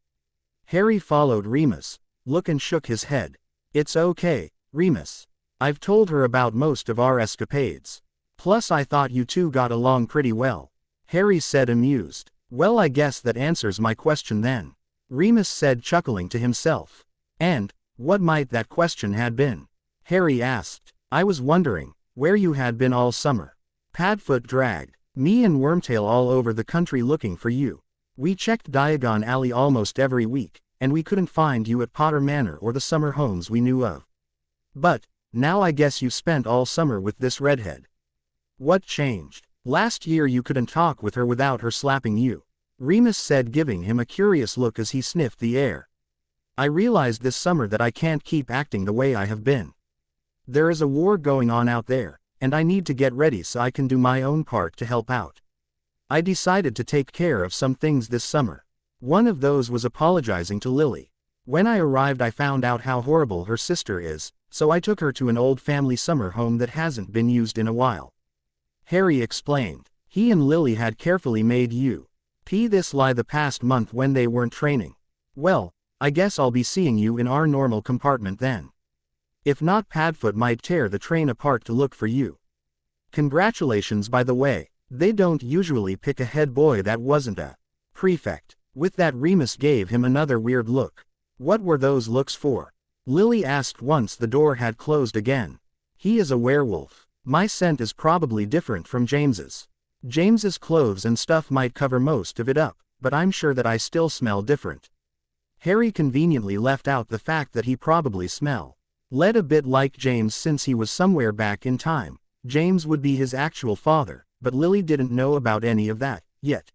Harry followed Remus' look and shook his head. It's okay, Remus. I've told her about most of our escapades. Plus I thought you 2 got along pretty well, Harry said, amused. Well, I guess that answers my question then, Remus said, chuckling to himself. And what might that question had been? Harry asked. I was wondering where you had been all summer. Padfoot dragged me and Wormtail all over the country looking for you. We checked Diagon Alley almost every week, and we couldn't find you at Potter Manor or the summer homes we knew of. But now I guess you spent all summer with this redhead. What changed? Last year you couldn't talk with her without her slapping you, Remus said, giving him a curious look as he sniffed the air. I realized this summer that I can't keep acting the way I have been. There is a war going on out there, and I need to get ready so I can do my own part to help out. I decided to take care of some things this summer. One of those was apologizing to Lily. When I arrived I found out how horrible her sister is, so I took her to an old family summer home that hasn't been used in a while. Harry explained. He and Lily had carefully made this lie the past month when they weren't training. Well, I guess I'll be seeing you in our normal compartment then. If not, Padfoot might tear the train apart to look for you. Congratulations, by the way. They don't usually pick a head boy that wasn't a prefect. With that, Remus gave him another weird look. What were those looks for? Lily asked once the door had closed again. He is a werewolf. My scent is probably different from James's. James's clothes and stuff might cover most of it up, but I'm sure that I still smell different. Harry conveniently left out the fact that he probably smelled a bit like James since he was somewhere back in time, James would be his actual father, but Lily didn't know about any of that, yet.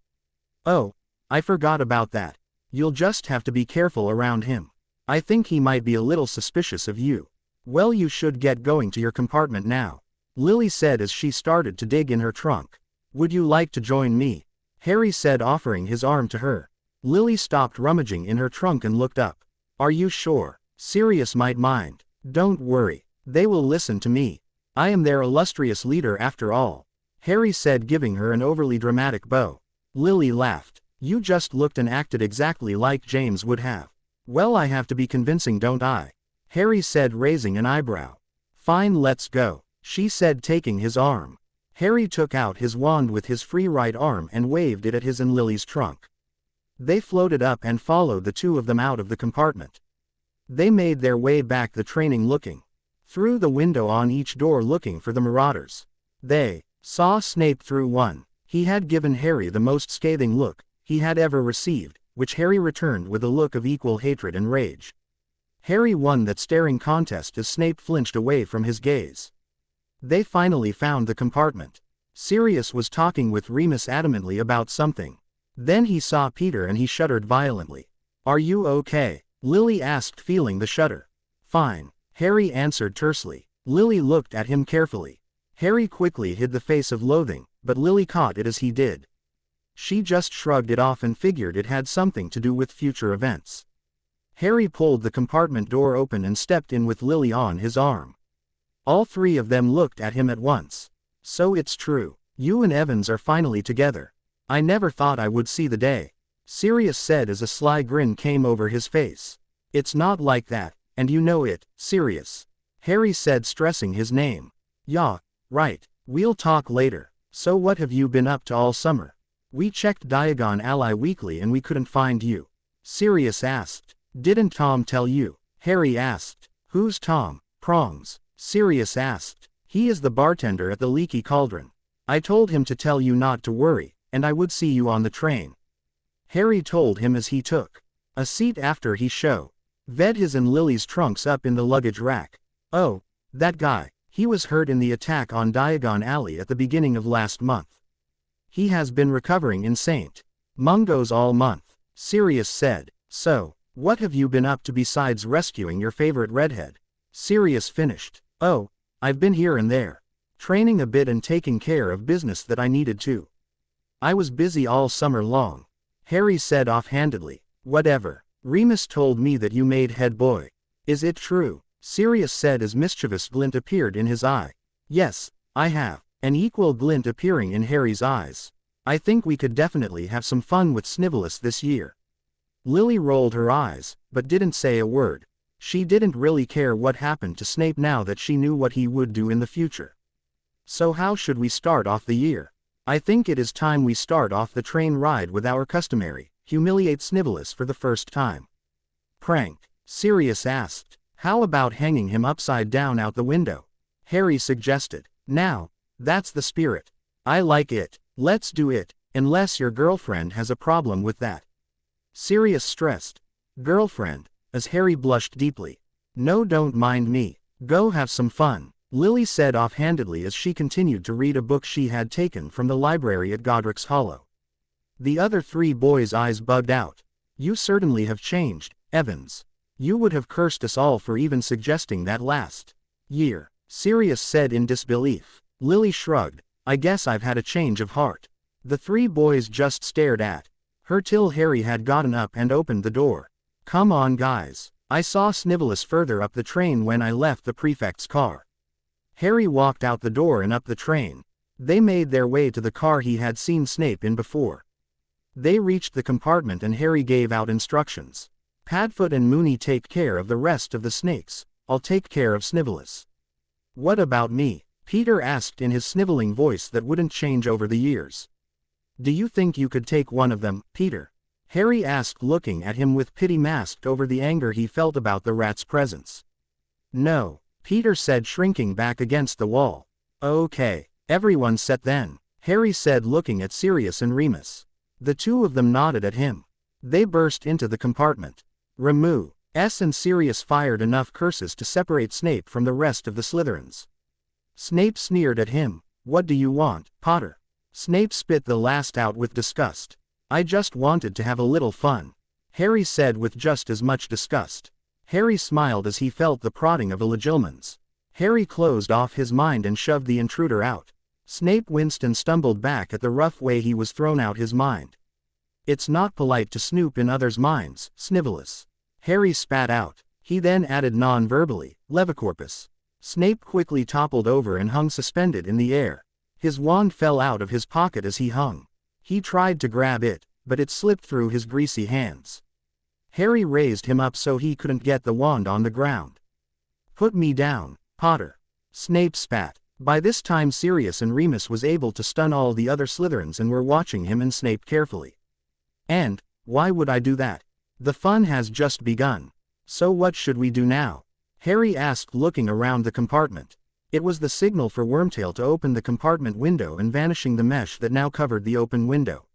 Oh, I forgot about that. You'll just have to be careful around him. I think he might be a little suspicious of you. Well, you should get going to your compartment now, Lily said as she started to dig in her trunk. Would you like to join me? Harry said, offering his arm to her. Lily stopped rummaging in her trunk and looked up. Are you sure? Sirius might mind. Don't worry. They will listen to me. I am their illustrious leader after all, Harry said, giving her an overly dramatic bow. Lily laughed. You just looked and acted exactly like James would have. Well, I have to be convincing, don't I? Harry said, raising an eyebrow. Fine, let's go, she said, taking his arm. Harry took out his wand with his free right arm and waved it at his and Lily's trunk. They floated up and followed the two of them out of the compartment. They made their way back the training, looking through the window on each door, looking for the marauders. They saw Snape through one. He had given Harry the most scathing look he had ever received, which Harry returned with a look of equal hatred and rage. Harry won that staring contest as Snape flinched away from his gaze. They finally found the compartment. Sirius was talking with Remus adamantly about something. Then he saw Peter and he shuddered violently. Are you okay? Lily asked, feeling the shudder. Fine, Harry answered tersely. Lily looked at him carefully. Harry quickly hid the face of loathing, but Lily caught it as he did. She just shrugged it off and figured it had something to do with future events. Harry pulled the compartment door open and stepped in with Lily on his arm. All three of them looked at him at once. So it's true. You and Evans are finally together. I never thought I would see the day, Sirius said as a sly grin came over his face. It's not like that, and you know it, Sirius, Harry said, stressing his name. Yeah, right. We'll talk later. So what have you been up to all summer? We checked Diagon Alley weekly and we couldn't find you, Sirius asked. Didn't Tom tell you? Harry asked. Who's Tom? Prongs, Sirius asked. He is the bartender at the Leaky Cauldron. I told him to tell you not to worry, and I would see you on the train, Harry told him as he took a seat after he shoved his and Lily's trunks up in the luggage rack. Oh, that guy. He was hurt in the attack on Diagon Alley at the beginning of last month. He has been recovering in St. Mungo's all month, Sirius said. So, what have you been up to besides rescuing your favorite redhead? Sirius finished. Oh, I've been here and there, training a bit and taking care of business that I needed to. I was busy all summer long, Harry said offhandedly. Whatever. Remus told me that you made head boy. Is it true? Sirius said as mischievous glint appeared in his eye. Yes, I have. An equal glint appearing in Harry's eyes. I think we could definitely have some fun with Snivellus this year. Lily rolled her eyes, but didn't say a word. She didn't really care what happened to Snape now that she knew what he would do in the future. So how should we start off the year? I think it is time we start off the train ride with our customary, humiliate Snivellus for the first time prank, Sirius asked. How about hanging him upside down out the window? Harry suggested. Now, that's the spirit. I like it. Let's do it, unless your girlfriend has a problem with that, Sirius stressed. Girlfriend, as Harry blushed deeply. No, don't mind me. Go have some fun, Lily said offhandedly as she continued to read a book she had taken from the library at Godric's Hollow. The other three boys' eyes bugged out. You certainly have changed, Evans. You would have cursed us all for even suggesting that last year, Sirius said in disbelief. Lily shrugged. I guess I've had a change of heart. The three boys just stared at her till Harry had gotten up and opened the door. Come on, guys. I saw Snivellus further up the train when I left the prefect's car. Harry walked out the door and up the train. They made their way to the car he had seen Snape in before. They reached the compartment and Harry gave out instructions. Padfoot and Moony take care of the rest of the snakes. I'll take care of Snivellus. What about me? Peter asked in his sniveling voice that wouldn't change over the years. Do you think you could take one of them, Peter? Harry asked, looking at him with pity masked over the anger he felt about the rat's presence. No, Peter said, shrinking back against the wall. Okay, everyone set then, Harry said, looking at Sirius and Remus. The two of them nodded at him. They burst into the compartment. Remus and Sirius fired enough curses to separate Snape from the rest of the Slytherins. Snape sneered at him. What do you want, Potter? Snape spit the last out with disgust. I just wanted to have a little fun, Harry said with just as much disgust. Harry smiled as he felt the prodding of a Legilimens. Harry closed off his mind and shoved the intruder out. Snape winced and stumbled back at the rough way he was thrown out his mind. It's not polite to snoop in others' minds, Snivellus. Harry spat out. He then added non-verbally, Levicorpus. Snape quickly toppled over and hung suspended in the air. His wand fell out of his pocket as he hung. He tried to grab it, but it slipped through his greasy hands. Harry raised him up so he couldn't get the wand on the ground. Put me down, Potter. Snape spat. By this time Sirius and Remus was able to stun all the other Slytherins and were watching him and Snape carefully. And, why would I do that? The fun has just begun. So what should we do now? Harry asked looking around the compartment. It was the signal for Wormtail to open the compartment window and vanishing the mesh that now covered the open window.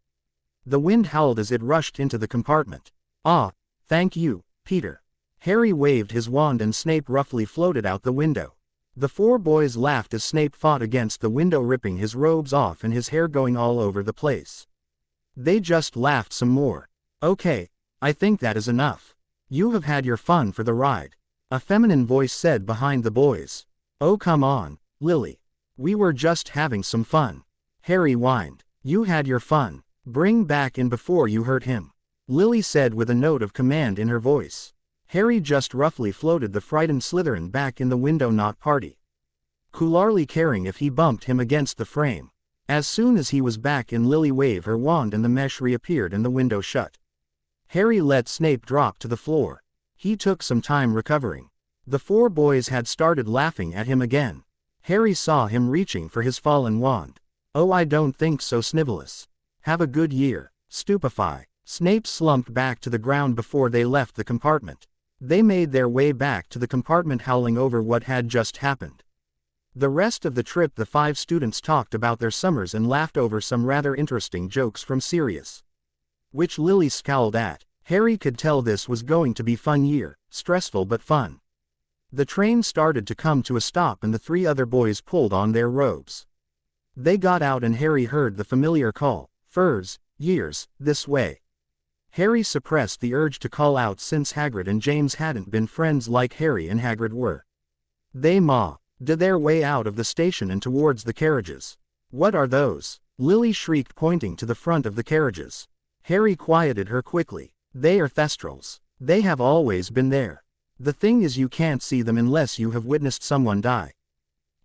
The wind howled as it rushed into the compartment. Ah, thank you, Peter. Harry waved his wand and Snape roughly floated out the window. The four boys laughed as Snape fought against the window, ripping his robes off and his hair going all over the place. They just laughed some more. Okay, I think that is enough. You have had your fun for the ride, a feminine voice said behind the boys. Oh come on, Lily. We were just having some fun. Harry whined. You had your fun. Bring back in before you hurt him, Lily said with a note of command in her voice. Harry just roughly floated the frightened Slytherin back in the window, not party, coolly caring if he bumped him against the frame. As soon as he was back in, Lily waved her wand and the mesh reappeared and the window shut. Harry let Snape drop to the floor. He took some time recovering. The four boys had started laughing at him again. Harry saw him reaching for his fallen wand. Oh, I don't think so, Snivellus. Have a good year, Stupefy. Snape slumped back to the ground before they left the compartment. They made their way back to the compartment howling over what had just happened. The rest of the trip the five students talked about their summers and laughed over some rather interesting jokes from Sirius, which Lily scowled at. Harry could tell this was going to be a fun year, stressful but fun. The train started to come to a stop and the three other boys pulled on their robes. They got out and Harry heard the familiar call, Furs, years, this way. Harry suppressed the urge to call out since Hagrid and James hadn't been friends like Harry and Hagrid were. They did their way out of the station and towards the carriages. What are those? Lily shrieked, pointing to the front of the carriages. Harry quieted her quickly. They are Thestrals. They have always been there. The thing is, you can't see them unless you have witnessed someone die.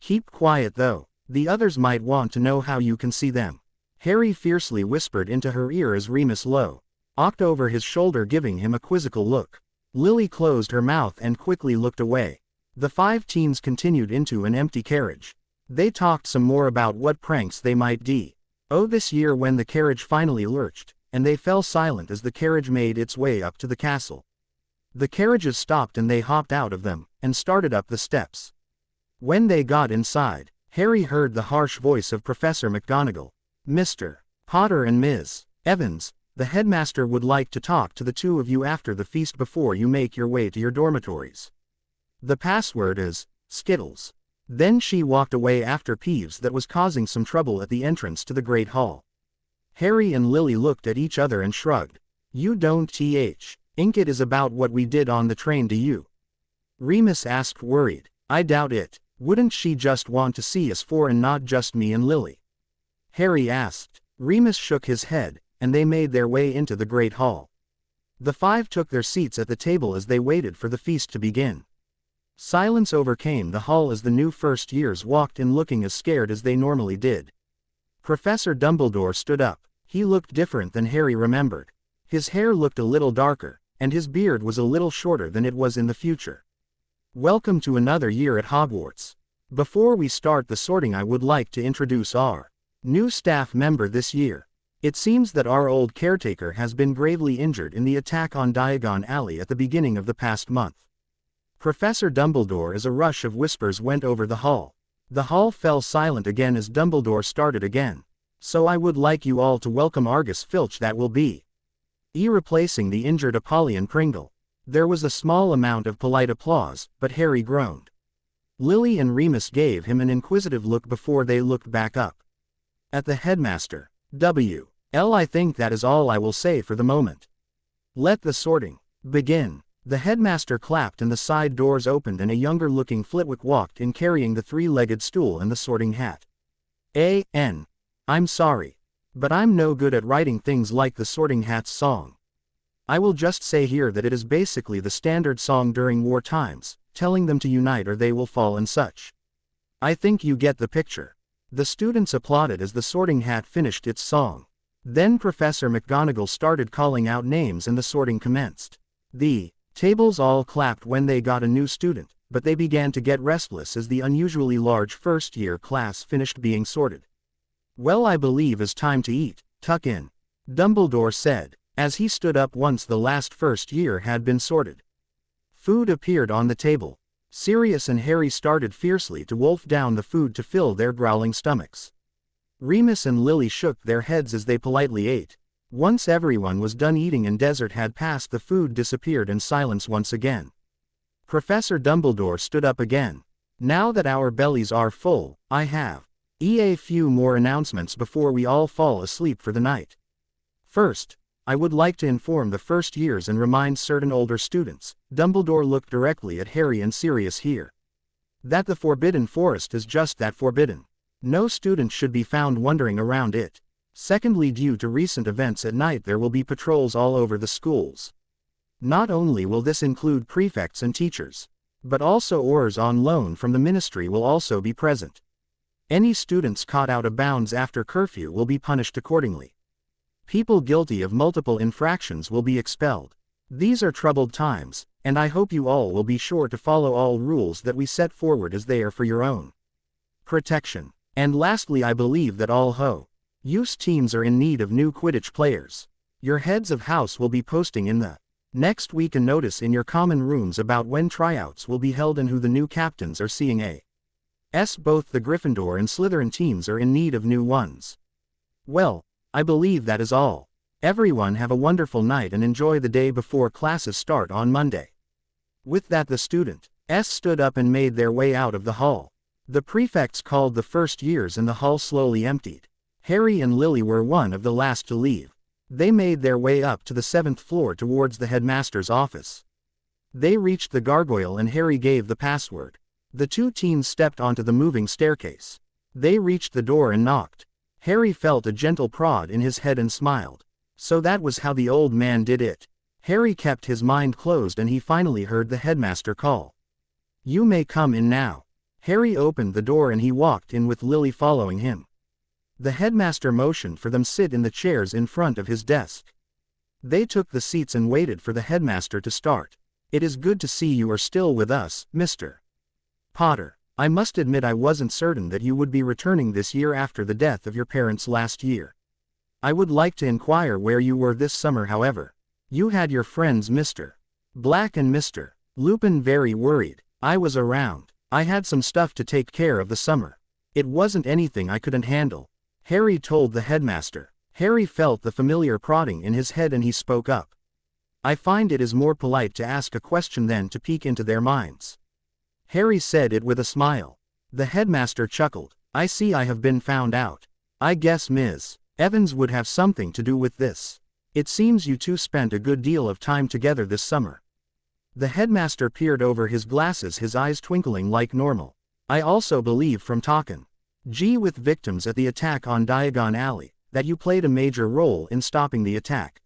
Keep quiet though. The others might want to know how you can see them, Harry fiercely whispered into her ear as Remus looked over his shoulder, giving him a quizzical look. Lily closed her mouth and quickly looked away. The five teens continued into an empty carriage. They talked some more about what pranks they might do this year when the carriage finally lurched, and they fell silent as the carriage made its way up to the castle. The carriages stopped and they hopped out of them, and started up the steps. When they got inside, Harry heard the harsh voice of Professor McGonagall. Mr. Potter and Ms. Evans, the headmaster would like to talk to the two of you after the feast before you make your way to your dormitories. The password is Skittles. Then she walked away after Peeves that was causing some trouble at the entrance to the Great Hall. Harry and Lily looked at each other and shrugged. You don't think it is about what we did on the train, do you? Remus asked, worried. I doubt it. Wouldn't she just want to see us four and not just me and Lily? Harry asked. Remus shook his head, and they made their way into the Great Hall. The five took their seats at the table as they waited for the feast to begin. Silence overcame the hall as the new first years walked in, looking as scared as they normally did. Professor Dumbledore stood up. He looked different than Harry remembered. His hair looked a little darker, and his beard was a little shorter than it was in the future. Welcome to another year at Hogwarts. Before we start the sorting, I would like to introduce our new staff member this year. It seems that our old caretaker has been gravely injured in the attack on Diagon Alley at the beginning of the past month. Professor Dumbledore. As a rush of whispers went over the hall. The hall fell silent again as Dumbledore started again. So I would like you all to welcome Argus Filch, that will be replacing the injured Apollyon Pringle. There was a small amount of polite applause, but Harry groaned. Lily and Remus gave him an inquisitive look before they looked back up at the headmaster. Well, I think that is all I will say for the moment. Let the sorting begin. The headmaster clapped and the side doors opened and a younger-looking Flitwick walked in carrying the three-legged stool and the sorting hat. I'm sorry, but I'm no good at writing things like the Sorting Hats song. I will just say here that it is basically the standard song during war times, telling them to unite or they will fall and such. I think you get the picture. The students applauded as the Sorting Hat finished its song. Then Professor McGonagall started calling out names and the sorting commenced. The tables all clapped when they got a new student, but they began to get restless as the unusually large first-year class finished being sorted. Well, I believe it's time to eat, tuck in, Dumbledore said, as he stood up once the last first year had been sorted. Food appeared on the table. Sirius and Harry started fiercely to wolf down the food to fill their growling stomachs. Remus and Lily shook their heads as they politely ate. Once everyone was done eating and dessert had passed, the food disappeared and silence once again. Professor Dumbledore stood up again. Now that our bellies are full, I have a few more announcements before we all fall asleep for the night. First, I would like to inform the first years and remind certain older students, Dumbledore looked directly at Harry and Sirius here, that the Forbidden Forest is just that, forbidden. No student should be found wandering around it. Secondly, due to recent events at night there will be patrols all over the schools. Not only will this include prefects and teachers, but also Aurors on loan from the ministry will also be present. Any students caught out of bounds after curfew will be punished accordingly. People guilty of multiple infractions will be expelled. These are troubled times, and I hope you all will be sure to follow all rules that we set forward as they are for your own protection. And lastly, I believe that all youth teams are in need of new Quidditch players. Your heads of house will be posting in the next week a notice in your common rooms about when tryouts will be held and who the new captains are. Both the Gryffindor and Slytherin teams are in need of new ones. Well, I believe that is all. Everyone have a wonderful night and enjoy the day before classes start on Monday. With that the students stood up and made their way out of the hall. The prefects called the first years and the hall slowly emptied. Harry and Lily were one of the last to leave. They made their way up to the 7th floor towards the headmaster's office. They reached the gargoyle and Harry gave the password. The two teens stepped onto the moving staircase. They reached the door and knocked. Harry felt a gentle prod in his head and smiled. So that was how the old man did it. Harry kept his mind closed and he finally heard the headmaster call. You may come in now. Harry opened the door and he walked in with Lily following him. The headmaster motioned for them to sit in the chairs in front of his desk. They took the seats and waited for the headmaster to start. It is good to see you are still with us, Mr. Potter. I must admit I wasn't certain that you would be returning this year after the death of your parents last year. I would like to inquire where you were this summer. However, you had your friends Mr. Black and Mr. Lupin very worried. I was around. I had some stuff to take care of the summer. It wasn't anything I couldn't handle, Harry told the headmaster. Harry felt the familiar prodding in his head and he spoke up. I find it is more polite to ask a question than to peek into their minds. Harry said it with a smile. The headmaster chuckled. I see I have been found out. I guess Ms. Evans would have something to do with this. It seems you two spent a good deal of time together this summer. The headmaster peered over his glasses, his eyes twinkling like normal. I also believe from talking with victims at the attack on Diagon Alley, that you played a major role in stopping the attack.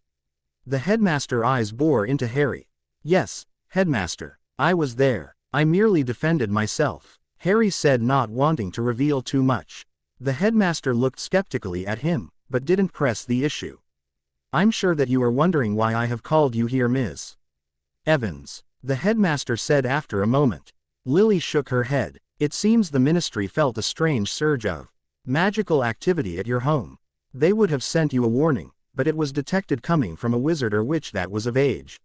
The headmaster's eyes bore into Harry. Yes, headmaster. I was there. I merely defended myself, Harry said, not wanting to reveal too much. The headmaster looked skeptically at him, but didn't press the issue. I'm sure that you are wondering why I have called you here, Ms. Evans, the headmaster said after a moment. Lily shook her head. It seems the ministry felt a strange surge of magical activity at your home. They would have sent you a warning, but it was detected coming from a wizard or witch that was of age.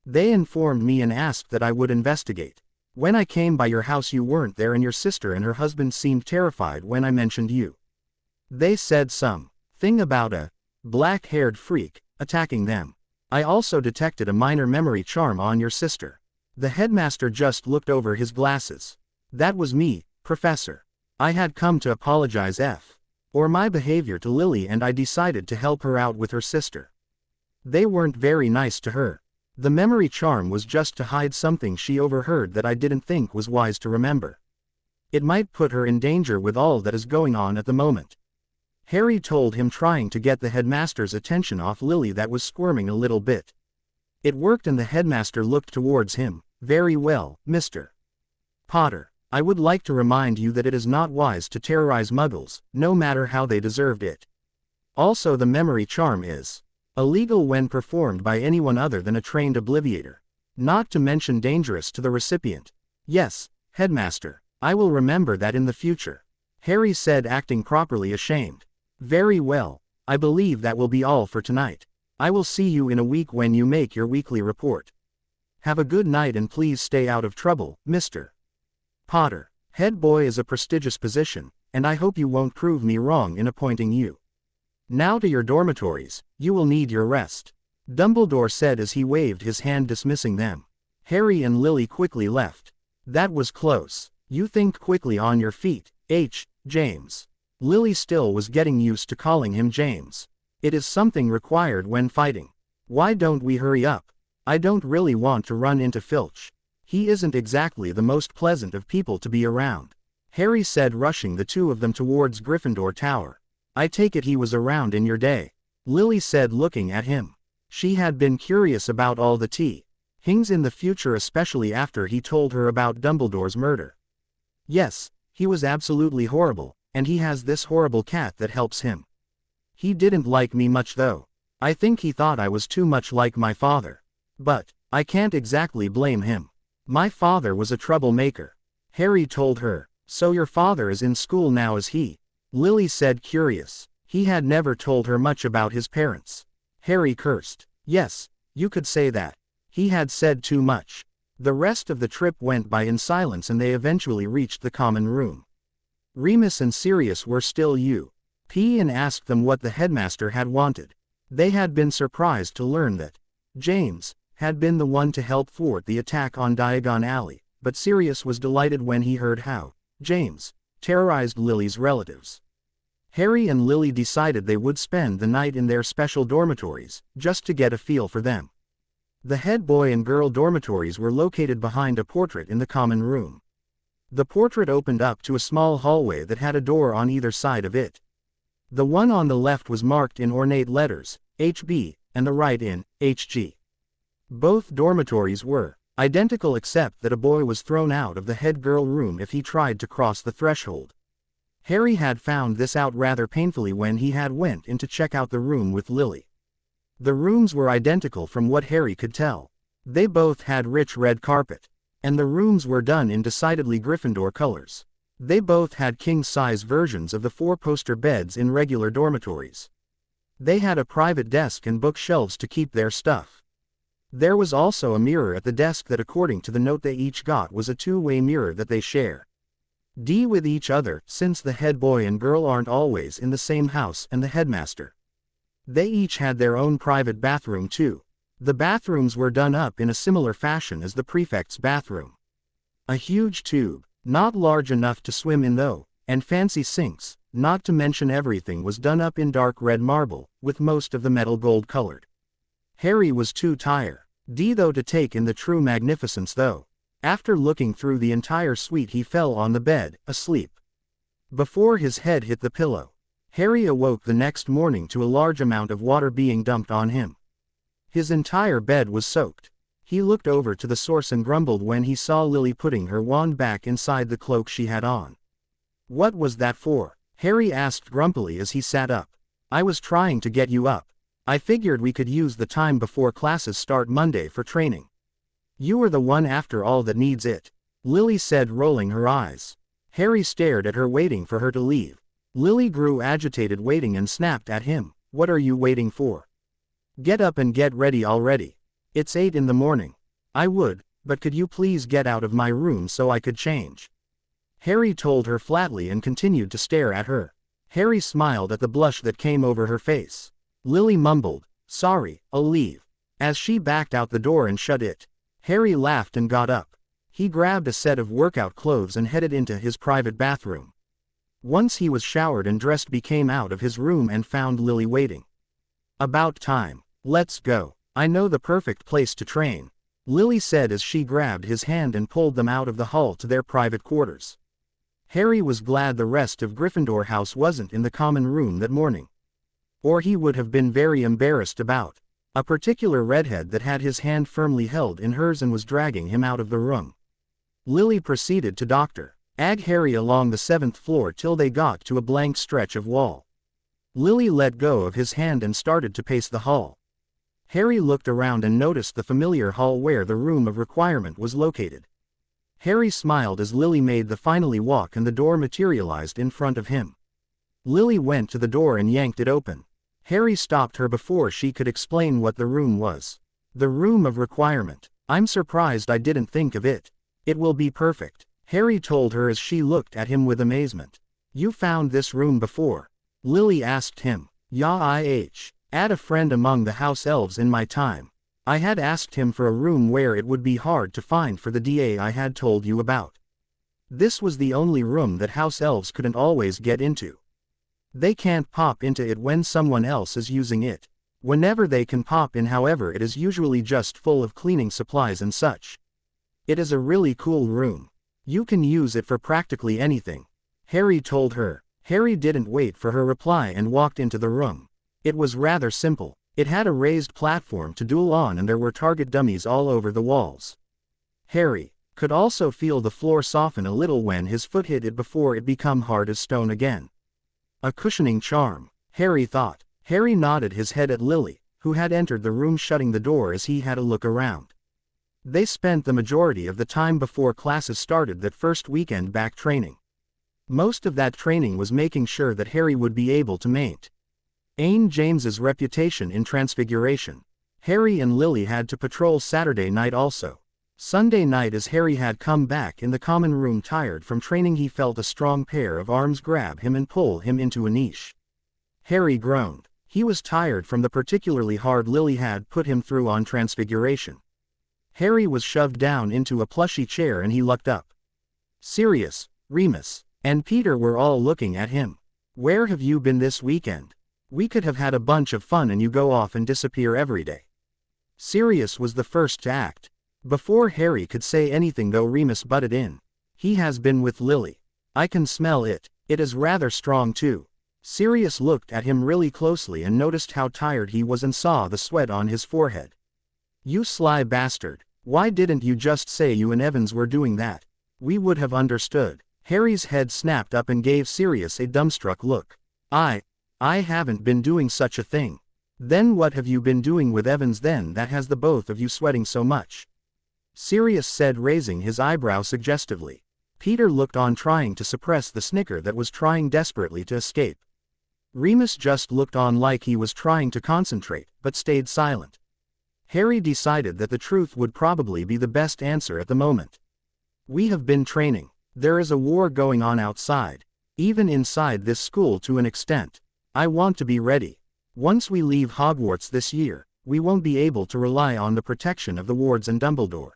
They informed me and asked that I would investigate. When I came by your house you weren't there and your sister and her husband seemed terrified when I mentioned you. They said something about a black-haired freak attacking them. I also detected a minor memory charm on your sister. The headmaster just looked over his glasses. That was me, Professor. I had come to apologize for my behavior to Lily, and I decided to help her out with her sister. They weren't very nice to her. The memory charm was just to hide something she overheard that I didn't think was wise to remember. It might put her in danger with all that is going on at the moment. Harry told him, trying to get the headmaster's attention off Lily that was squirming a little bit. It worked, and the headmaster looked towards him. Very well, Mr. Potter. I would like to remind you that it is not wise to terrorize muggles, no matter how they deserved it. Also, the memory charm is illegal when performed by anyone other than a trained obliviator. Not to mention dangerous to the recipient. Yes, Headmaster, I will remember that in the future, Harry said, acting properly ashamed. Very well, I believe that will be all for tonight. I will see you in a week when you make your weekly report. Have a good night, and please stay out of trouble, Mr. Potter. Head boy is a prestigious position, and I hope you won't prove me wrong in appointing you. Now to your dormitories, you will need your rest, Dumbledore said as he waved his hand dismissing them. Harry and Lily quickly left. That was close. You think quickly on your feet, James. Lily still was getting used to calling him James. It is something required when fighting. Why don't we hurry up? I don't really want to run into Filch. He isn't exactly the most pleasant of people to be around, Harry said, rushing the two of them towards Gryffindor Tower. I take it he was around in your day, Lily said, looking at him. She had been curious about all the things in the future, especially after he told her about Dumbledore's murder. Yes, he was absolutely horrible, and he has this horrible cat that helps him. He didn't like me much though. I think he thought I was too much like my father. But I can't exactly blame him. My father was a troublemaker, Harry told her. So your father is in school now, is he? Lily said, curious. He had never told her much about his parents. Harry cursed. Yes, you could say that. He had said too much. The rest of the trip went by in silence, and they eventually reached the common room. Remus and Sirius were still and asked them what the headmaster had wanted. They had been surprised to learn that James had been the one to help thwart the attack on Diagon Alley, but Sirius was delighted when he heard how James terrorized Lily's relatives. Harry and Lily decided they would spend the night in their special dormitories, just to get a feel for them. The head boy and girl dormitories were located behind a portrait in the common room. The portrait opened up to a small hallway that had a door on either side of it. The one on the left was marked in ornate letters, HB, and the right in HG. Both dormitories were identical, except that a boy was thrown out of the head girl room if he tried to cross the threshold. Harry had found this out rather painfully when he had went in to check out the room with Lily. The rooms were identical from what Harry could tell. They both had rich red carpet, and the rooms were done in decidedly Gryffindor colors. They both had king-size versions of the four-poster beds in regular dormitories. They had a private desk and bookshelves to keep their stuff. There was also a mirror at the desk that, according to the note they each got, was a two-way mirror that they share with each other, since the head boy and girl aren't always in the same house and the headmaster. They each had their own private bathroom too. The bathrooms were done up in a similar fashion as the prefect's bathroom. A huge tube, not large enough to swim in though, and fancy sinks, not to mention everything was done up in dark red marble, with most of the metal gold colored. Harry was too tired though to take in the true magnificence though. After looking through the entire suite, he fell on the bed, asleep. Before his head hit the pillow, Harry awoke the next morning to a large amount of water being dumped on him. His entire bed was soaked. He looked over to the source and grumbled when he saw Lily putting her wand back inside the cloak she had on. What was that for? Harry asked grumpily as he sat up. I was trying to get you up. I figured we could use the time before classes start Monday for training. You are the one after all that needs it, Lily said, rolling her eyes. Harry stared at her, waiting for her to leave. Lily grew agitated, waiting, and snapped at him. What are you waiting for? Get up and get ready already. It's 8 in the morning. I would, but could you please get out of my room so I could change? Harry told her flatly and continued to stare at her. Harry smiled at the blush that came over her face. Lily mumbled, sorry, I'll leave, as she backed out the door and shut it. Harry laughed and got up. He grabbed a set of workout clothes and headed into his private bathroom. Once he was showered and dressed, came out of his room and found Lily waiting. "About time. Let's go. I know the perfect place to train," Lily said as she grabbed his hand and pulled them out of the hall to their private quarters. Harry was glad the rest of Gryffindor House wasn't in the common room that morning. Or he would have been very embarrassed about a particular redhead that had his hand firmly held in hers and was dragging him out of the room. Lily proceeded to Dr. Ag Harry along the 7th floor till they got to a blank stretch of wall. Lily let go of his hand and started to pace the hall. Harry looked around and noticed the familiar hall where the room of requirement was located. Harry smiled as Lily made the finally walk and the door materialized in front of him. Lily went to the door and yanked it open. Harry stopped her before she could explain what the room was. "The room of requirement. I'm surprised I didn't think of it. It will be perfect," Harry told her as she looked at him with amazement. "You found this room before?" Lily asked him. "Yeah, I had a friend among the house elves in my time. I had asked him for a room where it would be hard to find for the DA I had told you about. This was the only room that house elves couldn't always get into. They can't pop into it when someone else is using it. Whenever they can pop in, however, it is usually just full of cleaning supplies and such. It is a really cool room. You can use it for practically anything," Harry told her. Harry didn't wait for her reply and walked into the room. It was rather simple. It had a raised platform to duel on and there were target dummies all over the walls. Harry could also feel the floor soften a little when his foot hit it before it became hard as stone again. A cushioning charm, Harry thought. Harry nodded his head at Lily, who had entered the room, shutting the door as he had a look around. They spent the majority of the time before classes started that first weekend back training. Most of that training was making sure that Harry would be able to maintain James's reputation in Transfiguration. Harry and Lily had to patrol Saturday night also. Sunday night, as Harry had come back in the common room tired from training, he felt a strong pair of arms grab him and pull him into a niche. Harry groaned. He was tired from the particularly hard Lily had put him through on Transfiguration. Harry was shoved down into a plushy chair and he looked up. Sirius, Remus, and Peter were all looking at him. "Where have you been this weekend? We could have had a bunch of fun and you go off and disappear every day." Sirius was the first to act. Before Harry could say anything though, Remus butted in. "He has been with Lily. I can smell it. It is rather strong too." Sirius looked at him really closely and noticed how tired he was and saw the sweat on his forehead. "You sly bastard. Why didn't you just say you and Evans were doing that? We would have understood." Harry's head snapped up and gave Sirius a dumbstruck look. I haven't been doing such a thing." "Then what have you been doing with Evans then that has the both of you sweating so much?" Sirius said, raising his eyebrow suggestively. Peter looked on, trying to suppress the snicker that was trying desperately to escape. Remus just looked on like he was trying to concentrate, but stayed silent. Harry decided that the truth would probably be the best answer at the moment. "We have been training. There is a war going on outside. Even inside this school to an extent. I want to be ready. Once we leave Hogwarts this year, we won't be able to rely on the protection of the wards and Dumbledore."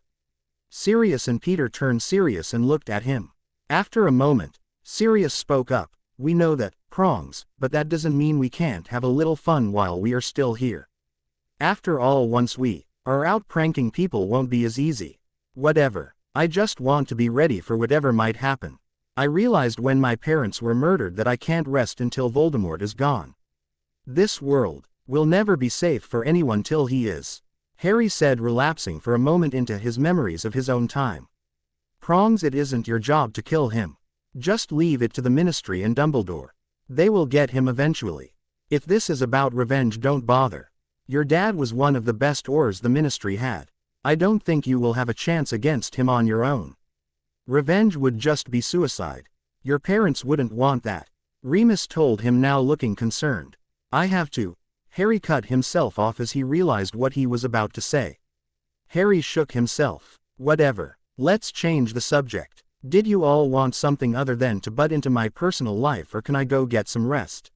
Sirius and Peter turned serious and looked at him. After a moment, Sirius spoke up. "We know that, Prongs, but that doesn't mean we can't have a little fun while we are still here. After all, once we are out pranking people won't be as easy. Whatever. I just want to be ready for whatever might happen. I realized when my parents were murdered that I can't rest until Voldemort is gone. This world will never be safe for anyone till he is," Harry said, relapsing for a moment into his memories of his own time. "Prongs, it isn't your job to kill him. Just leave it to the Ministry and Dumbledore. They will get him eventually. If this is about revenge, don't bother. Your dad was one of the best Aurors the Ministry had. I don't think you will have a chance against him on your own. Revenge would just be suicide. Your parents wouldn't want that," Remus told him, now looking concerned. "I have to." Harry cut himself off as he realized what he was about to say. Harry shook himself. "Whatever. Let's change the subject. Did you all want something other than to butt into my personal life, or can I go get some rest?"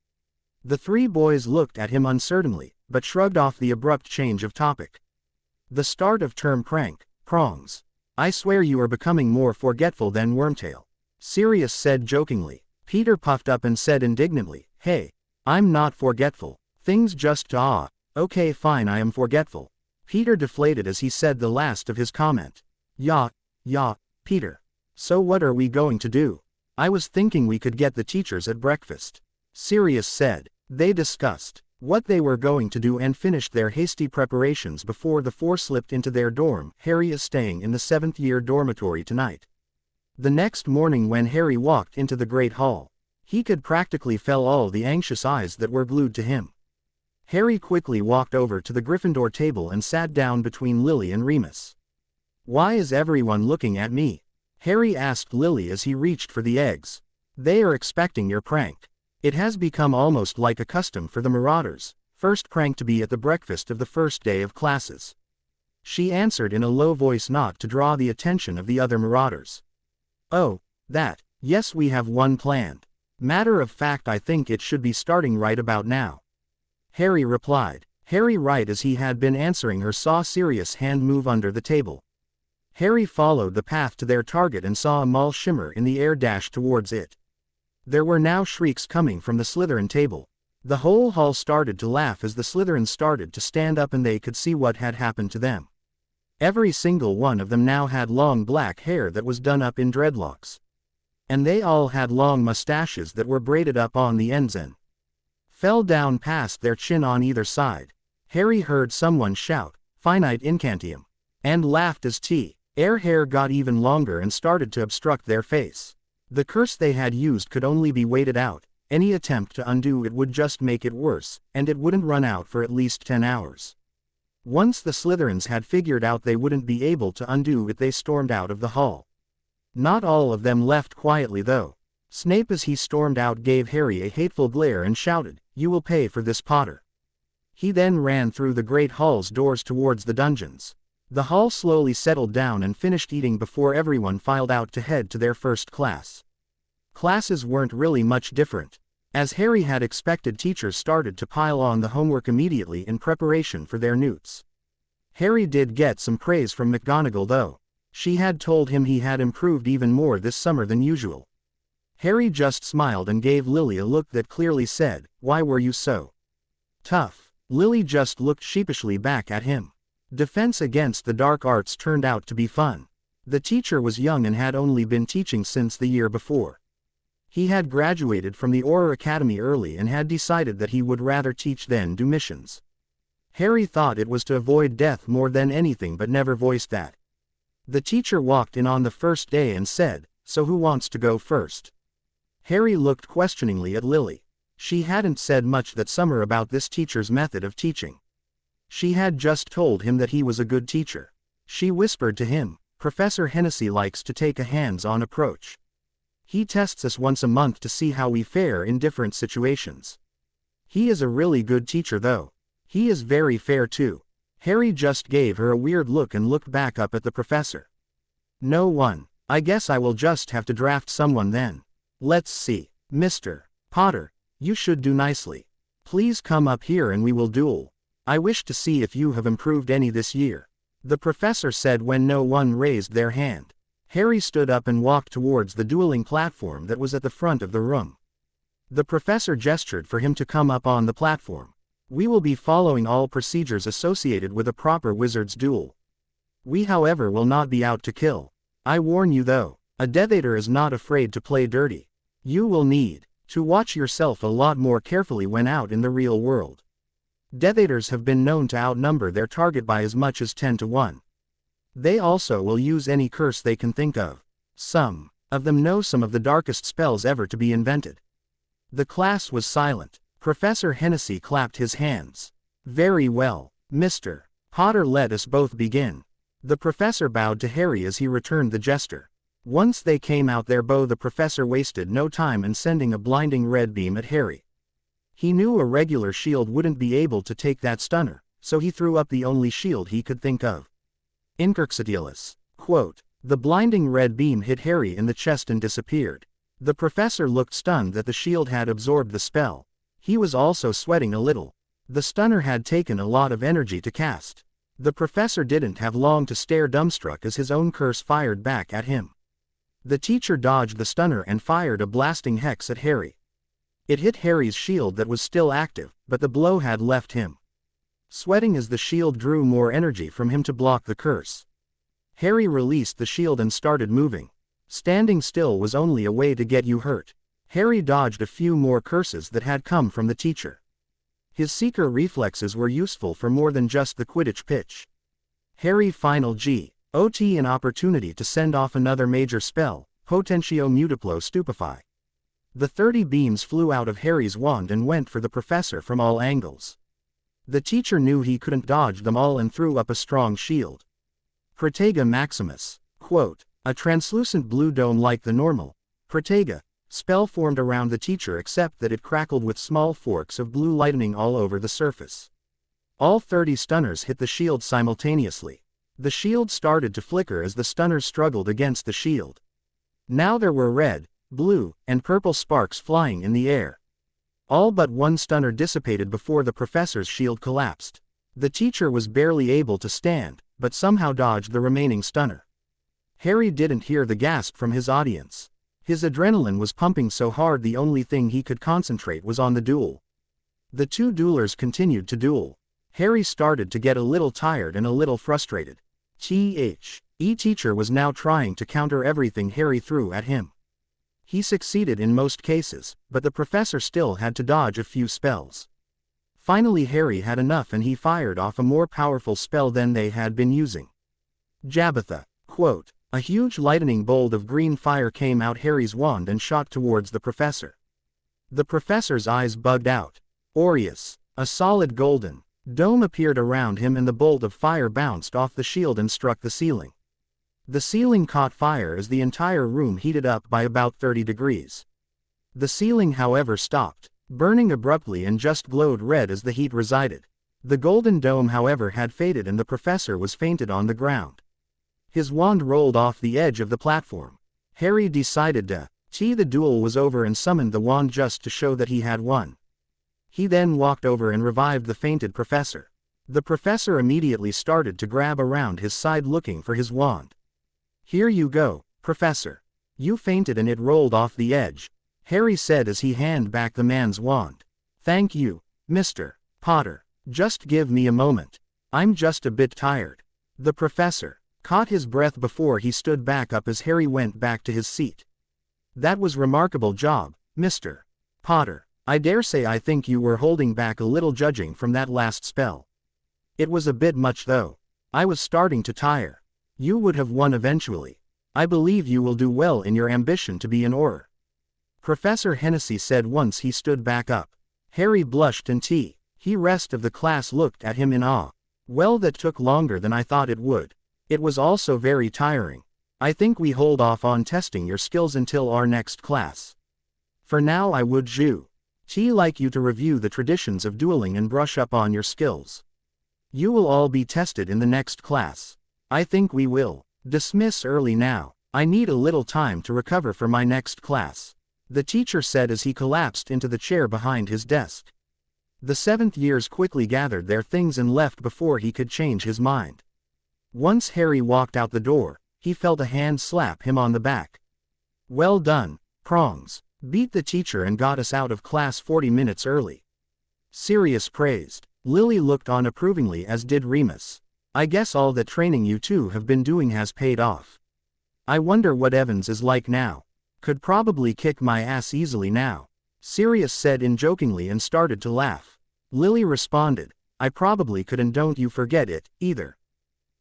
The three boys looked at him uncertainly, but shrugged off the abrupt change of topic. "The start of term prank, Prongs. I swear you are becoming more forgetful than Wormtail. Sirius said jokingly. Peter puffed up and said indignantly, hey, I'm not forgetful. Things just okay fine I am forgetful. Peter deflated as he said the last of his comment. Yeah, Peter. So what are we going to do? I was thinking we could get the teachers at breakfast. Sirius said. They discussed what they were going to do and finished their hasty preparations before the four slipped into their dorm. Harry is staying in the 7th year dormitory tonight. The next morning when Harry walked into the Great Hall, he could practically feel all the anxious eyes that were glued to him. Harry quickly walked over to the Gryffindor table and sat down between Lily and Remus. Why is everyone looking at me? Harry asked Lily as he reached for the eggs. They are expecting your prank. It has become almost like a custom for the Marauders' first prank to be at the breakfast of the first day of classes. She answered in a low voice not to draw the attention of the other Marauders. Oh, that, yes we have one planned. Matter of fact I think it should be starting right about now. Harry replied. Harry right as he had been answering her saw Sirius' hand move under the table. Harry followed the path to their target and saw a Maul shimmer in the air dash towards it. There were now shrieks coming from the Slytherin table. The whole hall started to laugh as the Slytherins started to stand up and they could see what had happened to them. Every single one of them now had long black hair that was done up in dreadlocks. And they all had long mustaches that were braided up on the ends and fell down past their chin on either side. Harry heard someone shout, "Finite Incantium," and laughed as their hair got even longer and started to obstruct their face. The curse they had used could only be waited out. Any attempt to undo it would just make it worse, and it wouldn't run out for at least 10 hours. Once the Slytherins had figured out they wouldn't be able to undo it, they stormed out of the hall. Not all of them left quietly though. Snape as he stormed out gave Harry a hateful glare and shouted, "You will pay for this, Potter." He then ran through the Great Hall's doors towards the dungeons. The hall slowly settled down and finished eating before everyone filed out to head to their first class. Classes weren't really much different. As Harry had expected, teachers started to pile on the homework immediately in preparation for their newts. Harry did get some praise from McGonagall though. She had told him he had improved even more this summer than usual. Harry just smiled and gave Lily a look that clearly said, "Why were you so tough?" Lily just looked sheepishly back at him. Defense against the dark arts turned out to be fun. The teacher was young and had only been teaching since the year before. He had graduated from the Auror Academy early and had decided that he would rather teach than do missions. Harry thought it was to avoid death more than anything but never voiced that. The teacher walked in on the first day and said, "So who wants to go first?" Harry looked questioningly at Lily. She hadn't said much that summer about this teacher's method of teaching. She had just told him that he was a good teacher. She whispered to him, "Professor Hennessy likes to take a hands-on approach. He tests us once a month to see how we fare in different situations. He is a really good teacher though. He is very fair too." Harry just gave her a weird look and looked back up at the professor. "No one. I guess I will just have to draft someone then. Let's see. Mr. Potter, you should do nicely. Please come up here and we will duel. I wish to see if you have improved any this year," the professor said when no one raised their hand. Harry stood up and walked towards the dueling platform that was at the front of the room. The professor gestured for him to come up on the platform. "We will be following all procedures associated with a proper wizard's duel. We however will not be out to kill. I warn you though, a Death Eater is not afraid to play dirty. You will need to watch yourself a lot more carefully when out in the real world. Death Eaters have been known to outnumber their target by as much as 10 to 1. They also will use any curse they can think of. Some of them know some of the darkest spells ever to be invented." The class was silent. Professor Hennessy clapped his hands. "Very well, Mr. Potter, let us both begin." The professor bowed to Harry as he returned the gesture. Once they came out their bow, the professor wasted no time in sending a blinding red beam at Harry. He knew a regular shield wouldn't be able to take that stunner, so he threw up the only shield he could think of. Incarcetilis. Quote. The blinding red beam hit Harry in the chest and disappeared. The professor looked stunned that the shield had absorbed the spell. He was also sweating a little. The stunner had taken a lot of energy to cast. The professor didn't have long to stare dumbstruck as his own curse fired back at him. The teacher dodged the stunner and fired a blasting hex at Harry. It hit Harry's shield that was still active, but the blow had left him sweating as the shield drew more energy from him to block the curse. Harry released the shield and started moving. Standing still was only a way to get you hurt. Harry dodged a few more curses that had come from the teacher. His seeker reflexes were useful for more than just the Quidditch pitch. Harry final G.O.T. an opportunity to send off another major spell, Potentio Multiplo Stupefy. The 30 beams flew out of Harry's wand and went for the professor from all angles. The teacher knew he couldn't dodge them all and threw up a strong shield. Protega Maximus. Quote, a translucent blue dome like the normal Protega spell formed around the teacher, except that it crackled with small forks of blue lightning all over the surface. All 30 stunners hit the shield simultaneously. The shield started to flicker as the stunners struggled against the shield. Now there were red, blue, and purple sparks flying in the air. All but one stunner dissipated before the professor's shield collapsed. The teacher was barely able to stand, but somehow dodged the remaining stunner. Harry didn't hear the gasp from his audience. His adrenaline was pumping so hard the only thing he could concentrate was on the duel. The two duelers continued to duel. Harry started to get a little tired and a little frustrated. Teacher was now trying to counter everything Harry threw at him. He succeeded in most cases, but the professor still had to dodge a few spells. Finally Harry had enough and he fired off a more powerful spell than they had been using. Jabitha. Quote, a huge lightning bolt of green fire came out Harry's wand and shot towards the professor. The professor's eyes bugged out. Aureus. A solid golden dome appeared around him and the bolt of fire bounced off the shield and struck the ceiling. The ceiling caught fire as the entire room heated up by about 30 degrees. The ceiling, however, stopped burning abruptly and just glowed red as the heat resided. The golden dome, however, had faded and the professor was fainted on the ground. His wand rolled off the edge of the platform. Harry decided the duel was over and summoned the wand just to show that he had won. He then walked over and revived the fainted professor. The professor immediately started to grab around his side looking for his wand. Here you go, Professor. You fainted and it rolled off the edge, Harry said as he handed back the man's wand. Thank you, Mr. Potter. Just give me a moment. I'm just a bit tired. The professor caught his breath before he stood back up as Harry went back to his seat. That was remarkable job, Mr. Potter. I dare say I think you were holding back a little judging from that last spell. It was a bit much though. I was starting to tire. You would have won eventually. I believe you will do well in your ambition to be an Auror. Professor Hennessy said once he stood back up. Harry blushed and the rest of the class looked at him in awe. Well, that took longer than I thought it would. It was also very tiring. I think we hold off on testing your skills until our next class. For now I would like you to review the traditions of dueling and brush up on your skills. You will all be tested in the next class. I think we will dismiss early now. I need a little time to recover for my next class, the teacher said as he collapsed into the chair behind his desk. The 7th years quickly gathered their things and left before he could change his mind. Once Harry walked out the door, he felt a hand slap him on the back. Well done, Prongs. Beat the teacher and got us out of class 40 minutes early. Sirius praised. Lily looked on approvingly, as did Remus. I guess all that training you two have been doing has paid off. I wonder what Evans is like now. Could probably kick my ass easily now, Sirius said jokingly and started to laugh. Lily responded, I probably could, and don't you forget it, either.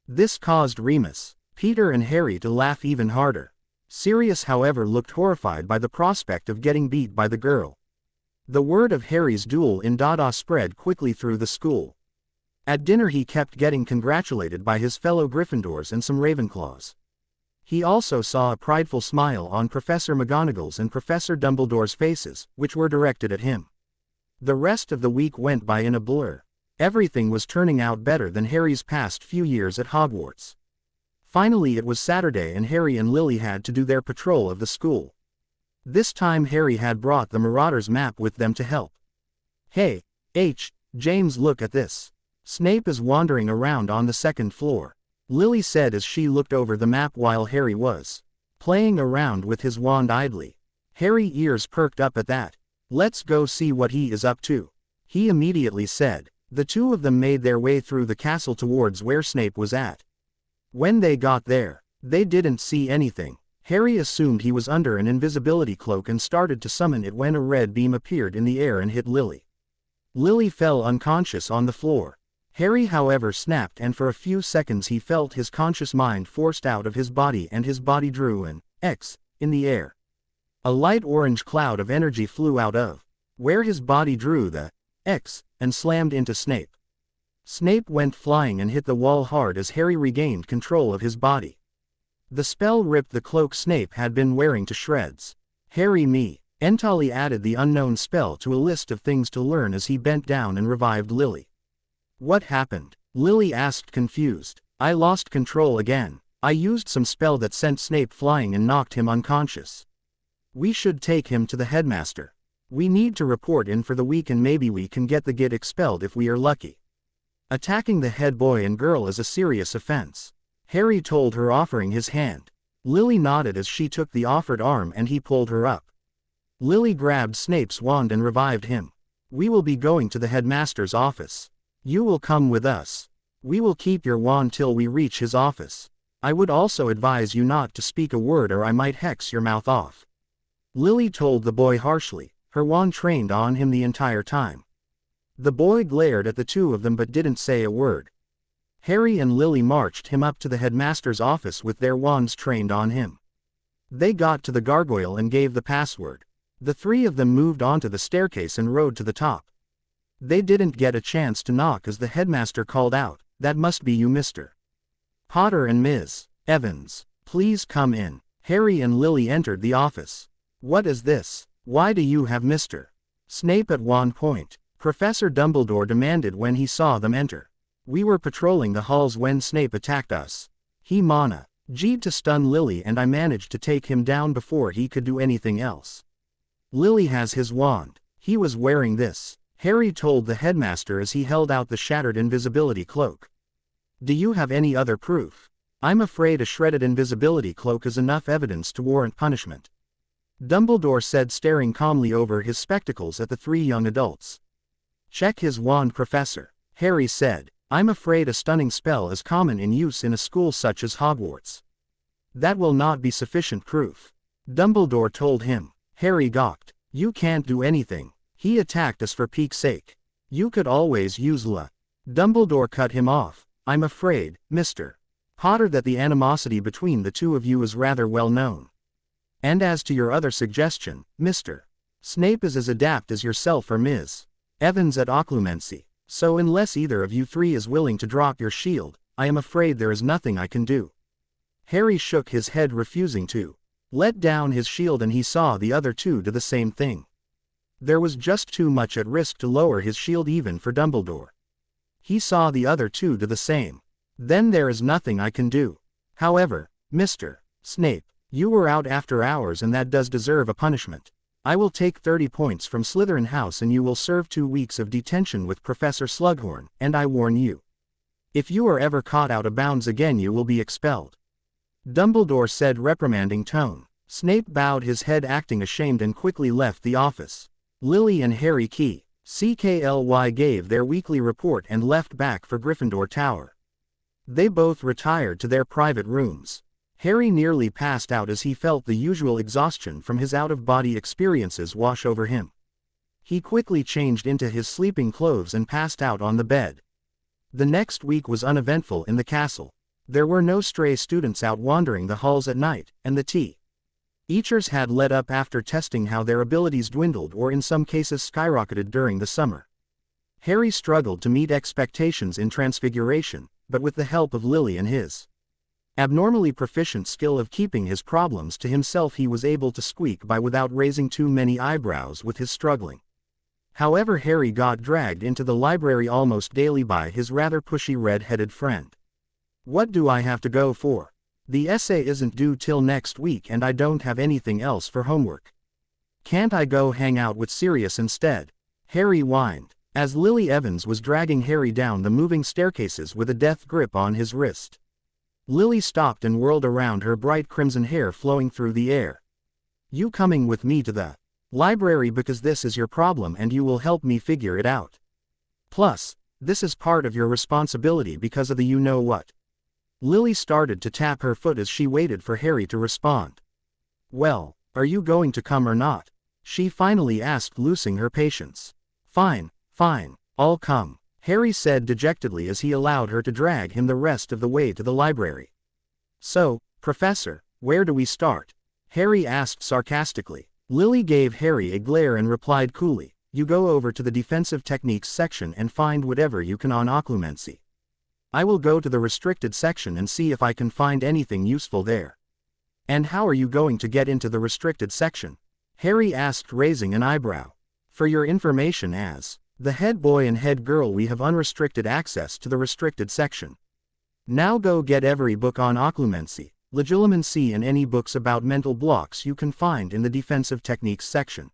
This caused Remus, Peter and Harry to laugh even harder. Sirius, however, looked horrified by the prospect of getting beat by the girl. The word of Harry's duel in Dada spread quickly through the school. At dinner he kept getting congratulated by his fellow Gryffindors and some Ravenclaws. He also saw a prideful smile on Professor McGonagall's and Professor Dumbledore's faces, which were directed at him. The rest of the week went by in a blur. Everything was turning out better than Harry's past few years at Hogwarts. Finally it was Saturday and Harry and Lily had to do their patrol of the school. This time Harry had brought the Marauders map with them to help. Hey, James, look at this. Snape is wandering around on the second floor, Lily said as she looked over the map while Harry was playing around with his wand idly. Harry's ears perked up at that. Let's go see what he is up to, he immediately said. The two of them made their way through the castle towards where Snape was at. When they got there, they didn't see anything. Harry assumed he was under an invisibility cloak and started to summon it when a red beam appeared in the air and hit Lily. Lily fell unconscious on the floor. Harry however snapped, and for a few seconds he felt his conscious mind forced out of his body and his body drew an X in the air. A light orange cloud of energy flew out of where his body drew the X and slammed into Snape. Snape went flying and hit the wall hard as Harry regained control of his body. The spell ripped the cloak Snape had been wearing to shreds. Harry Entally added the unknown spell to a list of things to learn as he bent down and revived Lily. What happened? Lily asked confused. I lost control again. I used some spell that sent Snape flying and knocked him unconscious. We should take him to the headmaster. We need to report in for the week and maybe we can get the kid expelled if we are lucky. Attacking the head boy and girl is a serious offense, Harry told her, offering his hand. Lily nodded as she took the offered arm and he pulled her up. Lily grabbed Snape's wand and revived him. We will be going to the headmaster's office. You will come with us. We will keep your wand till we reach his office. I would also advise you not to speak a word or I might hex your mouth off, Lily told the boy harshly, her wand trained on him the entire time. The boy glared at the two of them but didn't say a word. Harry and Lily marched him up to the headmaster's office with their wands trained on him. They got to the gargoyle and gave the password. The three of them moved onto the staircase and rode to the top. They didn't get a chance to knock as the headmaster called out, "That must be you, Mr. Potter and Ms. Evans. Please come in." Harry and Lily entered the office. "What is this? Why do you have Mr. Snape at wand point?" Professor Dumbledore demanded when he saw them enter. "We were patrolling the halls when Snape attacked us. He managed to stun Lily and I managed to take him down before he could do anything else. Lily has his wand. He was wearing this," Harry told the headmaster as he held out the shattered invisibility cloak. "Do you have any other proof?" "I'm afraid a shredded invisibility cloak is enough evidence to warrant punishment," Dumbledore said, staring calmly over his spectacles at the three young adults. "Check his wand, Professor," Harry said. "I'm afraid a stunning spell is common in use in a school such as Hogwarts." "That will not be sufficient proof," Dumbledore told him. Harry gawked. "You can't do anything. He attacked us for peek's sake. You could always use Dumbledore cut him off. "I'm afraid, Mr. Potter, that the animosity between the two of you is rather well known. And as to your other suggestion, Mr. Snape is as adept as yourself or Ms. Evans at occlumency. So unless either of you three is willing to drop your shield, I am afraid there is nothing I can do." Harry shook his head, refusing to let down his shield, and he saw the other two do the same thing. There was just too much at risk to lower his shield even for Dumbledore. He saw the other two do the same. "Then there is nothing I can do. However, Mr. Snape, you were out after hours and that does deserve a punishment. I will take 30 points from Slytherin House and you will serve 2 weeks of detention with Professor Slughorn, and I warn you, if you are ever caught out of bounds again you will be expelled," Dumbledore said, reprimanding tone. Snape bowed his head, acting ashamed, and quickly left the office. Lily and Harry CKLY gave their weekly report and left back for Gryffindor Tower. They both retired to their private rooms. Harry nearly passed out as he felt the usual exhaustion from his out-of-body experiences wash over him. He quickly changed into his sleeping clothes and passed out on the bed. The next week was uneventful in the castle. There were no stray students out wandering the halls at night, and the teachers had let up after testing how their abilities dwindled or in some cases skyrocketed during the summer. Harry struggled to meet expectations in Transfiguration, but with the help of Lily and his abnormally proficient skill of keeping his problems to himself he was able to squeak by without raising too many eyebrows with his struggling. However, Harry got dragged into the library almost daily by his rather pushy red-headed friend. "What do I have to go for? The essay isn't due till next week and I don't have anything else for homework. Can't I go hang out with Sirius instead?" Harry whined. as Lily Evans was dragging Harry down the moving staircases with a death grip on his wrist. Lily stopped and whirled around, her bright crimson hair flowing through the air. "You coming with me to the library because this is your problem and you will help me figure it out. Plus, this is part of your responsibility because of the you-know-what." Lily started to tap her foot as she waited for Harry to respond. "Well, are you going to come or not?" she finally asked, losing her patience. Fine, I'll come," Harry said dejectedly as he allowed her to drag him the rest of the way to the library. "So, Professor, where do we start?" Harry asked sarcastically. Lily gave Harry a glare and replied coolly, "You go over to the defensive techniques section and find whatever you can on occlumency. I will go to the restricted section and see if I can find anything useful there." "And how are you going to get into the restricted section?" Harry asked, raising an eyebrow. "For your information as the head boy and head girl, we have unrestricted access to the restricted section. Now go get every book on occlumency, legilimency and any books about mental blocks you can find in the defensive techniques section.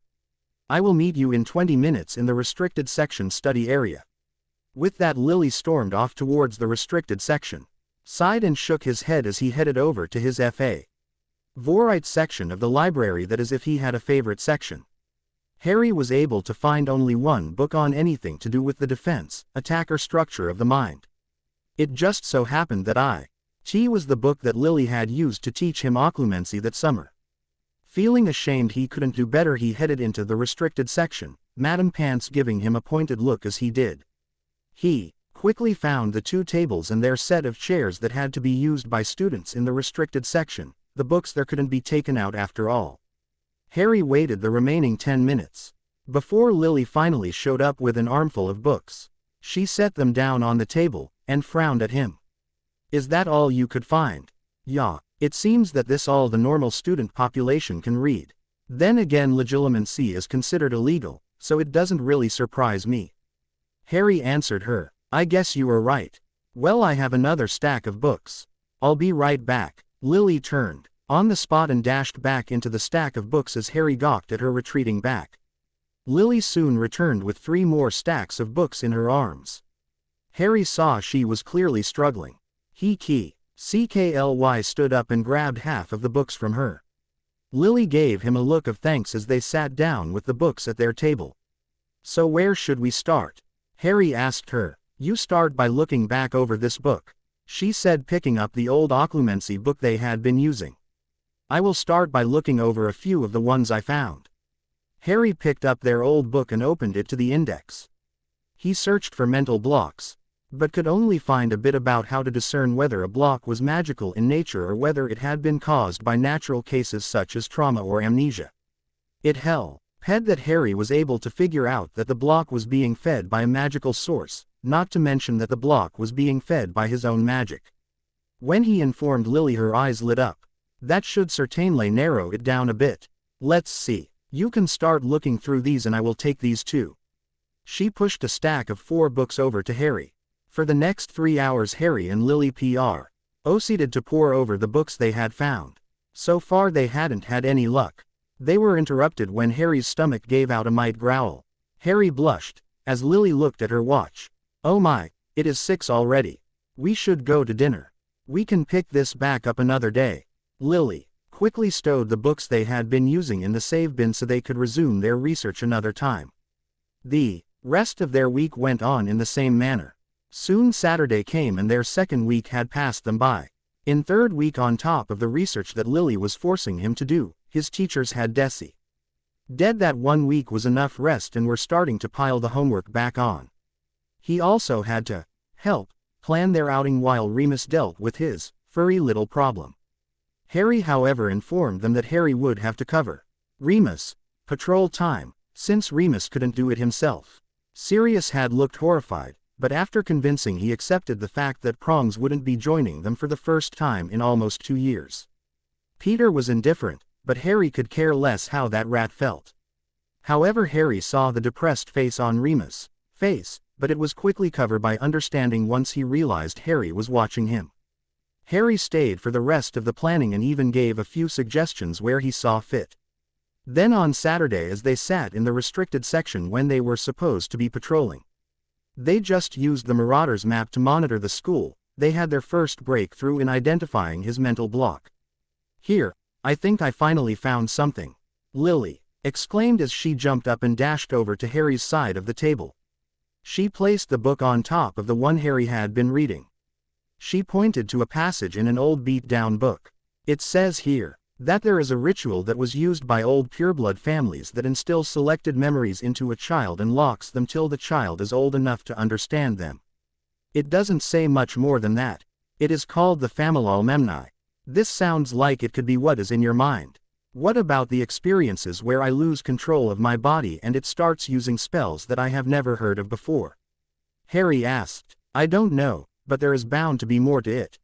I will meet you in 20 minutes in the restricted section study area." With that, Lily stormed off towards the restricted section, sighed and shook his head as he headed over to his favorite section of the library, that is if he had a favorite section. Harry was able to find only one book on anything to do with the defense, attack or structure of the mind. It just so happened that T was the book that Lily had used to teach him occlumency that summer. Feeling ashamed he couldn't do better, he headed into the restricted section, Madame Pants giving him a pointed look as he did. He quickly found the 2 tables and their set of chairs that had to be used by students in the restricted section. The books there couldn't be taken out after all. Harry waited the remaining 10 minutes before Lily finally showed up with an armful of books. She set them down on the table and frowned at him. "Is that all you could find?" "Yeah, it seems that this all the normal student population can read. Then again, legilimency is considered illegal, so it doesn't really surprise me." Harry answered her. "I guess you are right. Well, I have another stack of books. I'll be right back." Lily turned on the spot and dashed back into the stack of books as Harry gawked at her retreating back. Lily soon returned with 3 more stacks of books in her arms. Harry saw she was clearly struggling. He stood up and grabbed half of the books from her. Lily gave him a look of thanks as they sat down with the books at their table. "So where should we start?" Harry asked her. "You start by looking back over this book," she said, picking up the old occlumency book they had been using. "I will start by looking over a few of the ones I found." Harry picked up their old book and opened it to the index. He searched for mental blocks, but could only find a bit about how to discern whether a block was magical in nature or whether it had been caused by natural cases such as trauma or amnesia. It helped that Harry was able to figure out that the block was being fed by a magical source, not to mention that the block was being fed by his own magic. When he informed Lily, her eyes lit up. "That should certainly narrow it down a bit. Let's see. You can start looking through these and I will take these too." She pushed a stack of 4 books over to Harry. For the next 3 hours Harry and Lily proceeded to pore over the books they had found. So far they hadn't had any luck. They were interrupted when Harry's stomach gave out a mighty growl. Harry blushed as Lily looked at her watch. "Oh my, it is 6 already. We should go to dinner. We can pick this back up another day." Lily quickly stowed the books they had been using in the save bin so they could resume their research another time. The rest of their week went on in the same manner. Soon Saturday came and their second week had passed them by. In third week, on top of the research that Lily was forcing him to do, his teachers had dead that 1 week was enough rest and were starting to pile the homework back on. He also had to help plan their outing while Remus dealt with his furry little problem. Harry, however, informed them that Harry would have to cover Remus patrol time, since Remus couldn't do it himself. Sirius had looked horrified, but after convincing he accepted the fact that Prongs wouldn't be joining them for the first time in almost 2 years. Peter was indifferent, but Harry could care less how that rat felt. However, Harry saw the depressed face on Remus' face, but it was quickly covered by understanding once he realized Harry was watching him. Harry stayed for the rest of the planning and even gave a few suggestions where he saw fit. Then on Saturday, as they sat in the restricted section when they were supposed to be patrolling, They just used the Marauder's map to monitor the school. They had their first breakthrough in identifying his mental block. Here, I think I finally found something. Lily exclaimed as she jumped up and dashed over to Harry's side of the table. She placed the book on top of the one Harry had been reading. She pointed to a passage in an old beat-down book. It says here that there is a ritual that was used by old pureblood families that instills selected memories into a child and locks them till the child is old enough to understand them. It doesn't say much more than that. It is called the Familal Memni. This sounds like it could be what is in your mind. What about the experiences where I lose control of my body and it starts using spells that I have never heard of before? Harry asked. I don't know, but there is bound to be more to it.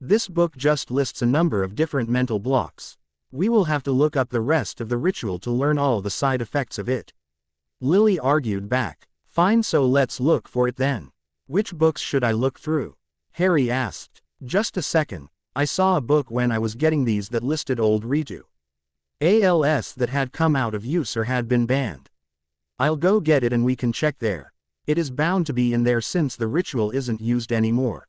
This book just lists a number of different mental blocks. We will have to look up the rest of the ritual to learn all the side effects of it. Lily argued back. Fine, so let's look for it then. Which books should I look through? Harry asked. Just a second, I saw a book when I was getting these that listed old Ritu ALS that had come out of use or had been banned. I'll go get it and we can check there. It is bound to be in there since the ritual isn't used anymore.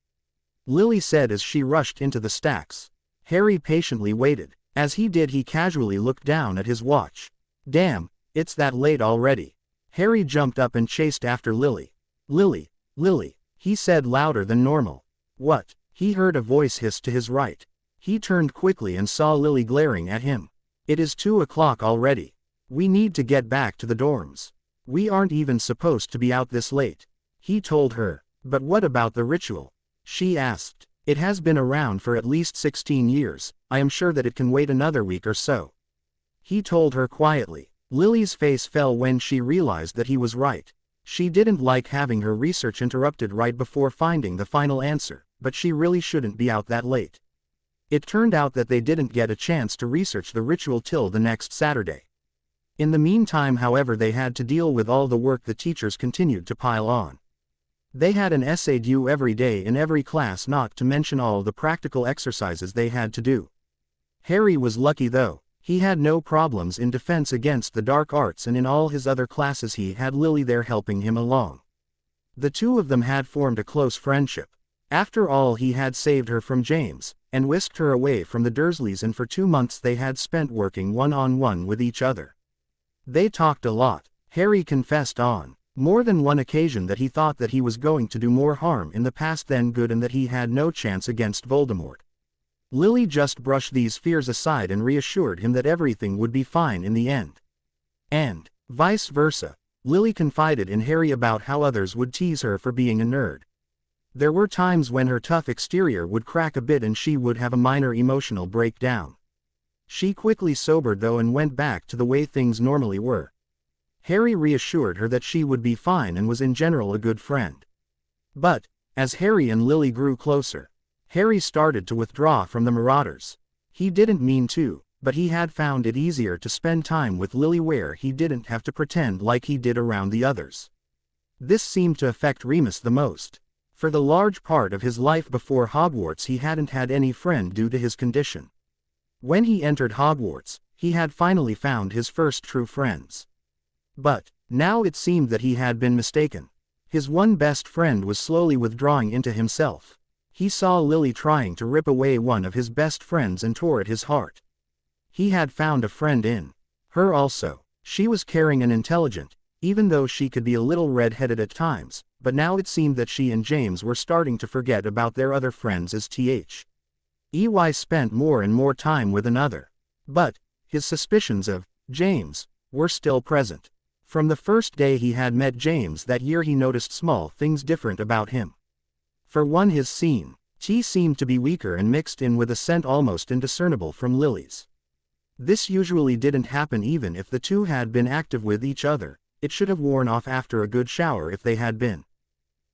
Lily said as she rushed into the stacks. Harry patiently waited. As he did, he casually looked down at his watch. Damn, it's that late already. Harry jumped up and chased after Lily. Lily, Lily, he said louder than normal. What? He heard a voice hiss to his right. He turned quickly and saw Lily glaring at him. It is 2 o'clock already. We need to get back to the dorms. We aren't even supposed to be out this late. He told her. But what about the ritual? She asked. It has been around for at least 16 years, I am sure that it can wait another week or so. He told her quietly. Lily's face fell when she realized that he was right. She didn't like having her research interrupted right before finding the final answer, but she really shouldn't be out that late. It turned out that they didn't get a chance to research the ritual till the next Saturday. In the meantime, however, they had to deal with all the work the teachers continued to pile on. They had an essay due every day in every class, not to mention all the practical exercises they had to do. Harry was lucky though. He had no problems in defense against the dark arts, and in all his other classes he had Lily there helping him along. The two of them had formed a close friendship. After all, he had saved her from James, and whisked her away from the Dursleys, and for 2 months they had spent working one-on-one with each other. They talked a lot. Harry confessed on more than one occasion that he thought that he was going to do more harm in the past than good, and that he had no chance against Voldemort. Lily just brushed these fears aside and reassured him that everything would be fine in the end. And vice versa, Lily confided in Harry about how others would tease her for being a nerd. There were times when her tough exterior would crack a bit and she would have a minor emotional breakdown. She quickly sobered though and went back to the way things normally were. Harry reassured her that she would be fine and was in general a good friend. But, as Harry and Lily grew closer, Harry started to withdraw from the Marauders. He didn't mean to, but he had found it easier to spend time with Lily where he didn't have to pretend like he did around the others. This seemed to affect Remus the most. For the large part of his life before Hogwarts he hadn't had any friend due to his condition. When he entered Hogwarts, he had finally found his first true friends. But now it seemed that he had been mistaken. His one best friend was slowly withdrawing into himself. He saw Lily trying to rip away one of his best friends and tore at his heart. He had found a friend in her also. She was caring and intelligent, even though she could be a little red-headed at times, but now it seemed that she and James were starting to forget about their other friends as EY spent more and more time with another. But his suspicions of James were still present. From the first day he had met James that year he noticed small things different about him. For one, his tea seemed to be weaker and mixed in with a scent almost indiscernible from Lily's. This usually didn't happen even if the two had been active with each other. It should have worn off after a good shower if they had been.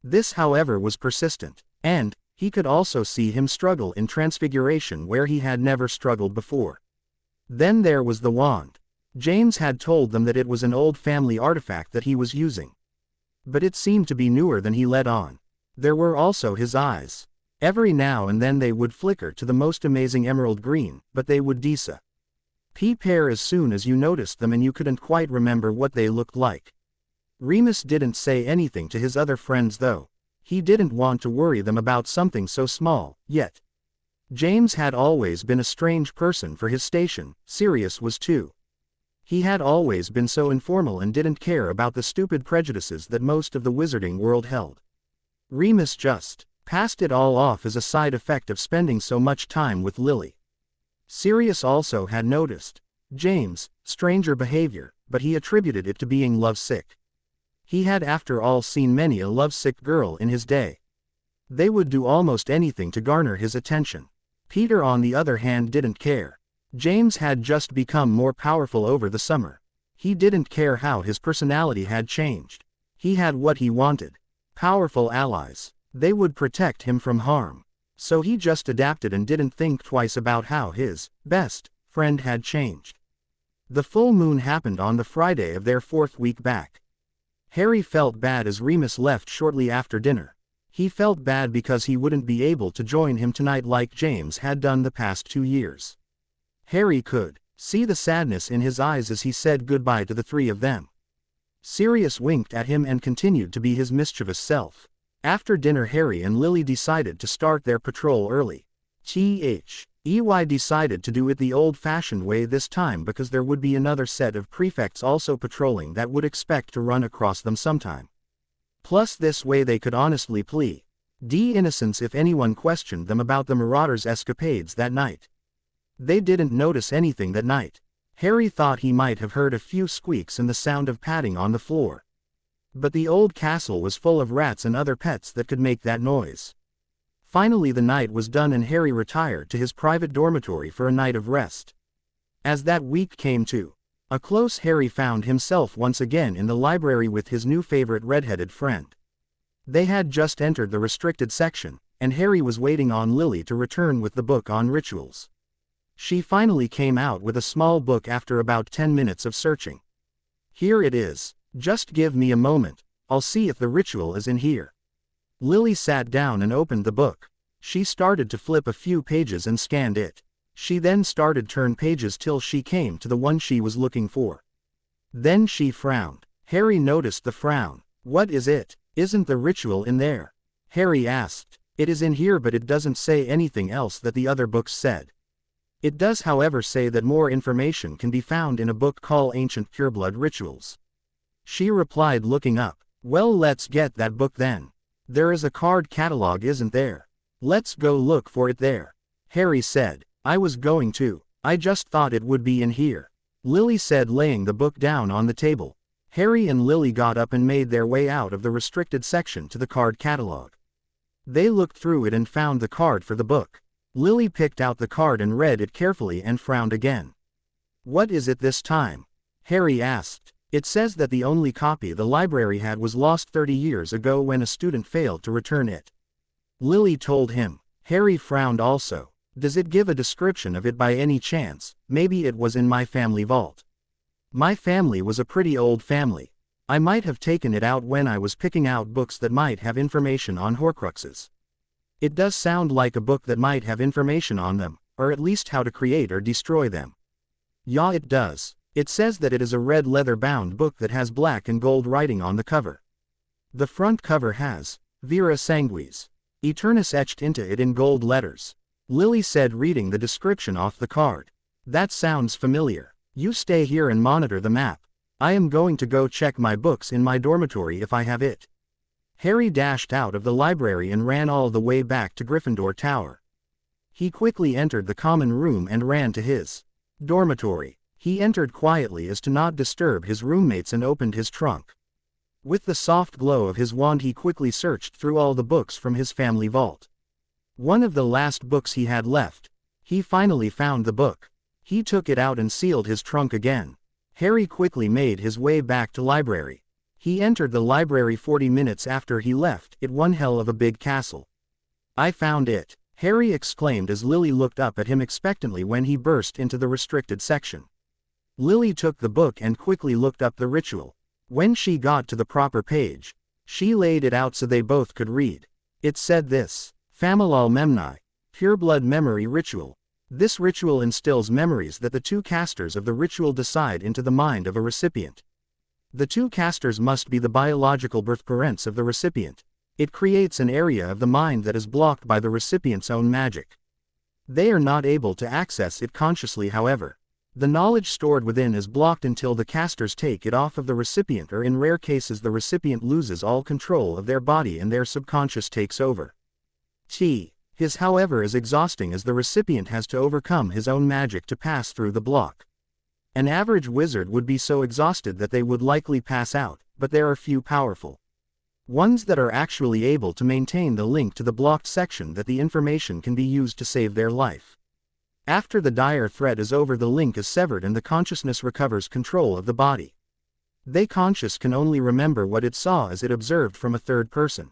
This, however, was persistent, and he could also see him struggle in Transfiguration where he had never struggled before. Then there was the wand. James had told them that it was an old family artifact that he was using. But it seemed to be newer than he let on. There were also his eyes. Every now and then they would flicker to the most amazing emerald green, but they would disappear as soon as you noticed them and you couldn't quite remember what they looked like. Remus didn't say anything to his other friends though. He didn't want to worry them about something so small, yet. James had always been a strange person for his station, Sirius was too. He had always been so informal and didn't care about the stupid prejudices that most of the wizarding world held. Remus just passed it all off as a side effect of spending so much time with Lily. Sirius also had noticed James' stranger behavior, but he attributed it to being lovesick. He had after all seen many a lovesick girl in his day. They would do almost anything to garner his attention. Peter on the other hand didn't care. James had just become more powerful over the summer. He didn't care how his personality had changed. He had what he wanted. Powerful allies. They would protect him from harm. So he just adapted and didn't think twice about how his best friend had changed. The full moon happened on the Friday of their 4th week back. Harry felt bad as Remus left shortly after dinner. He felt bad because he wouldn't be able to join him tonight like James had done the past 2 years. Harry could see the sadness in his eyes as he said goodbye to the three of them. Sirius winked at him and continued to be his mischievous self. After dinner Harry and Lily decided to start their patrol early. Hey decided to do it the old-fashioned way this time because there would be another set of prefects also patrolling that would expect to run across them sometime. Plus this way they could honestly plead innocence if anyone questioned them about the Marauders' escapades that night. They didn't notice anything that night. Harry thought he might have heard a few squeaks and the sound of padding on the floor. But the old castle was full of rats and other pets that could make that noise. Finally the night was done and Harry retired to his private dormitory for a night of rest. As that week came to a close, Harry found himself once again in the library with his new favorite red-headed friend. They had just entered the restricted section, and Harry was waiting on Lily to return with the book on rituals. She finally came out with a small book after about 10 minutes of searching. Here it is. Just give me a moment, I'll see if the ritual is in here. Lily sat down and opened the book. She started to flip a few pages and scanned it. She then started turn pages till she came to the one she was looking for. Then she frowned. Harry noticed the frown. What is it? Isn't the ritual in there? Harry asked. It is in here but it doesn't say anything else that the other books said. It does however say that more information can be found in a book called Ancient Pureblood Rituals. She replied looking up. Well, let's get that book then. There is a card catalog, isn't there? Let's go look for it there. Harry said. I was going to. I just thought it would be in here. Lily said, laying the book down on the table. Harry and Lily got up and made their way out of the restricted section to the card catalog. They looked through it and found the card for the book. Lily picked out the card and read it carefully and frowned again. What is it this time? Harry asked. It says that the only copy the library had was lost 30 years ago when a student failed to return it. Lily told him. Harry frowned also. Does it give a description of it by any chance? Maybe it was in my family vault. My family was a pretty old family. I might have taken it out when I was picking out books that might have information on Horcruxes. It does sound like a book that might have information on them, or at least how to create or destroy them. Yeah, it does. It says that it is a red leather-bound book that has black and gold writing on the cover. The front cover has Vera Sanguis Eternus etched into it in gold letters. Lily said, reading the description off the card. That sounds familiar. You stay here and monitor the map. I am going to go check my books in my dormitory if I have it. Harry dashed out of the library and ran all the way back to Gryffindor Tower. He quickly entered the common room and ran to his dormitory. He entered quietly as to not disturb his roommates and opened his trunk. With the soft glow of his wand he quickly searched through all the books from his family vault. One of the last books he had left. He finally found the book. He took it out and sealed his trunk again. Harry quickly made his way back to library. He entered the library 40 minutes after he left. It one hell of a big castle. I found it, Harry exclaimed as Lily looked up at him expectantly when he burst into the restricted section. Lily took the book and quickly looked up the ritual. When she got to the proper page, she laid it out so they both could read. It said this. Familal Memni. Pureblood Memory Ritual. This ritual instills memories that the two casters of the ritual decide into the mind of a recipient. The two casters must be the biological birth parents of the recipient. It creates an area of the mind that is blocked by the recipient's own magic. They are not able to access it consciously, however. The knowledge stored within is blocked until the casters take it off of the recipient, or in rare cases the recipient loses all control of their body and their subconscious takes over. His however is exhausting, as the recipient has to overcome his own magic to pass through the block. An average wizard would be so exhausted that they would likely pass out, but there are few powerful ones that are actually able to maintain the link to the blocked section that the information can be used to save their life. After the dire threat is over, the link is severed and the consciousness recovers control of the body. They conscious can only remember what it saw as it observed from a third person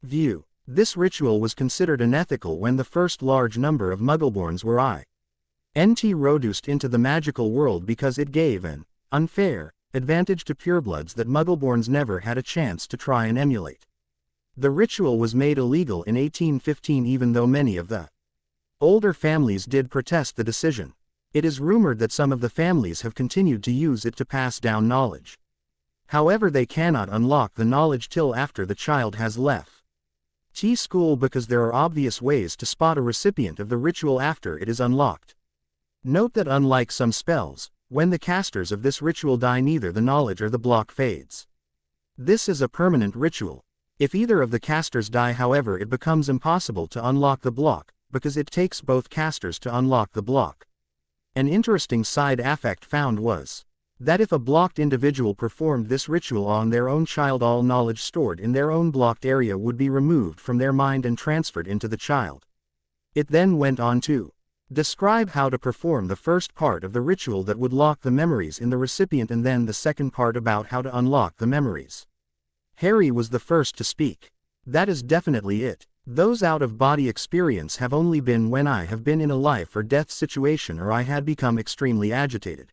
view. This ritual was considered unethical when the first large number of Muggleborns were introduced into the magical world, because it gave an unfair advantage to purebloods that Muggleborns never had a chance to try and emulate. The ritual was made illegal in 1815, even though many of the older families did protest the decision. It is rumored that some of the families have continued to use it to pass down knowledge. However, they cannot unlock the knowledge till after the child has left school, because there are obvious ways to spot a recipient of the ritual after it is unlocked. Note that unlike some spells, when the casters of this ritual die, neither the knowledge or the block fades. This is a permanent ritual. If either of the casters die, however, it becomes impossible to unlock the block, because it takes both casters to unlock the block. An interesting side effect found was that if a blocked individual performed this ritual on their own child, all knowledge stored in their own blocked area would be removed from their mind and transferred into the child. It then went on to describe how to perform the first part of the ritual that would lock the memories in the recipient, and then the second part about how to unlock the memories. Harry was the first to speak. That is definitely it. Those out-of-body experience have only been when I have been in a life or death situation, or I had become extremely agitated.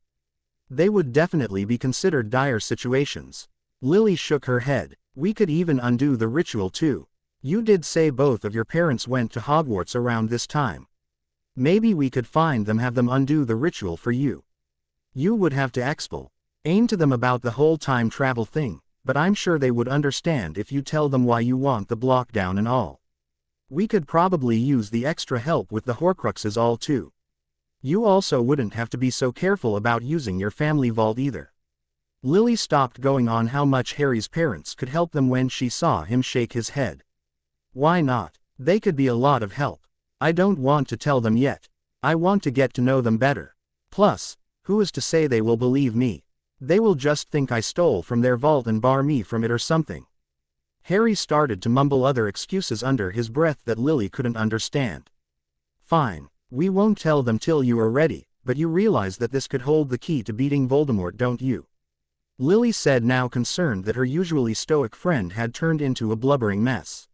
They would definitely be considered dire situations. Lily shook her head. We could even undo the ritual too. You did say both of your parents went to Hogwarts around this time. Maybe we could find them, have them undo the ritual for you. You would have to explain to them about the whole time travel thing, but I'm sure they would understand if you tell them why you want the block down and all. We could probably use the extra help with the Horcruxes all too. You also wouldn't have to be so careful about using your family vault either. Lily stopped going on how much Harry's parents could help them when she saw him shake his head. Why not? They could be a lot of help. I don't want to tell them yet. I want to get to know them better. Plus, who is to say they will believe me? They will just think I stole from their vault and bar me from it or something. Harry started to mumble other excuses under his breath that Lily couldn't understand. Fine, we won't tell them till you are ready, but you realize that this could hold the key to beating Voldemort, don't you? Lily said, now concerned that her usually stoic friend had turned into a blubbering mess.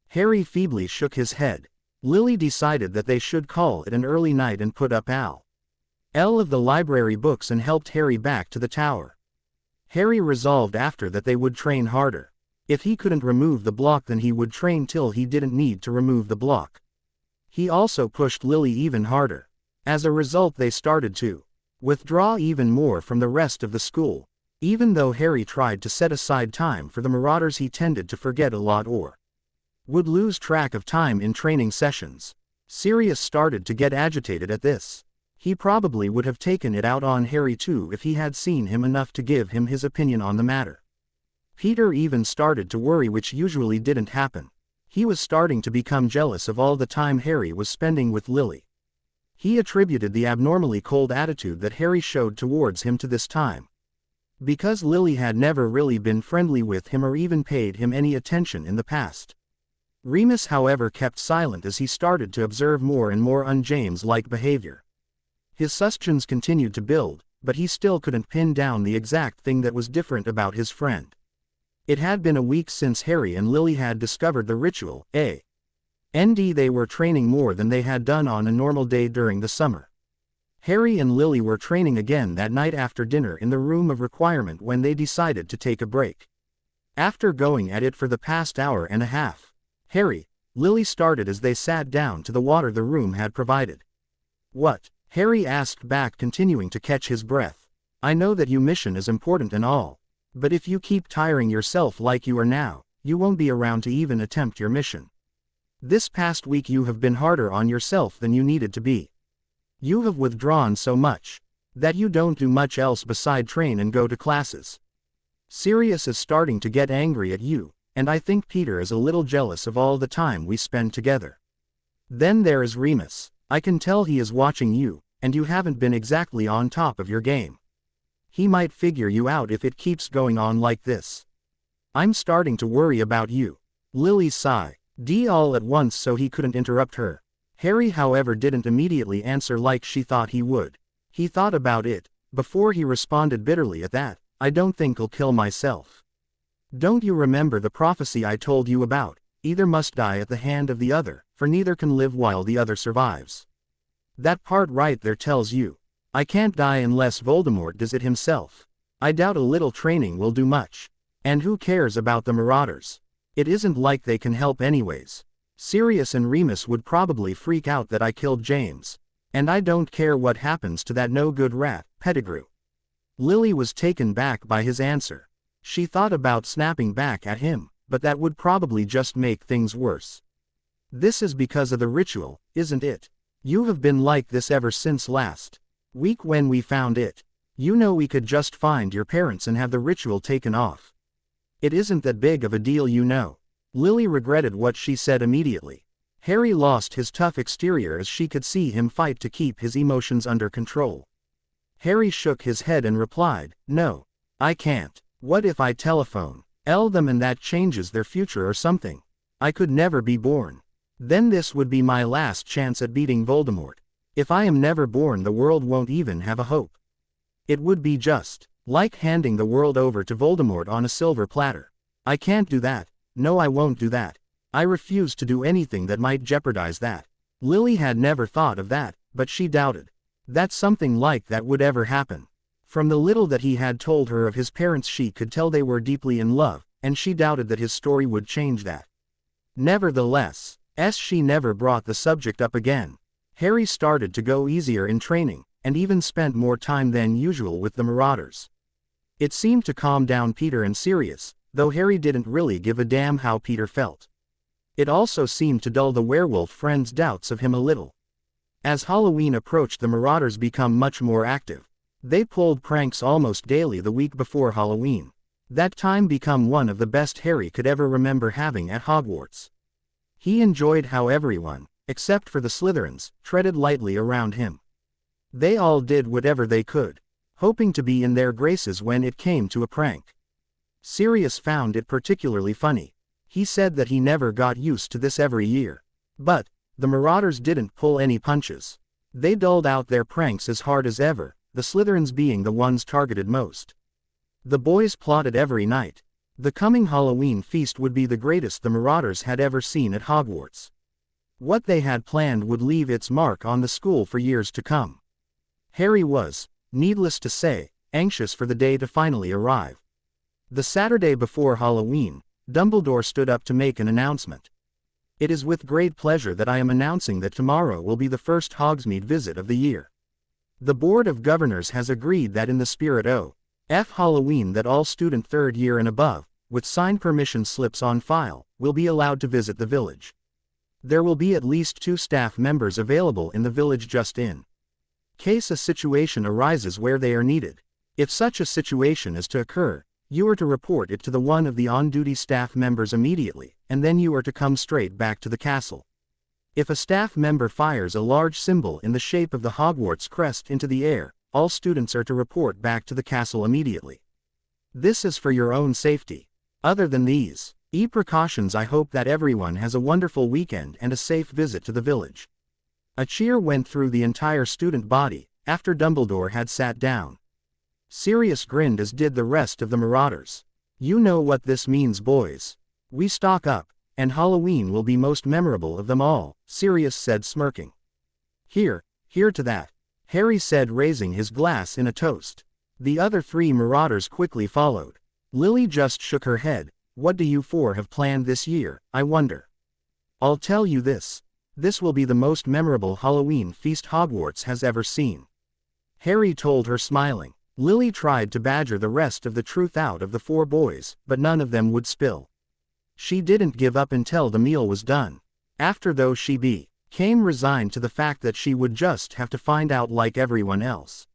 Harry feebly shook his head. Lily decided that they should call it an early night and put up Al of the library books and helped Harry back to the tower. Harry resolved after that they would train harder. If he couldn't remove the block, then he would train till he didn't need to remove the block. He also pushed Lily even harder. As a result, they started to withdraw even more from the rest of the school. Even though Harry tried to set aside time for the Marauders, he tended to forget a lot or would lose track of time in training sessions. Sirius started to get agitated at this. He probably would have taken it out on Harry too if he had seen him enough to give him his opinion on the matter. Peter even started to worry, which usually didn't happen. He was starting to become jealous of all the time Harry was spending with Lily. He attributed the abnormally cold attitude that Harry showed towards him to this time, because Lily had never really been friendly with him or even paid him any attention in the past. Remus, however, kept silent as he started to observe more and more un-James-like behavior. His suspicions continued to build, but he still couldn't pin down the exact thing that was different about his friend. It had been a week since Harry and Lily had discovered the ritual, and they were training more than they had done on a normal day during the summer. Harry and Lily were training again that night after dinner in the room of requirement when they decided to take a break. After going at it for the past hour and a half, Harry, Lily started as they sat down to the water the room had provided. What? Harry asked back, continuing to catch his breath. I know that your mission is important and all, But if you keep tiring yourself like you are now, you won't be around to even attempt your mission. This past week you have been harder on yourself than you needed to be. You have withdrawn so much that you don't do much else beside train and go to classes. Sirius is starting to get angry at you, and I think Peter is a little jealous of all the time we spend together. Then there is Remus. I can tell he is watching you, and you haven't been exactly on top of your game. He might figure you out if it keeps going on like this. I'm starting to worry about you. Lily sighed. All at once so he couldn't interrupt her. Harry however didn't immediately answer like she thought he would. He thought about it, before he responded bitterly at that. I don't think I'll kill myself. Don't you remember the prophecy I told you about? Either must die at the hand of the other, for neither can live while the other survives. That part right there tells you. I can't die unless Voldemort does it himself. I doubt a little training will do much. And who cares about the Marauders? It isn't like they can help anyways. Sirius and Remus would probably freak out that I killed James. And I don't care what happens to that no-good rat, Pettigrew. Lily was taken back by his answer. She thought about snapping back at him, but that would probably just make things worse. This is because of the ritual, isn't it? You have been like this ever since last week when we found it. You know we could just find your parents and have the ritual taken off. It isn't that big of a deal, you know. Lily regretted what she said immediately. Harry lost his tough exterior as she could see him fight to keep his emotions under control. Harry shook his head and replied, "No. I can't. What if I telephone them and that changes their future or something? I could never be born. Then this would be my last chance at beating Voldemort. If I am never born, the world won't even have a hope. It would be just like handing the world over to Voldemort on a silver platter. I can't do that. No, I won't do that. I refuse to do anything that might jeopardize that." Lily had never thought of that, but she doubted that something like that would ever happen. From the little that he had told her of his parents, she could tell they were deeply in love, and she doubted that his story would change that. Nevertheless, as she never brought the subject up again, Harry started to go easier in training, and even spent more time than usual with the Marauders. It seemed to calm down Peter and Sirius, though Harry didn't really give a damn how Peter felt. It also seemed to dull the werewolf friend's doubts of him a little. As Halloween approached, the Marauders became much more active. They pulled pranks almost daily the week before Halloween. That time became one of the best Harry could ever remember having at Hogwarts. He enjoyed how everyone, except for the Slytherins, treaded lightly around him. They all did whatever they could, hoping to be in their graces when it came to a prank. Sirius found it particularly funny. He said that he never got used to this every year. But the Marauders didn't pull any punches. They doled out their pranks as hard as ever, the Slytherins being the ones targeted most. The boys plotted every night. The coming Halloween feast would be the greatest the Marauders had ever seen at Hogwarts. What they had planned would leave its mark on the school for years to come. Harry was, needless to say, anxious for the day to finally arrive. The Saturday before Halloween, Dumbledore stood up to make an announcement. "It is with great pleasure that I am announcing that tomorrow will be the first Hogsmeade visit of the year. The Board of Governors has agreed that in the spirit of Halloween that all student 3rd year and above, with signed permission slips on file, will be allowed to visit the village. There will be at least 2 staff members available in the village just in case a situation arises where they are needed. If such a situation is to occur, you are to report it to the one of the on-duty staff members immediately, and then you are to come straight back to the castle. If a staff member fires a large symbol in the shape of the Hogwarts crest into the air, all students are to report back to the castle immediately. This is for your own safety. Other than these precautions, I hope that everyone has a wonderful weekend and a safe visit to the village." A cheer went through the entire student body after Dumbledore had sat down. Sirius grinned, as did the rest of the Marauders. "You know what this means, boys. We stock up, and Halloween will be most memorable of them all," Sirius said, smirking. Here to that," Harry said, raising his glass in a toast. The other 3 Marauders quickly followed. Lily just shook her head. "What do you 4 have planned this year, I wonder?" "I'll tell you this. This will be the most memorable Halloween feast Hogwarts has ever seen," Harry told her, smiling. Lily tried to badger the rest of the truth out of the 4 boys, but none of them would spill. She didn't give up until the meal was done. After though she became resigned to the fact that she would just have to find out like everyone else.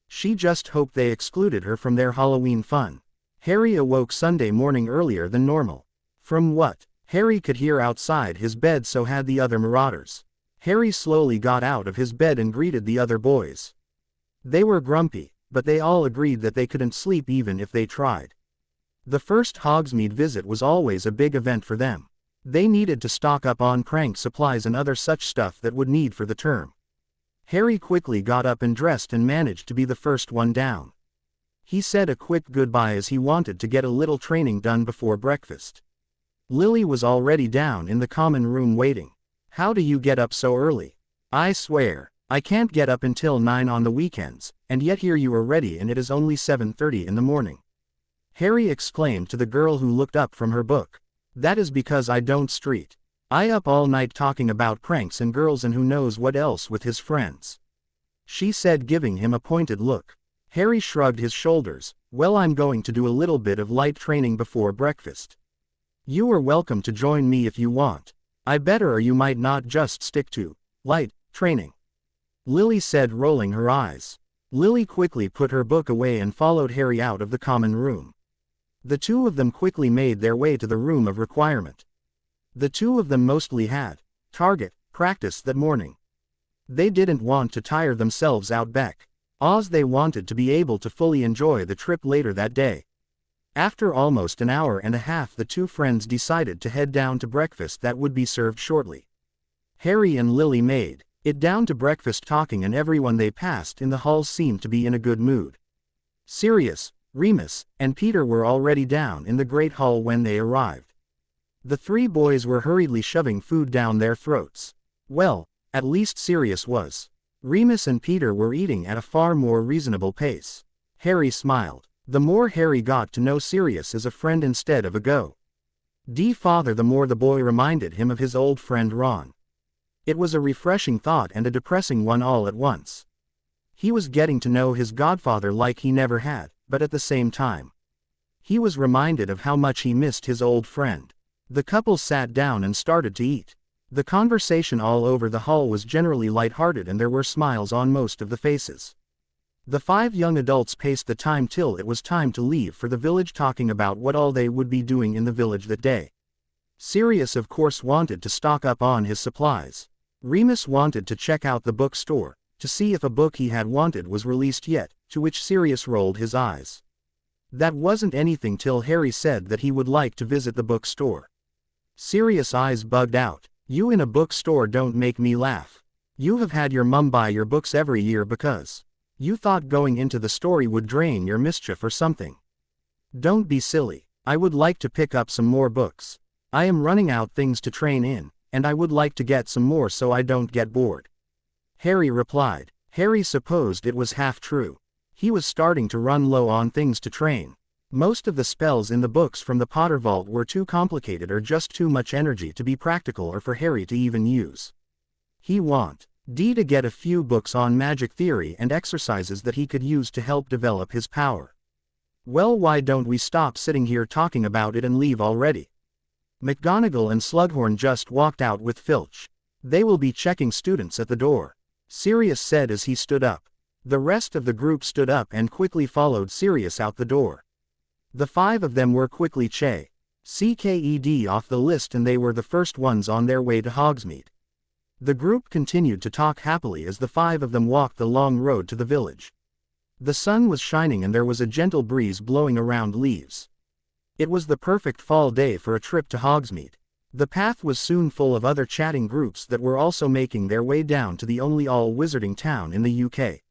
She just hoped they excluded her from their Halloween fun. Harry awoke Sunday morning earlier than normal. From what Harry could hear outside his bed, so had the other marauders. Harry slowly got out of his bed and greeted the other boys. They were grumpy, but they all agreed that they couldn't sleep even if they tried. The first Hogsmeade visit was always a big event for them. They needed to stock up on prank supplies and other such stuff that would need for the term. Harry quickly got up and dressed and managed to be the first one down. He said a quick goodbye as he wanted to get a little training done before breakfast. Lily was already down in the common room waiting. "How do you get up so early?" "I swear, I can't get up until 9 on the weekends, and yet here you are ready and it is only 7:30 in the morning," Harry exclaimed to the girl who looked up from her book. "That is because I don't street. I up all night talking about pranks and girls and who knows what else with his friends," she said, giving him a pointed look. Harry shrugged his shoulders. "Well, I'm going to do a little bit of light training before breakfast. You are welcome to join me if you want. I better, or you might not just stick to light training," Lily said, rolling her eyes. Lily quickly put her book away and followed Harry out of the common room. The two of them quickly made their way to the room of requirement. The two of them mostly had target practice that morning. They didn't want to tire themselves out because they wanted to be able to fully enjoy the trip later that day. After almost an hour and a half, the two friends decided to head down to breakfast that would be served shortly. Harry and Lily made it down to breakfast talking, and everyone they passed in the hall seemed to be in a good mood. Sirius, Remus, and Peter were already down in the Great Hall when they arrived. The 3 boys were hurriedly shoving food down their throats. Well, at least Sirius was. Remus and Peter were eating at a far more reasonable pace. Harry smiled. The more Harry got to know Sirius as a friend instead of a godfather, the more the boy reminded him of his old friend Ron. It was a refreshing thought and a depressing one all at once. He was getting to know his godfather like he never had, but at the same time, he was reminded of how much he missed his old friend. The couple sat down and started to eat. The conversation all over the hall was generally light-hearted and there were smiles on most of the faces. The 5 young adults paced the time till it was time to leave for the village, talking about what all they would be doing in the village that day. Sirius of course wanted to stock up on his supplies. Remus wanted to check out the bookstore, to see if a book he had wanted was released yet, to which Sirius rolled his eyes. That wasn't anything till Harry said that he would like to visit the bookstore. Sirius' eyes bugged out. "You in a bookstore? Don't make me laugh. You have had your mum buy your books every year because you thought going into the story would drain your mischief or something. Don't be silly. I would like to pick up some more books. I am running out things to train in, and I would like to get some more so I don't get bored," Harry replied. Harry supposed it was half true. He was starting to run low on things to train. Most of the spells in the books from the Potter Vault were too complicated or just too much energy to be practical or for Harry to even use. He wanted to get a few books on magic theory and exercises that he could use to help develop his power. "Well, why don't we stop sitting here talking about it and leave already?" McGonagall and Slughorn just walked out with Filch. "They will be checking students at the door," Sirius said as he stood up. The rest of the group stood up and quickly followed Sirius out the door. The 5 of them were quickly checked off the list, and they were the first ones on their way to Hogsmeade. The group continued to talk happily as the 5 of them walked the long road to the village. The sun was shining and there was a gentle breeze blowing around leaves. It was the perfect fall day for a trip to Hogsmeade. The path was soon full of other chatting groups that were also making their way down to the only all-wizarding town in the UK.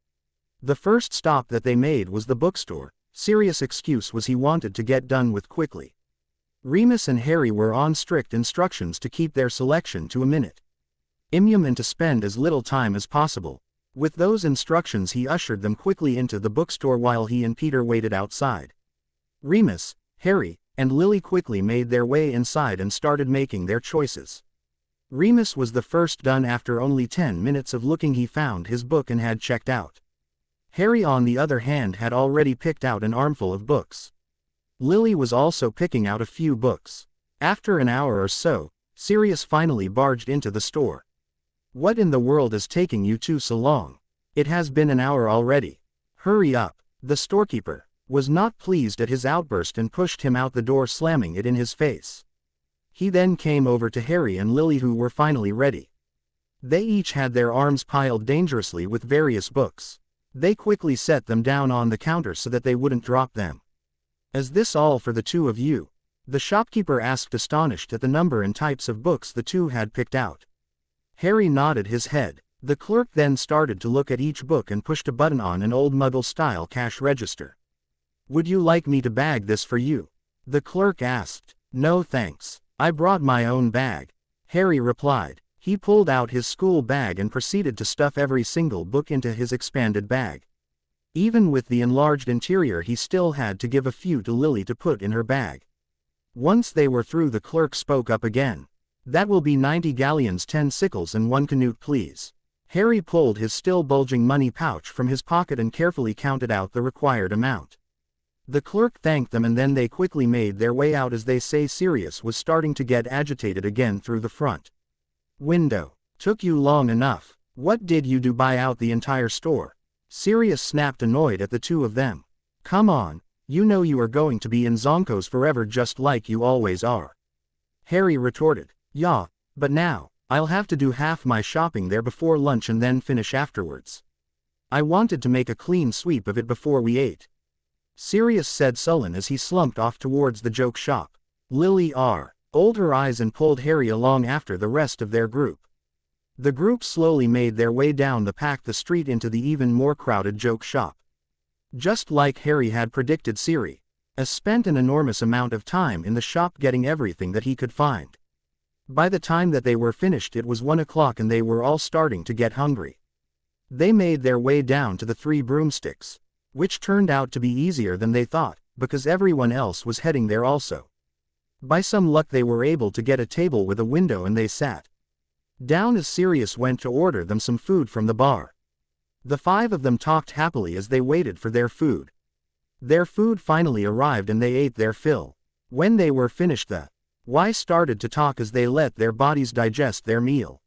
The first stop that they made was the bookstore. Sirius' excuse was he wanted to get done with quickly. Remus and Harry were on strict instructions to keep their selection to a minute and to spend as little time as possible. With those instructions he ushered them quickly into the bookstore while he and Peter waited outside. Remus, Harry, and Lily quickly made their way inside and started making their choices. Remus was the first done. After only 10 minutes of looking he found his book and had checked out. Harry on the other hand had already picked out an armful of books. Lily was also picking out a few books. After an hour or so, Sirius finally barged into the store. "What in the world is taking you two so long? It has been an hour already. Hurry up." The storekeeper was not pleased at his outburst and pushed him out the door, slamming it in his face. He then came over to Harry and Lily, who were finally ready. They each had their arms piled dangerously with various books. They quickly set them down on the counter so that they wouldn't drop them. "Is this all for the two of you?" the shopkeeper asked, astonished at the number and types of books the two had picked out. Harry nodded his head. The clerk then started to look at each book and pushed a button on an old Muggle-style cash register. "Would you like me to bag this for you?" the clerk asked. "No thanks. I brought my own bag," Harry replied. He pulled out his school bag and proceeded to stuff every single book into his expanded bag. Even with the enlarged interior, he still had to give a few to Lily to put in her bag. Once they were through, the clerk spoke up again. "That will be 90 galleons, 10 sickles and 1 canute, please." Harry pulled his still bulging money pouch from his pocket and carefully counted out the required amount. The clerk thanked them and then they quickly made their way out. As they say, Sirius was starting to get agitated again through the front window. "Took you long enough. What did you do, buy out the entire store?" Sirius snapped, annoyed at the two of them. "Come on, you know you are going to be in Zonkos forever just like you always are," Harry retorted. "Yeah, but now, I'll have to do half my shopping there before lunch and then finish afterwards. I wanted to make a clean sweep of it before we ate," Sirius said, sullen, as he slumped off towards the joke shop. Lily rolled her eyes and pulled Harry along after the rest of their group. The group slowly made their way down the packed street into the even more crowded joke shop. Just like Harry had predicted, Sirius spent an enormous amount of time in the shop getting everything that he could find. By the time that they were finished, it was 1 o'clock and they were all starting to get hungry. They made their way down to the 3 broomsticks, which turned out to be easier than they thought, because everyone else was heading there also. By some luck they were able to get a table with a window and they sat down as Sirius went to order them some food from the bar. The 5 of them talked happily as they waited for their food. Their food finally arrived and they ate their fill. When they were finished, the Y started to talk as they let their bodies digest their meal.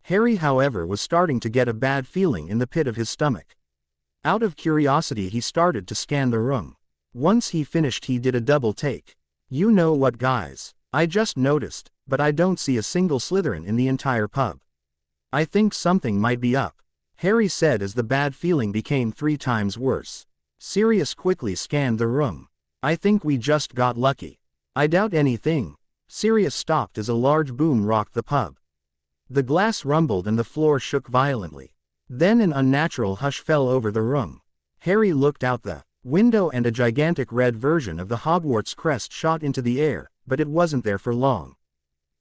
Harry, however, was starting to get a bad feeling in the pit of his stomach. Out of curiosity, he started to scan the room. Once he finished, he did a double take. "You know what, guys? I just noticed, but I don't see a single Slytherin in the entire pub. I think something might be up," Harry said as the bad feeling became 3 times worse. Sirius quickly scanned the room. "I think we just got lucky." "I doubt anything." Sirius stopped as a large boom rocked the pub. The glass rumbled and the floor shook violently. Then an unnatural hush fell over the room. Harry looked out the window and a gigantic red version of the Hogwarts crest shot into the air, but it wasn't there for long.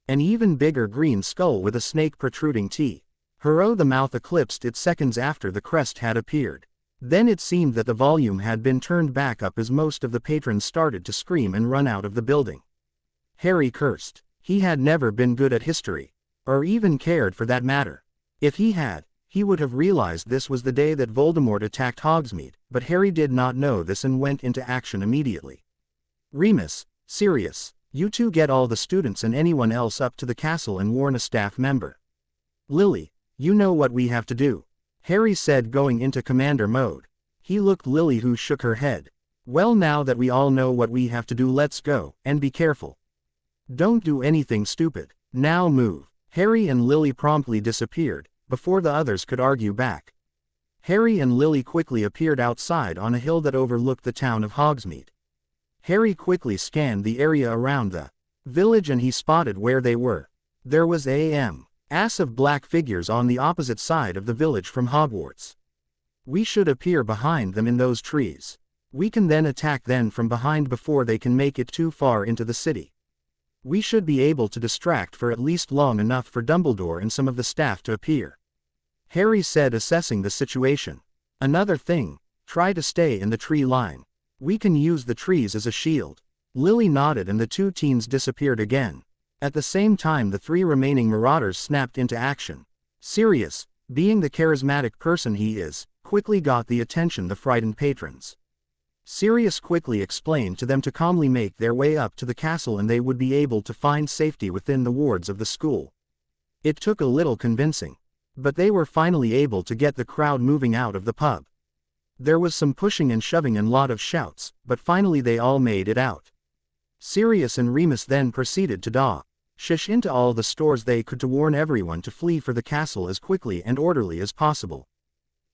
An even bigger green skull with a snake protruding the mouth eclipsed it seconds after the crest had appeared. Then it seemed that the volume had been turned back up as most of the patrons started to scream and run out of the building. Harry cursed. He had never been good at history, or even cared for that matter. If he had, he would have realized this was the day that Voldemort attacked Hogsmeade, but Harry did not know this and went into action immediately. "Remus, Sirius, you two get all the students and anyone else up to the castle and warn a staff member. Lily, you know what we have to do," Harry said, going into commander mode. He looked Lily, who shook her head. "Well, now that we all know what we have to do, let's go, and be careful. Don't do anything stupid. Now move." Harry and Lily promptly disappeared, before the others could argue back. Harry and Lily quickly appeared outside on a hill that overlooked the town of Hogsmeade. Harry quickly scanned the area around the village and he spotted where they were. There was a mass of black figures on the opposite side of the village from Hogwarts. "We should appear behind them in those trees. We can then attack them from behind before they can make it too far into the city. We should be able to distract for at least long enough for Dumbledore and some of the staff to appear," Harry said, assessing the situation. "Another thing, try to stay in the tree line. We can use the trees as a shield." Lily nodded and the 2 teens disappeared again. At the same time, the 3 remaining marauders snapped into action. Sirius, being the charismatic person he is, quickly got the attention of the frightened patrons. Sirius quickly explained to them to calmly make their way up to the castle and they would be able to find safety within the wards of the school. It took a little convincing. But they were finally able to get the crowd moving out of the pub. There was some pushing and shoving and lot of shouts, but finally they all made it out. Sirius and Remus then proceeded to dash into all the stores they could to warn everyone to flee for the castle as quickly and orderly as possible.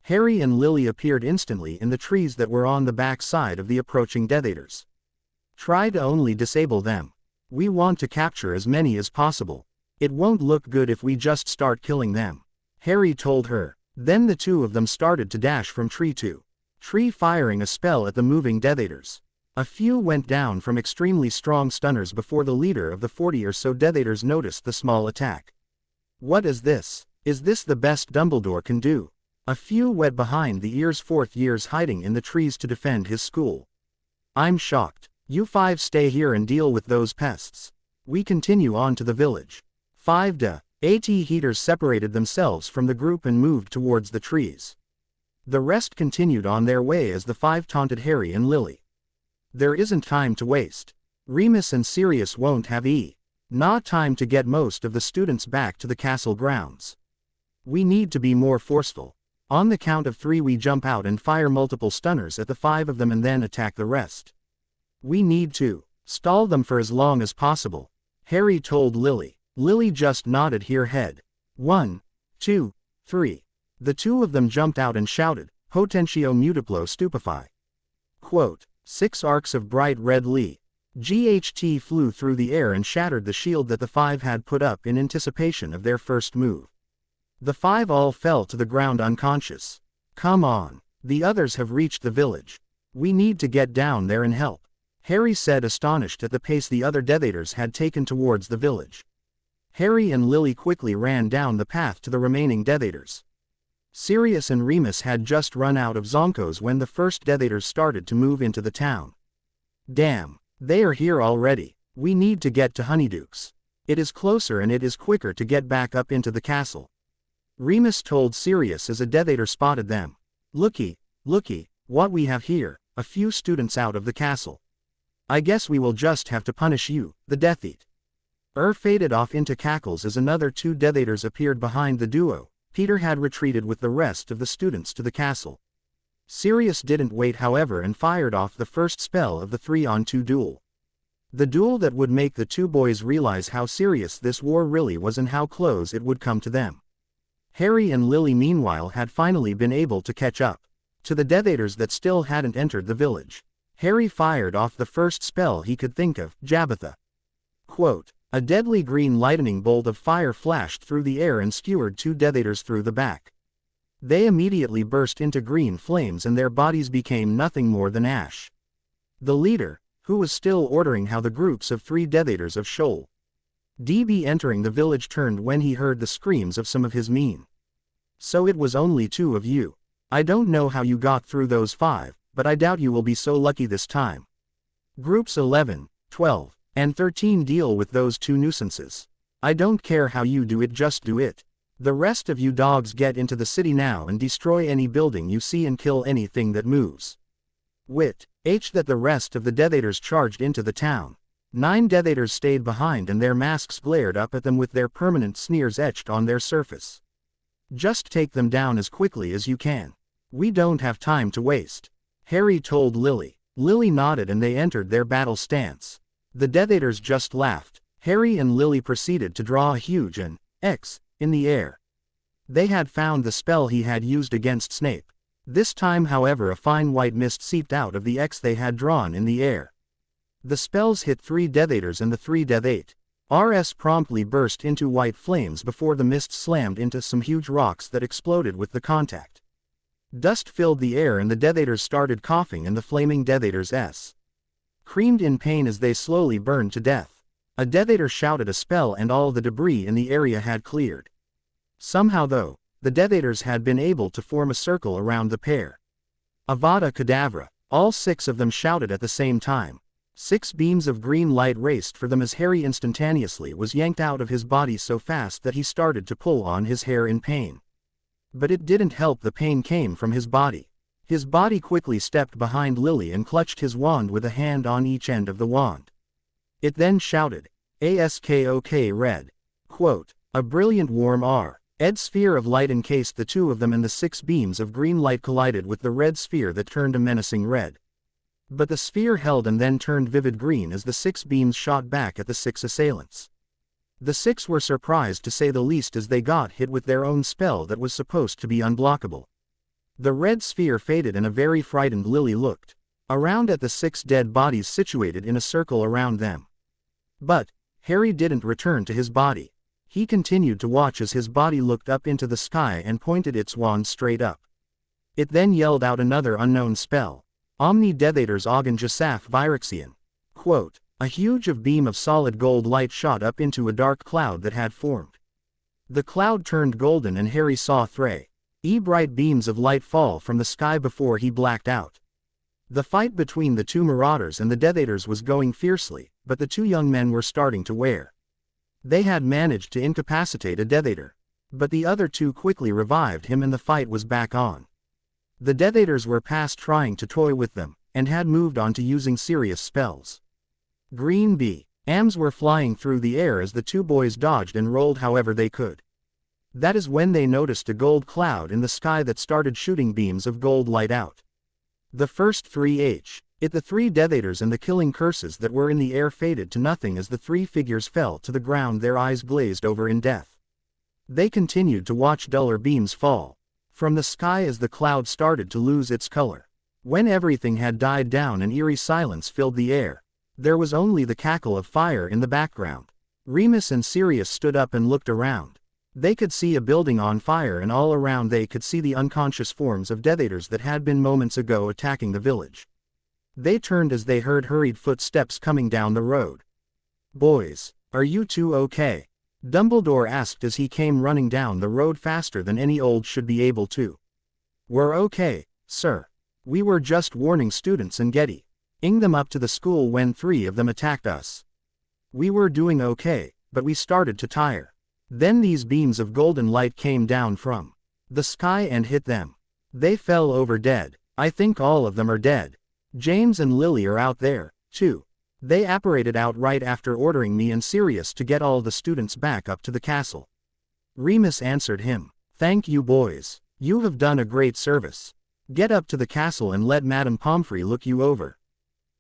Harry and Lily appeared instantly in the trees that were on the back side of the approaching Death Eaters. Try to only disable them. We want to capture as many as possible. It won't look good if we just start killing them, Harry told her. Then the two of them started to dash from tree to tree, firing a spell at the moving Death Eaters. A few went down from extremely strong stunners before the leader of the 40 or so Death Eaters noticed the small attack. What is this? Is this the best Dumbledore can do? A few went behind the ears, fourth years hiding in the trees to defend his school. I'm shocked. You five stay here and deal with those pests. We continue on to the village. 5 Death Eaters separated themselves from the group and moved towards the trees. The rest continued on their way as the 5 taunted Harry and Lily. There isn't time to waste. Remus and Sirius won't have not time to get most of the students back to the castle grounds. We need to be more forceful. On the count of 3 we jump out and fire multiple stunners at the 5 of them and then attack the rest. We need to stall them for as long as possible, Harry told Lily. Lily just nodded her head. 1, 2, 3. The two of them jumped out and shouted, Potentio Multiplo Stupefy. Quote, 6 arcs of bright red GHT flew through the air and shattered the shield that the 5 had put up in anticipation of their first move. The 5 all fell to the ground unconscious. Come on. The others have reached the village. We need to get down there and help, Harry said, astonished at the pace the other Death Eaters had taken towards the village. Harry and Lily quickly ran down the path to the remaining Death Eaters. Sirius and Remus had just run out of Zonkos when the first Death Eaters started to move into the town. Damn, they are here already. We need to get to Honeydukes. It is closer and it is quicker to get back up into the castle, Remus told Sirius as a Death Eater spotted them. Looky, what we have here, a few students out of the castle. I guess we will just have to punish you, the Death Eater faded off into cackles as another 2 Death Eaters appeared behind the duo. Peter had retreated with the rest of the students to the castle. Sirius didn't wait, however, and fired off the first spell of the 3-on-2 duel. The duel that would make the 2 boys realize how serious this war really was and how close it would come to them. Harry and Lily meanwhile had finally been able to catch up to the Death Eaters that still hadn't entered the village. Harry fired off the first spell he could think of, Jabitha. Quote, a deadly green lightning bolt of fire flashed through the air and skewered 2 Death Eaters through the back. They immediately burst into green flames and their bodies became nothing more than ash. The leader, who was still ordering how the groups of 3 Death Eaters of Shoal DB entering the village, turned when he heard the screams of some of his men. So it was only 2 of you. I don't know how you got through those 5, but I doubt you will be so lucky this time. Groups 11, 12, and 13 deal with those 2 nuisances. I don't care how you do it, just do it. The rest of you dogs get into the city now and destroy any building you see and kill anything that moves. That the rest of the Death Eaters charged into the town. 9 Death Eaters stayed behind and their masks glared up at them with their permanent sneers etched on their surface. Just take them down as quickly as you can. We don't have time to waste, Harry told Lily. Lily nodded and they entered their battle stance. The Death Eaters just laughed. Harry and Lily proceeded to draw a huge X in the air. They had found the spell he had used against Snape. This time, however, a fine white mist seeped out of the X they had drawn in the air. The spells hit 3 Death Eaters and the 3 Death Eaters promptly burst into white flames before the mist slammed into some huge rocks that exploded with the contact. Dust filled the air and the Death Eaters started coughing and the flaming Death Eaters screamed in pain as they slowly burned to death. A Death Eater shouted a spell and all the debris in the area had cleared. Somehow though, the Death Eaters had been able to form a circle around the pair. Avada Kedavra, all 6 of them shouted at the same time. 6 beams of green light raced for them as Harry instantaneously was yanked out of his body so fast that he started to pull on his hair in pain. But it didn't help, the pain came from his body. His body quickly stepped behind Lily and clutched his wand with a hand on each end of the wand. It then shouted, "ASKOK red." Quote, "A brilliant warm red sphere of light encased the two of them, and the 6 beams of green light collided with the red sphere that turned a menacing red. But the sphere held and then turned vivid green as the 6 beams shot back at the 6 assailants. The 6 were surprised, to say the least, as they got hit with their own spell that was supposed to be unblockable. The red sphere faded and a very frightened Lily looked around at the 6 dead bodies situated in a circle around them. But Harry didn't return to his body. He continued to watch as his body looked up into the sky and pointed its wand straight up. It then yelled out another unknown spell, Omni Dethators Augen Jasaph Virexian. Quote, "A huge beam of solid gold light shot up into a dark cloud that had formed. The cloud turned golden and Harry saw 3 bright beams of light fall from the sky before he blacked out. The fight between the 2 marauders and the Dethators was going fiercely, but the 2 young men were starting to wear. They had managed to incapacitate a Dethator, but the other 2 quickly revived him and the fight was back on. The Dethators were past trying to toy with them, and had moved on to using serious spells. Green beams were flying through the air as the 2 boys dodged and rolled however they could. That is when they noticed a gold cloud in the sky that started shooting beams of gold light out. The first 3 the 3 Dethators and the killing curses that were in the air faded to nothing as the 3 figures fell to the ground, their eyes glazed over in death. They continued to watch duller beams fall from the sky as the cloud started to lose its color. When everything had died down and eerie silence filled the air, there was only the cackle of fire in the background. Remus and Sirius stood up and looked around. They could see a building on fire, and all around they could see the unconscious forms of Dethators that had been moments ago attacking the village. They turned as they heard hurried footsteps coming down the road. "Boys, are you 2 okay?" Dumbledore asked as he came running down the road faster than any old should be able to. "We're okay, sir. We were just warning students and getting them up to the school when 3 of them attacked us. We were doing okay, but we started to tire. Then these beams of golden light came down from the sky and hit them. They fell over dead. I think all of them are dead. James and Lily are out there, too. They apparated out right after ordering me and Sirius to get all the students back up to the castle." Remus answered him, "Thank you, boys. You have done a great service. Get up to the castle and let Madame Pomfrey look you over.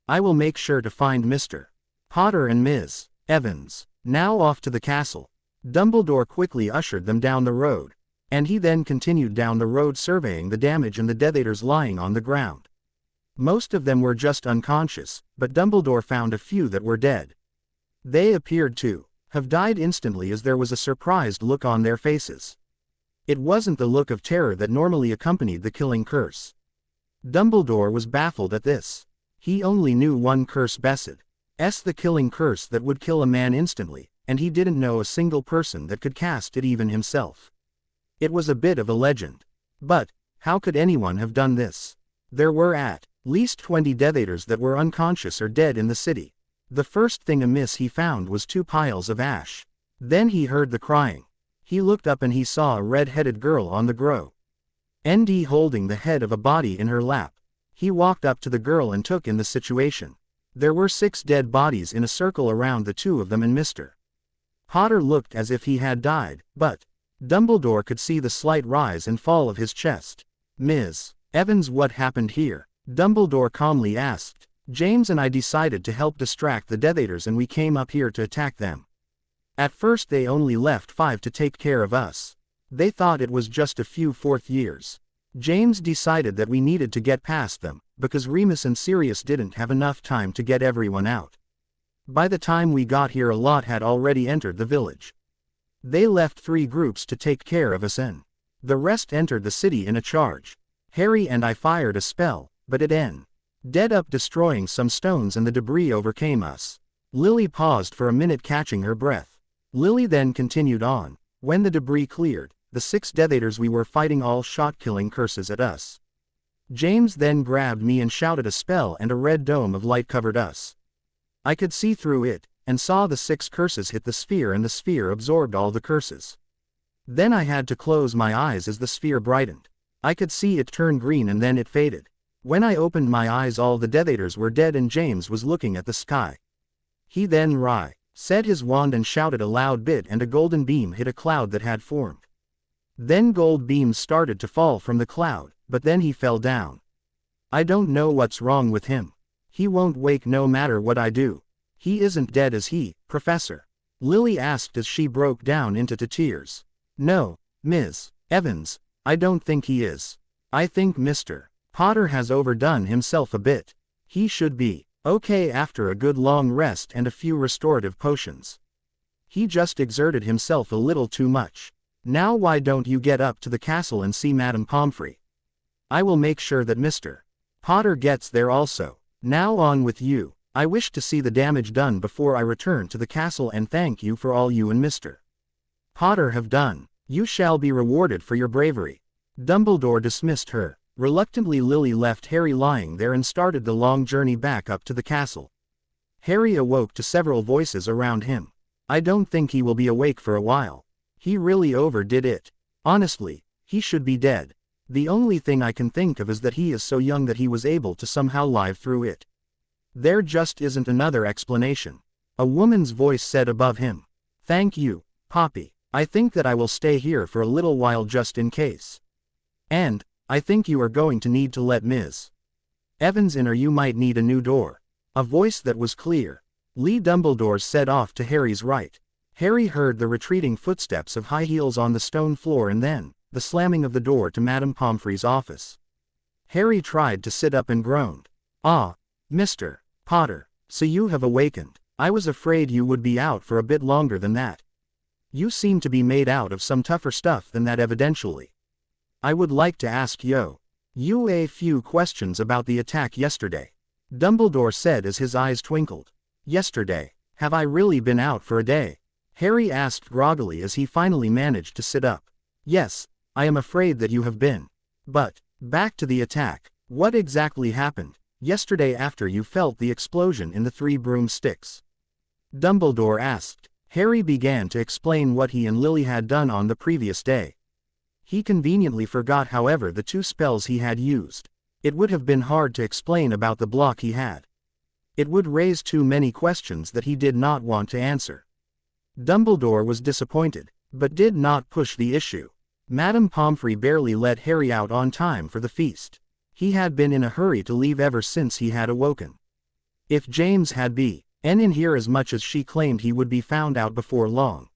I will make sure to find Mr. Potter and Ms. Evans. Now off to the castle." Dumbledore quickly ushered them down the road, and he then continued down the road surveying the damage and the Dethators lying on the ground. Most of them were just unconscious, but Dumbledore found a few that were dead. They appeared to have died instantly as there was a surprised look on their faces. It wasn't the look of terror that normally accompanied the killing curse. Dumbledore was baffled at this. He only knew one curse, Besid's the killing curse that would kill a man instantly, and he didn't know a single person that could cast it, even himself. It was a bit of a legend. But how could anyone have done this? There were at least 20 Dethators that were unconscious or dead in the city. The first thing amiss he found was 2 piles of ash. Then he heard the crying. He looked up and he saw a red-headed girl on the ground holding the head of a body in her lap. He walked up to the girl and took in the situation. There were 6 dead bodies in a circle around the 2 of them, and Mr. Potter looked as if he had died, but Dumbledore could see the slight rise and fall of his chest. "Ms. Evans, what happened here?" Dumbledore calmly asked. "James and I decided to help distract the Dethators and we came up here to attack them. At first they only left 5 to take care of us. They thought it was just a few 4th years. James decided that we needed to get past them, because Remus and Sirius didn't have enough time to get everyone out. By the time we got here a lot had already entered the village. They left 3 groups to take care of us and the rest entered the city in a charge. Harry and I fired a spell, but it ended up destroying some stones and the debris overcame us." Lily paused for a minute, catching her breath. Lily then continued on. "When the debris cleared, the 6 Dethators we were fighting all shot killing curses at us. James then grabbed me and shouted a spell and a red dome of light covered us. I could see through it, and saw the 6 curses hit the sphere and the sphere absorbed all the curses. Then I had to close my eyes as the sphere brightened. I could see it turn green and then it faded. When I opened my eyes all the Death Eaters were dead and James was looking at the sky. He then said his wand and shouted a loud bit and a golden beam hit a cloud that had formed. Then gold beams started to fall from the cloud, but then he fell down. I don't know what's wrong with him. He won't wake no matter what I do. He isn't dead is he, Professor? Lily asked as she broke down into tears. No, Ms. Evans, I don't think he is. I think Mr. Potter has overdone himself a bit. He should be okay after a good long rest and a few restorative potions. He just exerted himself a little too much. Now why don't you get up to the castle and see Madame Pomfrey? I will make sure that Mr. Potter gets there also. Now on with you. I wish to see the damage done before I return to the castle and thank you for all you and Mr. Potter have done. You shall be rewarded for your bravery. Dumbledore dismissed her. Reluctantly Lily left Harry lying there and started the long journey back up to the castle. Harry awoke to several voices around him. I don't think he will be awake for a while. He really overdid it. Honestly, he should be dead. The only thing I can think of is that he is so young that he was able to somehow live through it. There just isn't another explanation. A woman's voice said above him. Thank you, Poppy. I think that I will stay here for a little while just in case. And, I think you are going to need to let Ms. Evans in or you might need a new door. A voice that was clear. Lee Dumbledore said off to Harry's right. Harry heard the retreating footsteps of high heels on the stone floor and then, the slamming of the door to Madame Pomfrey's office. Harry tried to sit up and groaned. Ah, Mr. Potter, so you have awakened. I was afraid you would be out for a bit longer than that. You seem to be made out of some tougher stuff than that evidentially. I would like to ask you a few questions about the attack yesterday. Dumbledore said as his eyes twinkled. Yesterday? Have I really been out for a day? Harry asked groggily as he finally managed to sit up. Yes, I am afraid that you have been. But, back to the attack. What exactly happened yesterday after you felt the explosion in the Three Broomsticks? Dumbledore asked. Harry began to explain what he and Lily had done on the previous day. He conveniently forgot however the 2 spells he had used. It would have been hard to explain about the block he had. It would raise too many questions that he did not want to answer. Dumbledore was disappointed, but did not push the issue. Madame Pomfrey barely let Harry out on time for the feast. He had been in a hurry to leave ever since he had awoken. If James had been in here as much as she claimed he would be found out before long.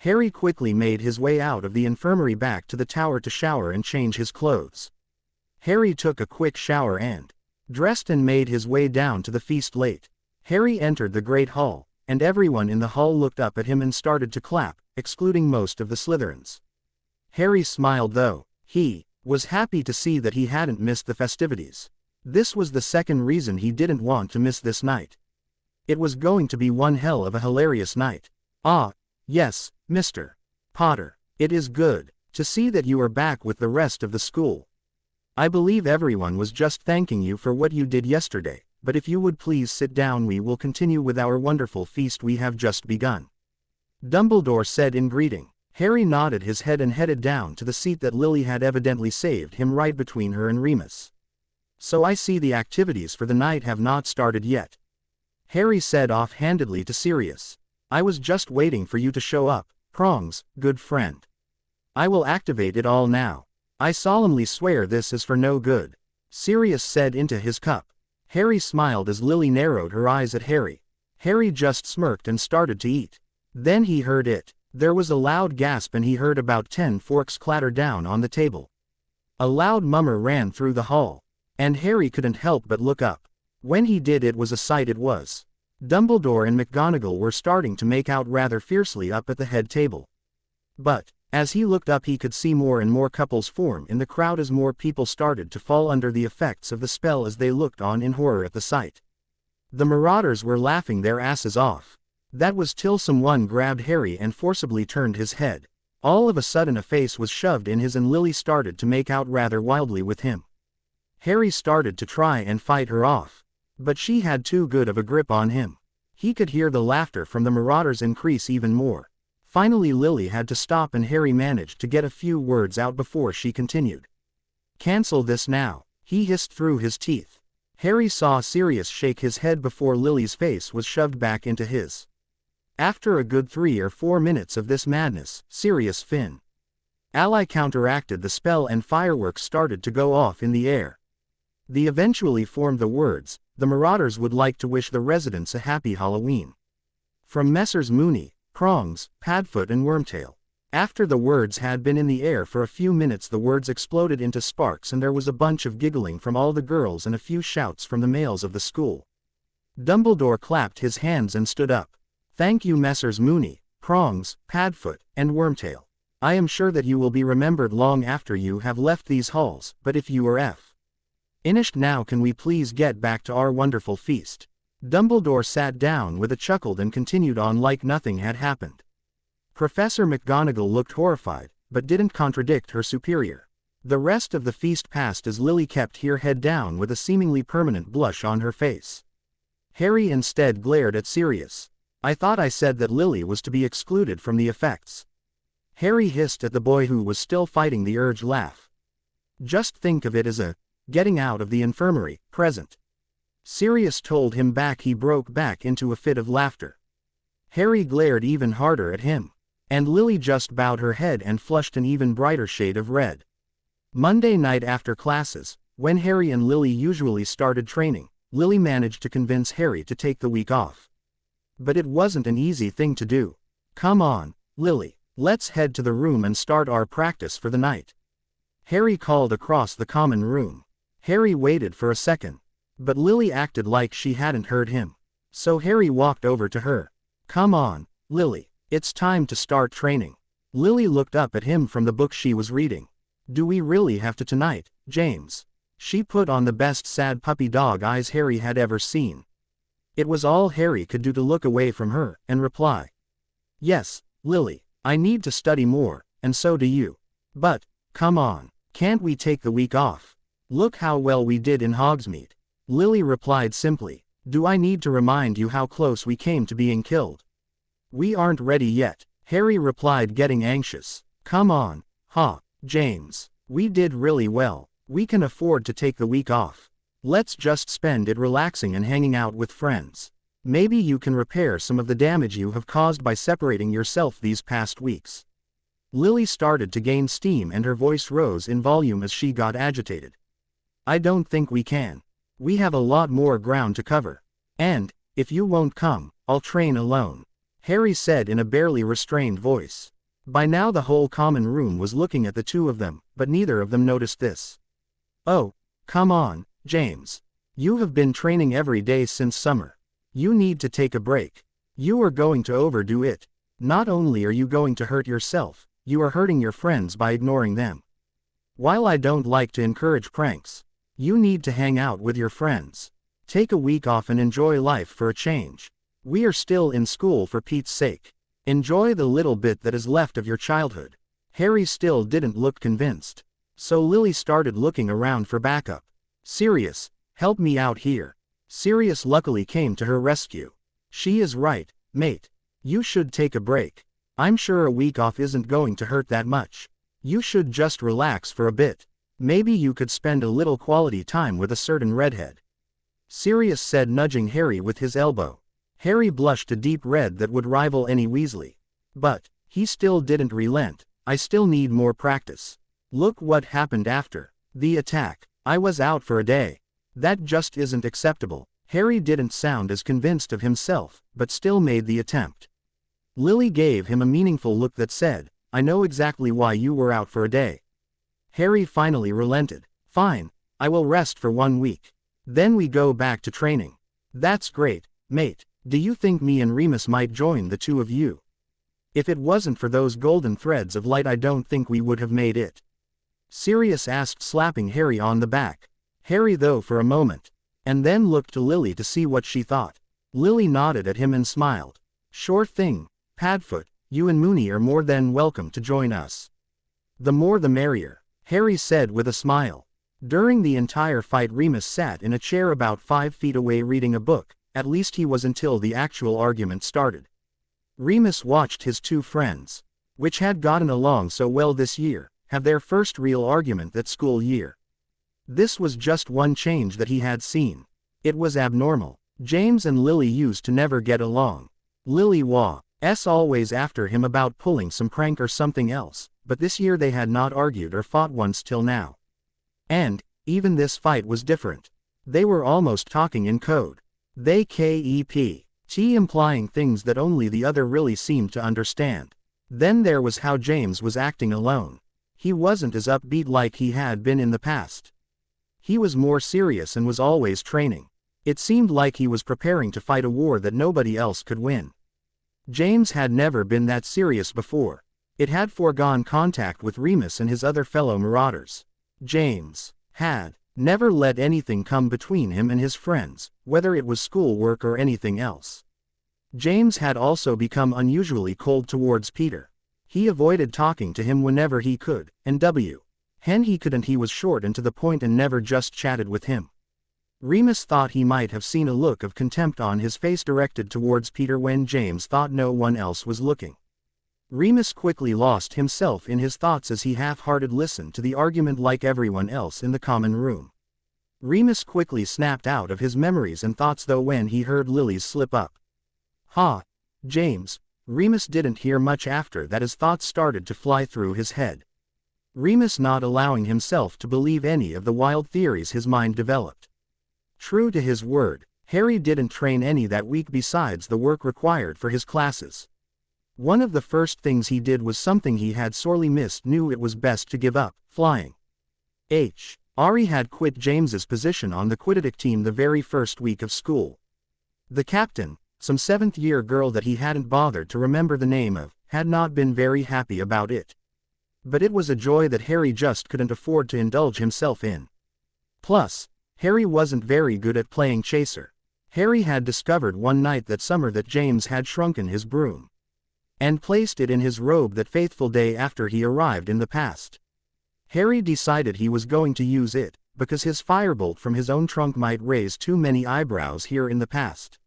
Harry quickly made his way out of the infirmary back to the tower to shower and change his clothes. Harry took a quick shower and dressed and made his way down to the feast late. Harry entered the great hall, and everyone in the hall looked up at him and started to clap, excluding most of the Slytherins. Harry smiled though. He was happy to see that he hadn't missed the festivities. This was the second reason he didn't want to miss this night. It was going to be one hell of a hilarious night. Ah, yes, Mr. Potter. It is good to see that you are back with the rest of the school. I believe everyone was just thanking you for what you did yesterday, but if you would please sit down we will continue with our wonderful feast we have just begun. Dumbledore said in greeting. Harry nodded his head and headed down to the seat that Lily had evidently saved him right between her and Remus. So I see the activities for the night have not started yet. Harry said offhandedly to Sirius. I was just waiting for you to show up, Prongs, good friend. I will activate it all now. I solemnly swear this is for no good. Sirius said into his cup. Harry smiled as Lily narrowed her eyes at Harry. Harry just smirked and started to eat. Then he heard it. There was a loud gasp and he heard about 10 forks clatter down on the table. A loud murmur ran through the hall. And Harry couldn't help but look up. When he did it was a sight it was. Dumbledore and McGonagall were starting to make out rather fiercely up at the head table. But, as he looked up he could see more and more couples form in the crowd as more people started to fall under the effects of the spell as they looked on in horror at the sight. The Marauders were laughing their asses off. That was till someone grabbed Harry and forcibly turned his head. All of a sudden a face was shoved in his and Lily started to make out rather wildly with him. Harry started to try and fight her off. But she had too good of a grip on him. He could hear the laughter from the Marauders increase even more. Finally Lily had to stop and Harry managed to get a few words out before she continued. "Cancel this now," he hissed through his teeth. Harry saw Sirius shake his head before Lily's face was shoved back into his. After a good 3 or 4 minutes of this madness, Sirius Finn Ally counteracted the spell and fireworks started to go off in the air. They eventually formed the words, "The Marauders would like to wish the residents a happy Halloween." From Messrs. Mooney, Prongs, Padfoot and Wormtail. After the words had been in the air for a few minutes the words exploded into sparks and there was a bunch of giggling from all the girls and a few shouts from the males of the school. Dumbledore clapped his hands and stood up. "Thank you Messrs. Mooney, Prongs, Padfoot, and Wormtail. I am sure that you will be remembered long after you have left these halls, but if you are finished now can we please get back to our wonderful feast?" Dumbledore sat down with a chuckle and continued on like nothing had happened. Professor McGonagall looked horrified, but didn't contradict her superior. The rest of the feast passed as Lily kept her head down with a seemingly permanent blush on her face. Harry instead glared at Sirius. "I thought I said that Lily was to be excluded from the effects." Harry hissed at the boy who was still fighting the urge laugh. "Just think of it as a getting out of the infirmary present." Sirius told him back. He broke back into a fit of laughter. Harry glared even harder at him. And Lily just bowed her head and flushed an even brighter shade of red. Monday night after classes, when Harry and Lily usually started training, Lily managed to convince Harry to take the week off. But it wasn't an easy thing to do. "Come on, Lily, let's head to the room and start our practice for the night," Harry called across the common room. Harry waited for a second. But Lily acted like she hadn't heard him. So Harry walked over to her. "Come on, Lily. It's time to start training." Lily looked up at him from the book she was reading. "Do we really have to tonight, James?" She put on the best sad puppy dog eyes Harry had ever seen. It was all Harry could do to look away from her and reply, "Yes, Lily, I need to study more, and so do you. But, come on, can't we take the week off? Look how well we did in Hogsmeade." Lily replied simply, "Do I need to remind you how close we came to being killed?" "We aren't ready yet," Harry replied, getting anxious. "Come on, James. We did really well. We can afford to take the week off. Let's just spend it relaxing and hanging out with friends. Maybe you can repair some of the damage you have caused by separating yourself these past weeks." Lily started to gain steam and her voice rose in volume as she got agitated. "I don't think we can. We have a lot more ground to cover. And, if you won't come, I'll train alone," Harry said in a barely restrained voice. By now the whole common room was looking at the two of them, but neither of them noticed this. "Oh, come on, James. You have been training every day since summer. You need to take a break. You are going to overdo it. Not only are you going to hurt yourself, you are hurting your friends by ignoring them. While I don't like to encourage pranks, you need to hang out with your friends. Take a week off and enjoy life for a change. We are still in school for Pete's sake. Enjoy the little bit that is left of your childhood." Harry still didn't look convinced. So Lily started looking around for backup. "Sirius, help me out here." Sirius luckily came to her rescue. "She is right, mate. You should take a break. I'm sure a week off isn't going to hurt that much. You should just relax for a bit. Maybe you could spend a little quality time with a certain redhead," Sirius said, nudging Harry with his elbow. Harry blushed a deep red that would rival any Weasley. But he still didn't relent. "I still need more practice. Look what happened after the attack. I was out for a day. That just isn't acceptable." Harry didn't sound as convinced of himself, but still made the attempt. Lily gave him a meaningful look that said, "I know exactly why you were out for a day." Harry finally relented. "Fine, I will rest for 1 week. Then we go back to training." "That's great, mate. Do you think me and Remus might join the two of you? If it wasn't for those golden threads of light I don't think we would have made it," Sirius asked, slapping Harry on the back. Harry though for a moment, and then looked to Lily to see what she thought. Lily nodded at him and smiled. "Sure thing, Padfoot, you and Mooney are more than welcome to join us." "The more the merrier," Harry said with a smile. During the entire fight Remus sat in a chair about 5 feet away reading a book, at least he was until the actual argument started. Remus watched his two friends, which had gotten along so well this year, have their first real argument that school year. This was just one change that he had seen. It was abnormal. James and Lily used to never get along. Lily was always after him about pulling some prank or something else, but this year they had not argued or fought once till now. And, even this fight was different. They were almost talking in code. They kept implying things that only the other really seemed to understand. Then there was how James was acting alone. He wasn't as upbeat like he had been in the past. He was more serious and was always training. It seemed like he was preparing to fight a war that nobody else could win. James had never been that serious before. It had foregone contact with Remus and his other fellow marauders. James had never let anything come between him and his friends, whether it was schoolwork or anything else. James had also become unusually cold towards Peter. He avoided talking to him whenever he could, and he was short and to the point and never just chatted with him. Remus thought he might have seen a look of contempt on his face directed towards Peter when James thought no one else was looking. Remus quickly lost himself in his thoughts as he half-hearted listened to the argument like everyone else in the common room. Remus quickly snapped out of his memories and thoughts though when he heard Lily's slip up. "Ha! James." Remus didn't hear much after that as thoughts started to fly through his head. Remus not allowing himself to believe any of the wild theories his mind developed. True to his word, Harry didn't train any that week besides the work required for his classes. One of the first things he did was something he had sorely missed, knew it was best to give up, flying. Ari had quit James's position on the Quidditch team the very first week of school. The captain, some seventh-year girl that he hadn't bothered to remember the name of, had not been very happy about it. But it was a joy that Harry just couldn't afford to indulge himself in. Plus, Harry wasn't very good at playing chaser. Harry had discovered one night that summer that James had shrunken his broom and placed it in his robe that faithful day after he arrived in the past. Harry decided he was going to use it, because his firebolt from his own trunk might raise too many eyebrows here in the past.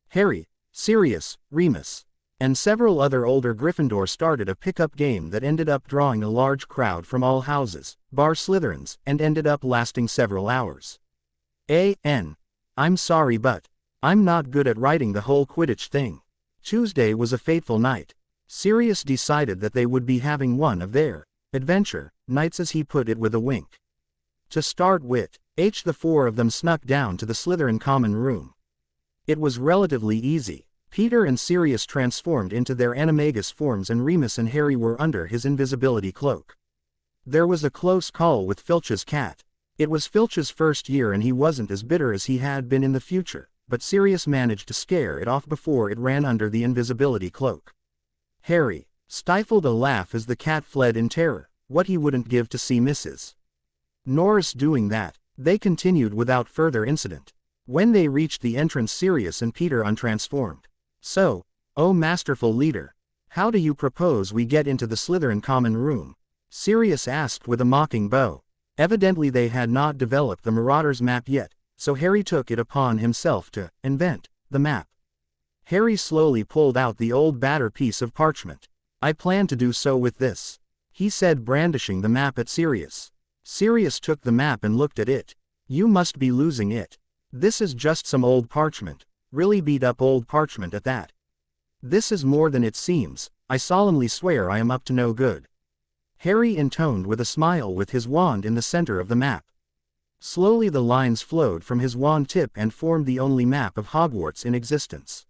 Harry, Sirius, Remus, and several other older Gryffindor started a pickup game that ended up drawing a large crowd from all houses, bar Slytherins, and ended up lasting several hours. I'm sorry but I'm not good at writing the whole Quidditch thing. Tuesday was a fateful night. Sirius decided that they would be having one of their adventure nights, as he put it with a wink. To start with, the four of them snuck down to the Slytherin common room. It was relatively easy. Peter and Sirius transformed into their animagus forms and Remus and Harry were under his invisibility cloak. There was a close call with Filch's cat. It was Filch's first year and he wasn't as bitter as he had been in the future, but Sirius managed to scare it off before it ran under the invisibility cloak. Harry stifled a laugh as the cat fled in terror, what he wouldn't give to see Mrs. Norris doing that. They continued without further incident. When they reached the entrance, Sirius and Peter untransformed. "So, oh masterful leader, how do you propose we get into the Slytherin common room?" Sirius asked with a mocking bow. Evidently they had not developed the Marauders map yet, so Harry took it upon himself to invent the map. Harry slowly pulled out the old battered piece of parchment. "I plan to do so with this," he said, brandishing the map at Sirius. Sirius took the map and looked at it. "You must be losing it. This is just some old parchment, really beat up old parchment at that. This is more than it seems, I solemnly swear I am up to no good." Harry intoned with a smile with his wand in the center of the map. Slowly the lines flowed from his wand tip and formed the only map of Hogwarts in existence.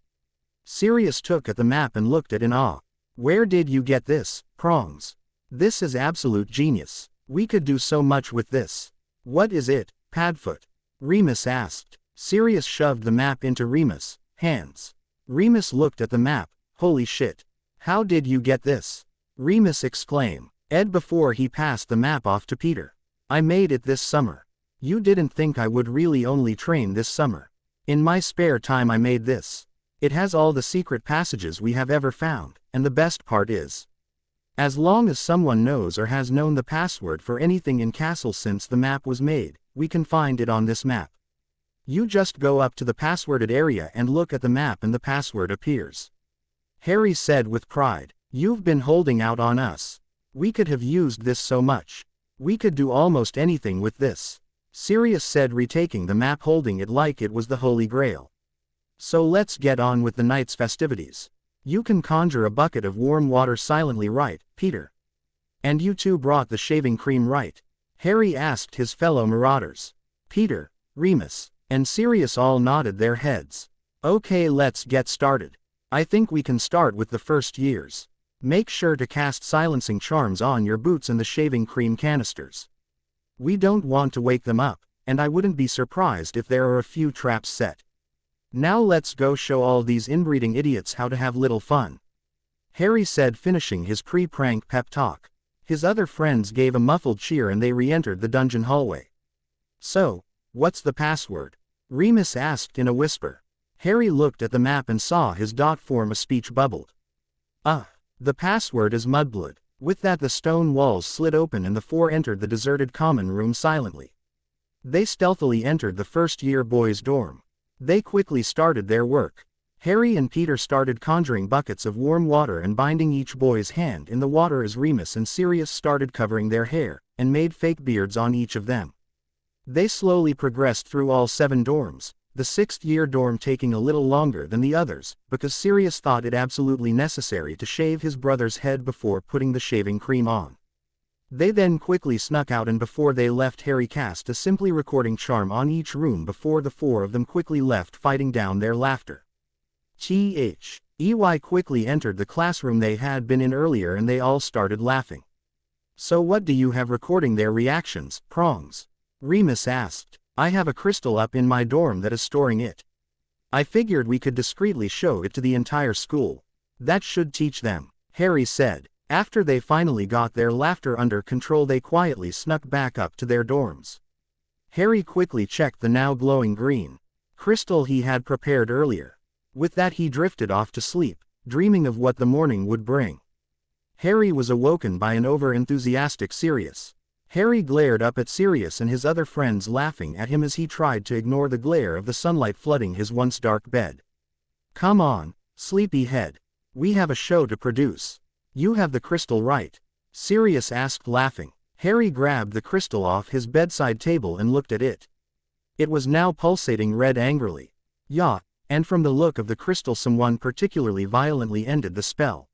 Sirius took at the map and looked at it in awe. "Where did you get this, Prongs? This is absolute genius. We could do so much with this." "What is it, Padfoot?" Remus asked. Sirius shoved the map into Remus' hands. Remus looked at the map. "Holy shit. How did you get this?" Remus exclaimed. Before he passed the map off to Peter. "I made it this summer. You didn't think I would really only train this summer. In my spare time I made this. It has all the secret passages we have ever found, and the best part is, as long as someone knows or has known the password for anything in Castle since the map was made, we can find it on this map. You just go up to the passworded area and look at the map and the password appears." Harry said with pride. You've been holding out on us. We could have used this so much. We could do almost anything with this. Sirius said, retaking the map, holding it like it was the Holy Grail. So let's get on with the night's festivities. You can conjure a bucket of warm water silently, right, Peter? And you two brought the shaving cream, right? Harry asked his fellow marauders. Peter, Remus, and Sirius all nodded their heads. Okay, let's get started. I think we can start with the first years. Make sure to cast silencing charms on your boots and the shaving cream canisters. We don't want to wake them up, and I wouldn't be surprised if there are a few traps set. Now let's go show all these inbreeding idiots how to have little fun. Harry said, finishing his pre-prank pep talk. His other friends gave a muffled cheer and they re-entered the dungeon hallway. So, what's the password? Remus asked in a whisper. Harry looked at the map and saw his dot form a speech bubbled. The password is Mudblood. With that, the stone walls slid open and the four entered the deserted common room silently. They stealthily entered the first-year boys' dorm. They quickly started their work. Harry and Peter started conjuring buckets of warm water and binding each boy's hand in the water as Remus and Sirius started covering their hair, and made fake beards on each of them. They slowly progressed through all 7 dorms, the 6th-year dorm taking a little longer than the others, because Sirius thought it absolutely necessary to shave his brother's head before putting the shaving cream on. They then quickly snuck out, and before they left, Harry cast a simply recording charm on each room before the 4 of them quickly left, fighting down their laughter. Ey quickly entered the classroom they had been in earlier and they all started laughing. So what do you have recording their reactions, Prongs? Remus asked. I have a crystal up in my dorm that is storing it. I figured we could discreetly show it to the entire school. That should teach them, Harry said. After they finally got their laughter under control, they quietly snuck back up to their dorms. Harry quickly checked the now glowing green crystal he had prepared earlier. With that, he drifted off to sleep, dreaming of what the morning would bring. Harry was awoken by an over-enthusiastic Sirius. Harry glared up at Sirius and his other friends, laughing at him as he tried to ignore the glare of the sunlight flooding his once dark bed. Come on, sleepyhead. We have a show to produce. You have the crystal, right? Sirius asked, laughing. Harry grabbed the crystal off his bedside table and looked at it. It was now pulsating red angrily. Yeah, and from the look of the crystal, someone particularly violently ended the spell.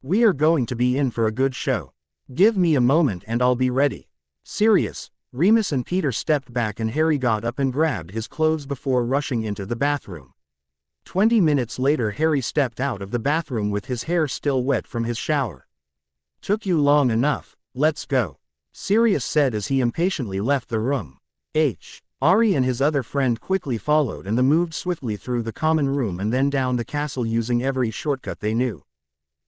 We are going to be in for a good show. Give me a moment and I'll be ready. Sirius, Remus and Peter stepped back and Harry got up and grabbed his clothes before rushing into the bathroom. 20 minutes later, Harry stepped out of the bathroom with his hair still wet from his shower. Took you long enough, let's go, Sirius said as he impatiently left the room. Ari and his other friend quickly followed and they moved swiftly through the common room and then down the castle using every shortcut they knew.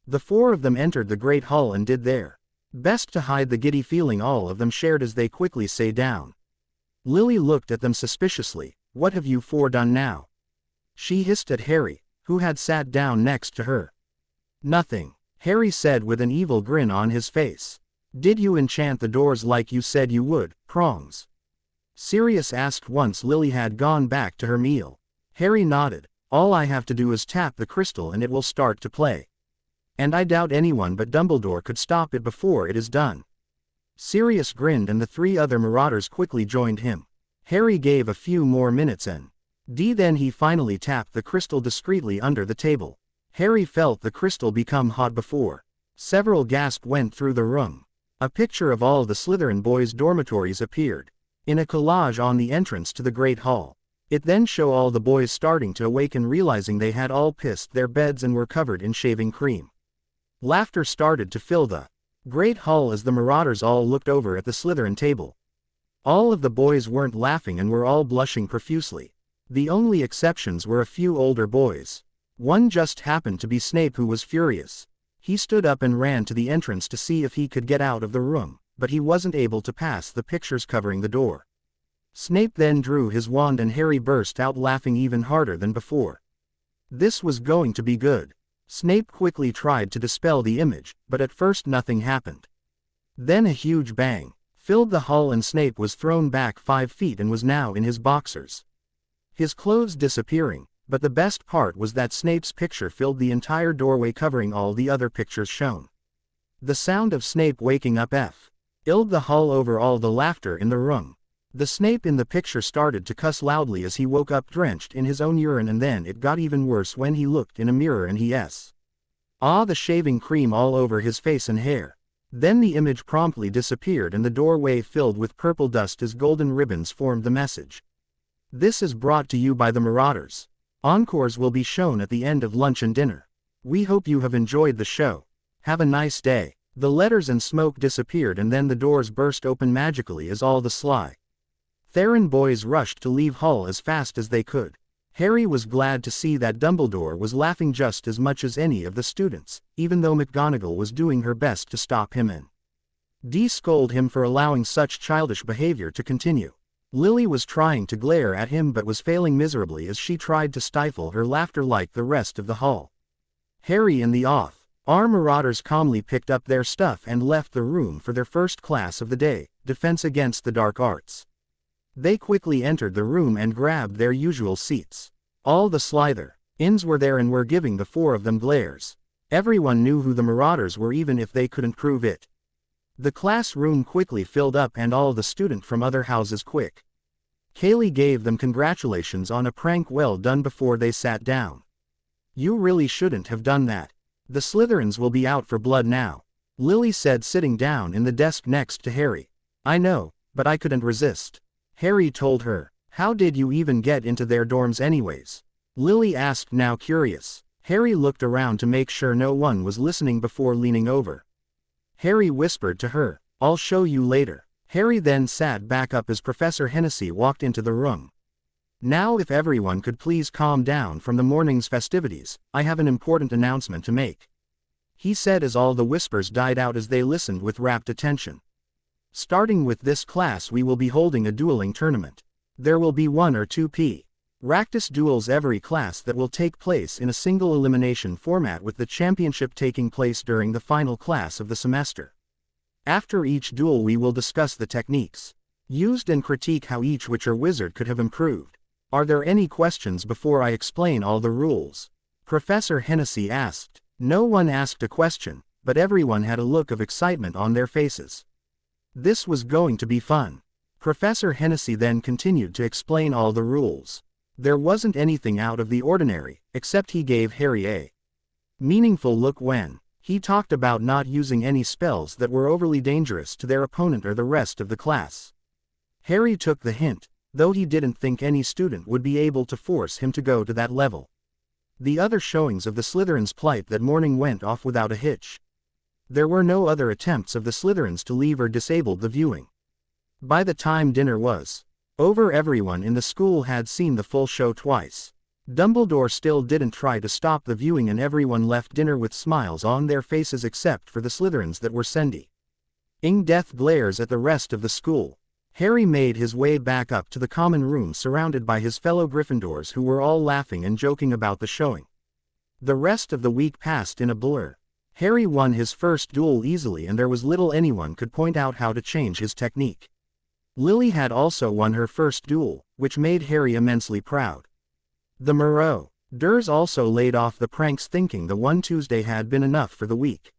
The 4 of them entered the Great Hall and did their best to hide the giddy feeling all of them shared as they quickly sat down. Lily looked at them suspiciously. What have you 4 done now? She hissed at Harry, who had sat down next to her. Nothing, Harry said with an evil grin on his face. Did you enchant the doors like you said you would, Prongs? Sirius asked once Lily had gone back to her meal. Harry nodded. All I have to do is tap the crystal and it will start to play. And I doubt anyone but Dumbledore could stop it before it is done. Sirius grinned and the 3 other marauders quickly joined him. Harry gave a few more minutes and then he finally tapped the crystal discreetly under the table. Harry felt the crystal become hot before. Several gasps went through the room. A picture of all the Slytherin boys' dormitories appeared in a collage on the entrance to the Great Hall. It then showed all the boys starting to awaken, realizing they had all pissed their beds and were covered in shaving cream. Laughter started to fill the Great Hall as the marauders all looked over at the Slytherin table. All of the boys weren't laughing and were all blushing profusely. The only exceptions were a few older boys. One just happened to be Snape, who was furious. He stood up and ran to the entrance to see if he could get out of the room, but he wasn't able to pass the pictures covering the door. Snape then drew his wand and Harry burst out laughing even harder than before. This was going to be good. Snape quickly tried to dispel the image, but at first nothing happened. Then a huge bang filled the hall and Snape was thrown back 5 feet and was now in his boxers. His clothes disappearing, but the best part was that Snape's picture filled the entire doorway, covering all the other pictures shown. The sound of Snape waking up filled the hall over all the laughter in the room. The Snape in the picture started to cuss loudly as he woke up drenched in his own urine, and then it got even worse when he looked in a mirror and he saw the shaving cream all over his face and hair. Then the image promptly disappeared and the doorway filled with purple dust as golden ribbons formed the message. This is brought to you by the Marauders. Encores will be shown at the end of lunch and dinner. We hope you have enjoyed the show. Have a nice day. The letters and smoke disappeared and then the doors burst open magically as all the Slytherin boys rushed to leave Hull as fast as they could. Harry was glad to see that Dumbledore was laughing just as much as any of the students, even though McGonagall was doing her best to stop him and scold him for allowing such childish behavior to continue. Lily was trying to glare at him but was failing miserably as she tried to stifle her laughter like the rest of the hall. Harry and the our Marauders calmly picked up their stuff and left the room for their first class of the day, Defense Against the Dark Arts. They quickly entered the room and grabbed their usual seats. All the Slytherins were there and were giving the four of them glares. Everyone knew who the Marauders were even if they couldn't prove it. The classroom quickly filled up and all the students from other houses Kaylee gave them congratulations on a prank well done before they sat down. You really shouldn't have done that. The Slytherins will be out for blood now, Lily said, sitting down in the desk next to Harry. I know, but I couldn't resist, Harry told her. How did you even get into their dorms anyways? Lily asked, now curious. Harry looked around to make sure no one was listening before leaning over. Harry whispered to her, I'll show you later. Harry then sat back up as Professor Hennessy walked into the room. Now if everyone could please calm down from the morning's festivities, I have an important announcement to make, he said as all the whispers died out as they listened with rapt attention. Starting with this class we will be holding a dueling tournament. There will be 1 or 2 practice duels every class that will take place in a single elimination format, with the championship taking place during the final class of the semester. After each duel we will discuss the techniques used and critique how each witch or wizard could have improved. Are there any questions before I explain all the rules? Professor Hennessy asked. No one asked a question, but everyone had a look of excitement on their faces. This was going to be fun. Professor Hennessy then continued to explain all the rules. There wasn't anything out of the ordinary, except he gave Harry a meaningful look when he talked about not using any spells that were overly dangerous to their opponent or the rest of the class. Harry took the hint, though he didn't think any student would be able to force him to go to that level. The other showings of the Slytherins' plight that morning went off without a hitch. There were no other attempts of the Slytherins to leave or disabled the viewing. By the time dinner was over, everyone in the school had seen the full show twice. Dumbledore still didn't try to stop the viewing and everyone left dinner with smiles on their faces except for the Slytherins that were sending death glares at the rest of the school. Harry made his way back up to the common room surrounded by his fellow Gryffindors who were all laughing and joking about the showing. The rest of the week passed in a blur. Harry won his first duel easily and there was little anyone could point out how to change his technique. Lily had also won her first duel, which made Harry immensely proud. The Marauders also laid off the pranks, thinking the one Tuesday had been enough for the week.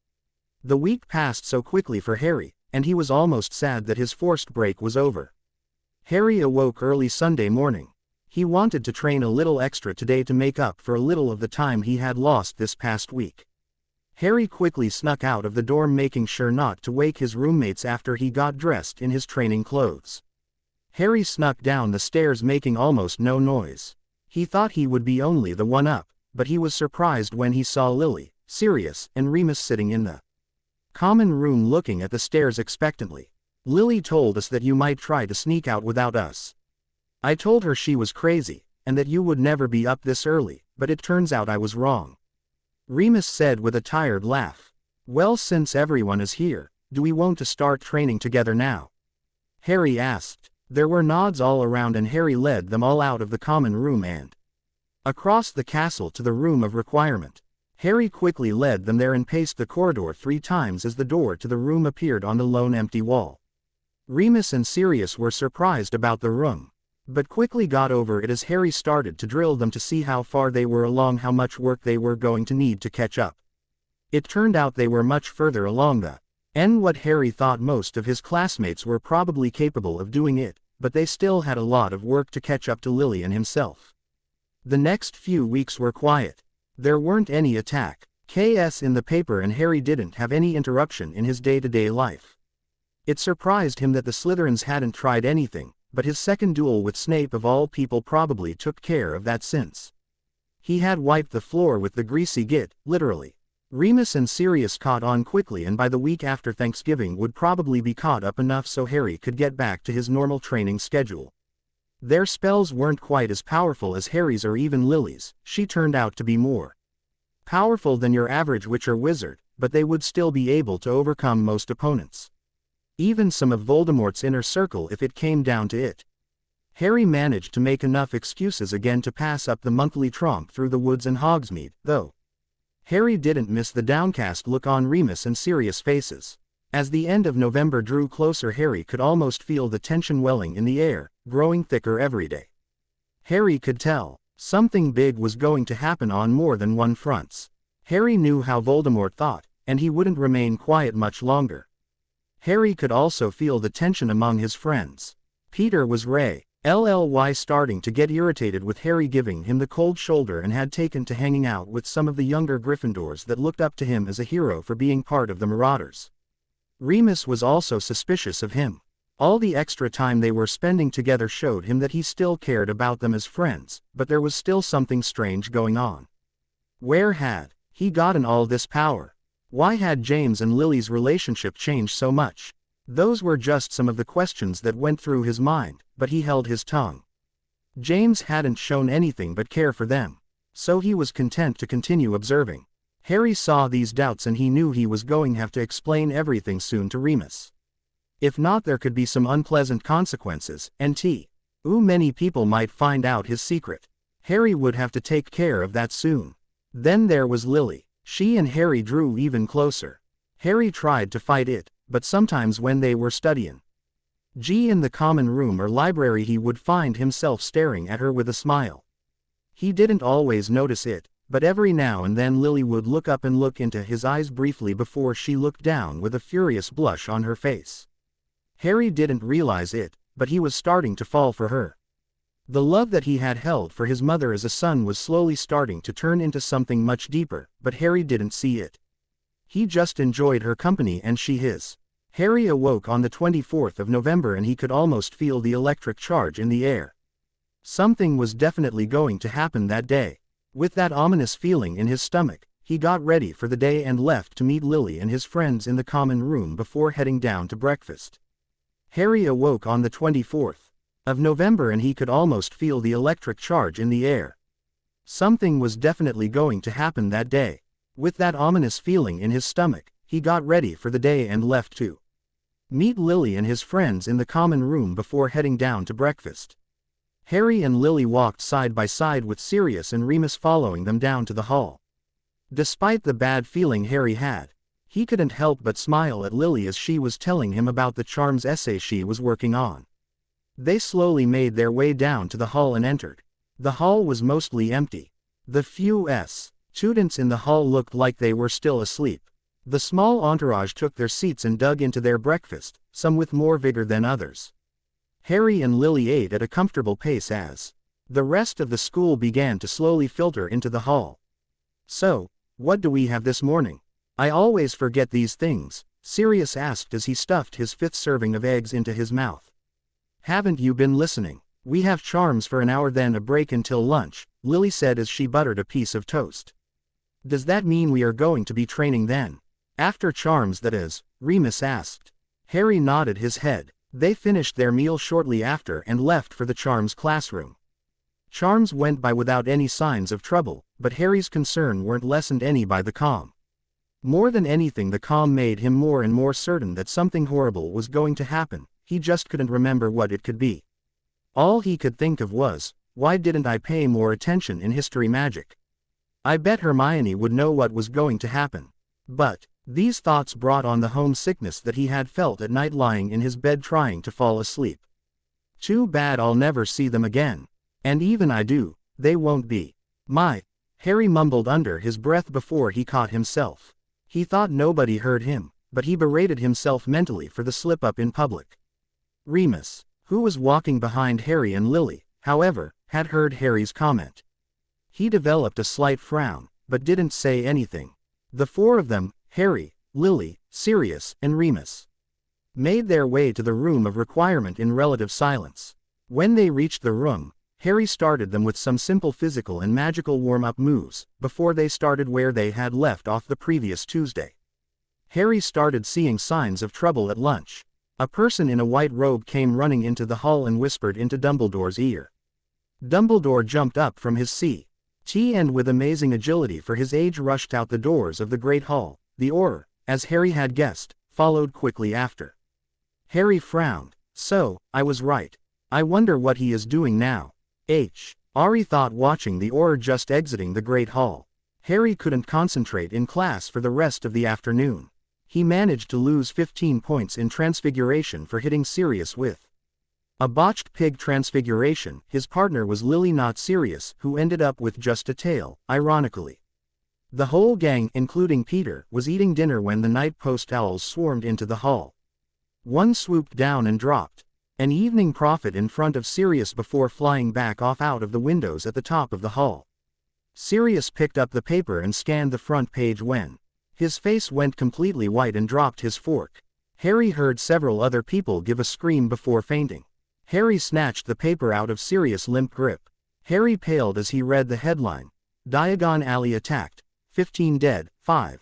The week passed so quickly for Harry, and he was almost sad that his forced break was over. Harry awoke early Sunday morning. He wanted to train a little extra today to make up for a little of the time he had lost this past week. Harry quickly snuck out of the dorm, making sure not to wake his roommates after he got dressed in his training clothes. Harry snuck down the stairs making almost no noise. He thought he would be only the one up, but he was surprised when he saw Lily, Sirius, and Remus sitting in the common room looking at the stairs expectantly. Lily told us that you might try to sneak out without us. I told her she was crazy, and that you would never be up this early, but it turns out I was wrong, Remus said with a tired laugh. Well, since everyone is here, do we want to start training together now? Harry asked. There were nods all around and Harry led them all out of the common room and across the castle to the room of requirement. Harry quickly led them there and paced the corridor 3 times as the door to the room appeared on the lone empty wall. Remus and Sirius were surprised about the room. but quickly got over it as Harry started to drill them to see how far they were along, how much work they were going to need to catch up. It turned out they were much further along than what Harry thought. Most of his classmates were probably capable of doing it, but they still had a lot of work to catch up to Lily and himself. The next few weeks were quiet. There weren't any attacks in the paper, and Harry didn't have any interruption in his day-to-day life. It surprised him that the Slytherins hadn't tried anything, but his second duel with Snape of all people probably took care of that, since he had wiped the floor with the greasy git, literally. Remus and Sirius caught on quickly, and by the week after Thanksgiving would probably be caught up enough so Harry could get back to his normal training schedule. Their spells weren't quite as powerful as Harry's or even Lily's. She turned out to be more powerful than your average witch or wizard, but they would still be able to overcome most opponents. Even some of Voldemort's inner circle if it came down to it. Harry managed to make enough excuses again to pass up the monthly tromp through the woods and Hogsmeade, though Harry didn't miss the downcast look on Remus and Sirius' faces. As the end of November drew closer, Harry could almost feel the tension welling in the air, growing thicker every day. Harry could tell something big was going to happen on more than one front. Harry knew how Voldemort thought, and he wouldn't remain quiet much longer. Harry could also feel the tension among his friends. Peter was starting to get irritated with Harry giving him the cold shoulder and had taken to hanging out with some of the younger Gryffindors that looked up to him as a hero for being part of the Marauders. Remus was also suspicious of him. All the extra time they were spending together showed him that he still cared about them as friends, but there was still something strange going on. Where had he gotten all this power? Why had James and Lily's relationship changed so much? Those were just some of the questions that went through his mind, but he held his tongue. James hadn't shown anything but care for them, so he was content to continue observing. Harry saw these doubts and he knew he was going to have to explain everything soon to Remus. If not, there could be some unpleasant consequences, and many people might find out his secret. Harry would have to take care of that soon. Then there was Lily. She and Harry drew even closer. Harry tried to fight it, but sometimes when they were studying in the common room or library, he would find himself staring at her with a smile. He didn't always notice it, but every now and then Lily would look up and look into his eyes briefly before she looked down with a furious blush on her face. Harry didn't realize it, but he was starting to fall for her. The love that he had held for his mother as a son was slowly starting to turn into something much deeper, but Harry didn't see it. He just enjoyed her company and she his. Harry awoke on the 24th of November and he could almost feel the electric charge in the air. Something was definitely going to happen that day. With that ominous feeling in his stomach, he got ready for the day and left to meet Lily and his friends in the common room before heading down to breakfast. Harry awoke on the 24th of November and he could almost feel the electric charge in the air. Something was definitely going to happen that day. With that ominous feeling in his stomach, he got ready for the day and left to meet Lily and his friends in the common room before heading down to breakfast. Harry and Lily walked side by side with Sirius and Remus following them down to the hall. Despite the bad feeling Harry had, he couldn't help but smile at Lily as she was telling him about the charms essay she was working on. They slowly made their way down to the hall and entered. The hall was mostly empty. The few students in the hall looked like they were still asleep. The small entourage took their seats and dug into their breakfast, some with more vigor than others. Harry and Lily ate at a comfortable pace as the rest of the school began to slowly filter into the hall. "So, what do we have this morning? I always forget these things," Sirius asked as he stuffed his 5th serving of eggs into his mouth. "Haven't you been listening? We have charms for an hour then a break until lunch," Lily said as she buttered a piece of toast. "Does that mean we are going to be training then? After charms, that is?" Remus asked. Harry nodded his head. They finished their meal shortly after and left for the charms classroom. Charms went by without any signs of trouble, but Harry's concern weren't lessened any by the calm. More than anything, the calm made him more and more certain that something horrible was going to happen. He just couldn't remember what it could be. All he could think of was, why didn't I pay more attention in history magic? I bet Hermione would know what was going to happen. But these thoughts brought on the homesickness that he had felt at night lying in his bed trying to fall asleep. Too bad I'll never see them again. And even I do, they won't be. My. Harry mumbled under his breath before he caught himself. He thought nobody heard him, but he berated himself mentally for the slip-up in public. Remus, who was walking behind Harry and Lily, however, had heard Harry's comment. He developed a slight frown, but didn't say anything. The four of them, Harry, Lily, Sirius, and Remus, made their way to the room of requirement in relative silence. When they reached the room, Harry started them with some simple physical and magical warm-up moves, before they started where they had left off the previous Tuesday. Harry started seeing signs of trouble at lunch. A person in a white robe came running into the hall and whispered into Dumbledore's ear. Dumbledore jumped up from his seat, and with amazing agility for his age rushed out the doors of the Great Hall. The Auror, as Harry had guessed, followed quickly after. Harry frowned. So, I was right. I wonder what he is doing now. Harry thought, watching the Auror just exiting the Great Hall. Harry couldn't concentrate in class for the rest of the afternoon. He managed to lose 15 points in Transfiguration for hitting Sirius with a botched pig transfiguration. His partner was Lily, not Sirius, who ended up with just a tail, ironically. The whole gang, including Peter, was eating dinner when the night post owls swarmed into the hall. One swooped down and dropped an evening prophet in front of Sirius before flying back off out of the windows at the top of the hall. Sirius picked up the paper and scanned the front page when his face went completely white and dropped his fork. Harry heard several other people give a scream before fainting. Harry snatched the paper out of Sirius' limp grip. Harry paled as he read the headline: Diagon Alley attacked. 15 dead, 5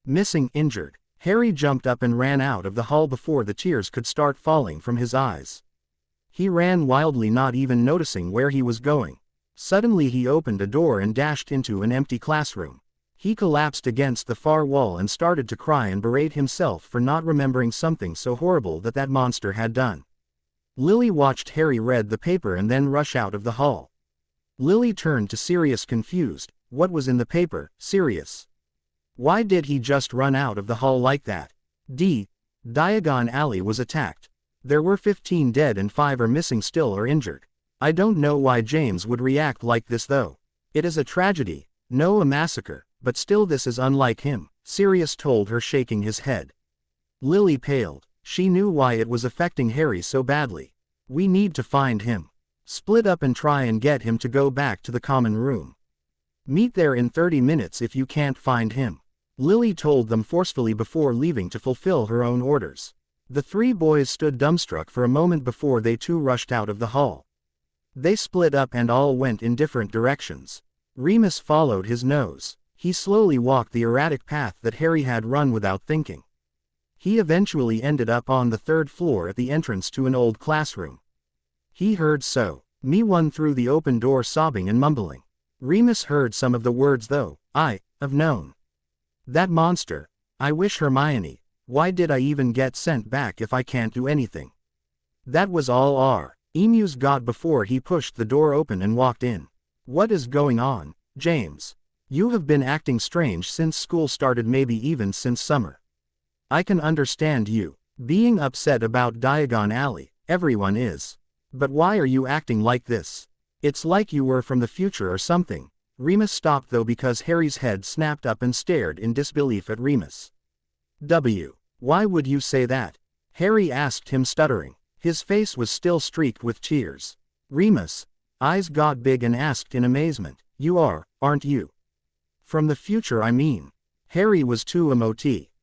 missing, injured. Harry jumped up and ran out of the hall before the tears could start falling from his eyes. He ran wildly, not even noticing where he was going. Suddenly he opened a door and dashed into an empty classroom. He collapsed against the far wall and started to cry and berate himself for not remembering something so horrible that monster had done. Lily watched Harry read the paper and then rush out of the hall. Lily turned to Sirius, confused. What was in the paper, Sirius? Why did he just run out of the hall like that? Diagon Alley was attacked. There were 15 dead and 5 are missing still or injured. I don't know why James would react like this though. It is a tragedy, no a massacre, but still this is unlike him, Sirius told her, shaking his head. Lily paled. She knew why it was affecting Harry so badly. We need to find him. Split up and try and get him to go back to the common room. Meet there in 30 minutes if you can't find him, Lily told them forcefully before leaving to fulfill her own orders. The three boys stood dumbstruck for a moment before they too rushed out of the hall. They split up and all went in different directions. Remus followed his nose. He slowly walked the erratic path that Harry had run without thinking. He eventually ended up on the 3rd floor at the entrance to an old classroom. He heard "So, me" one through the open door, sobbing and mumbling. Remus heard some of the words though. I have known. That monster. I wish Hermione. Why did I even get sent back if I can't do anything? That was all Emus got before he pushed the door open and walked in. What is going on, James? You have been acting strange since school started, maybe even since summer. I can understand you being upset about Diagon Alley, everyone is. But why are you acting like this? It's like you were from the future or something. Remus stopped though because Harry's head snapped up and stared in disbelief at Remus. Why would you say that? Harry asked him, stuttering. His face was still streaked with tears. Remus' eyes got big and asked in amazement, You aren't you? From the future, I mean. Harry was too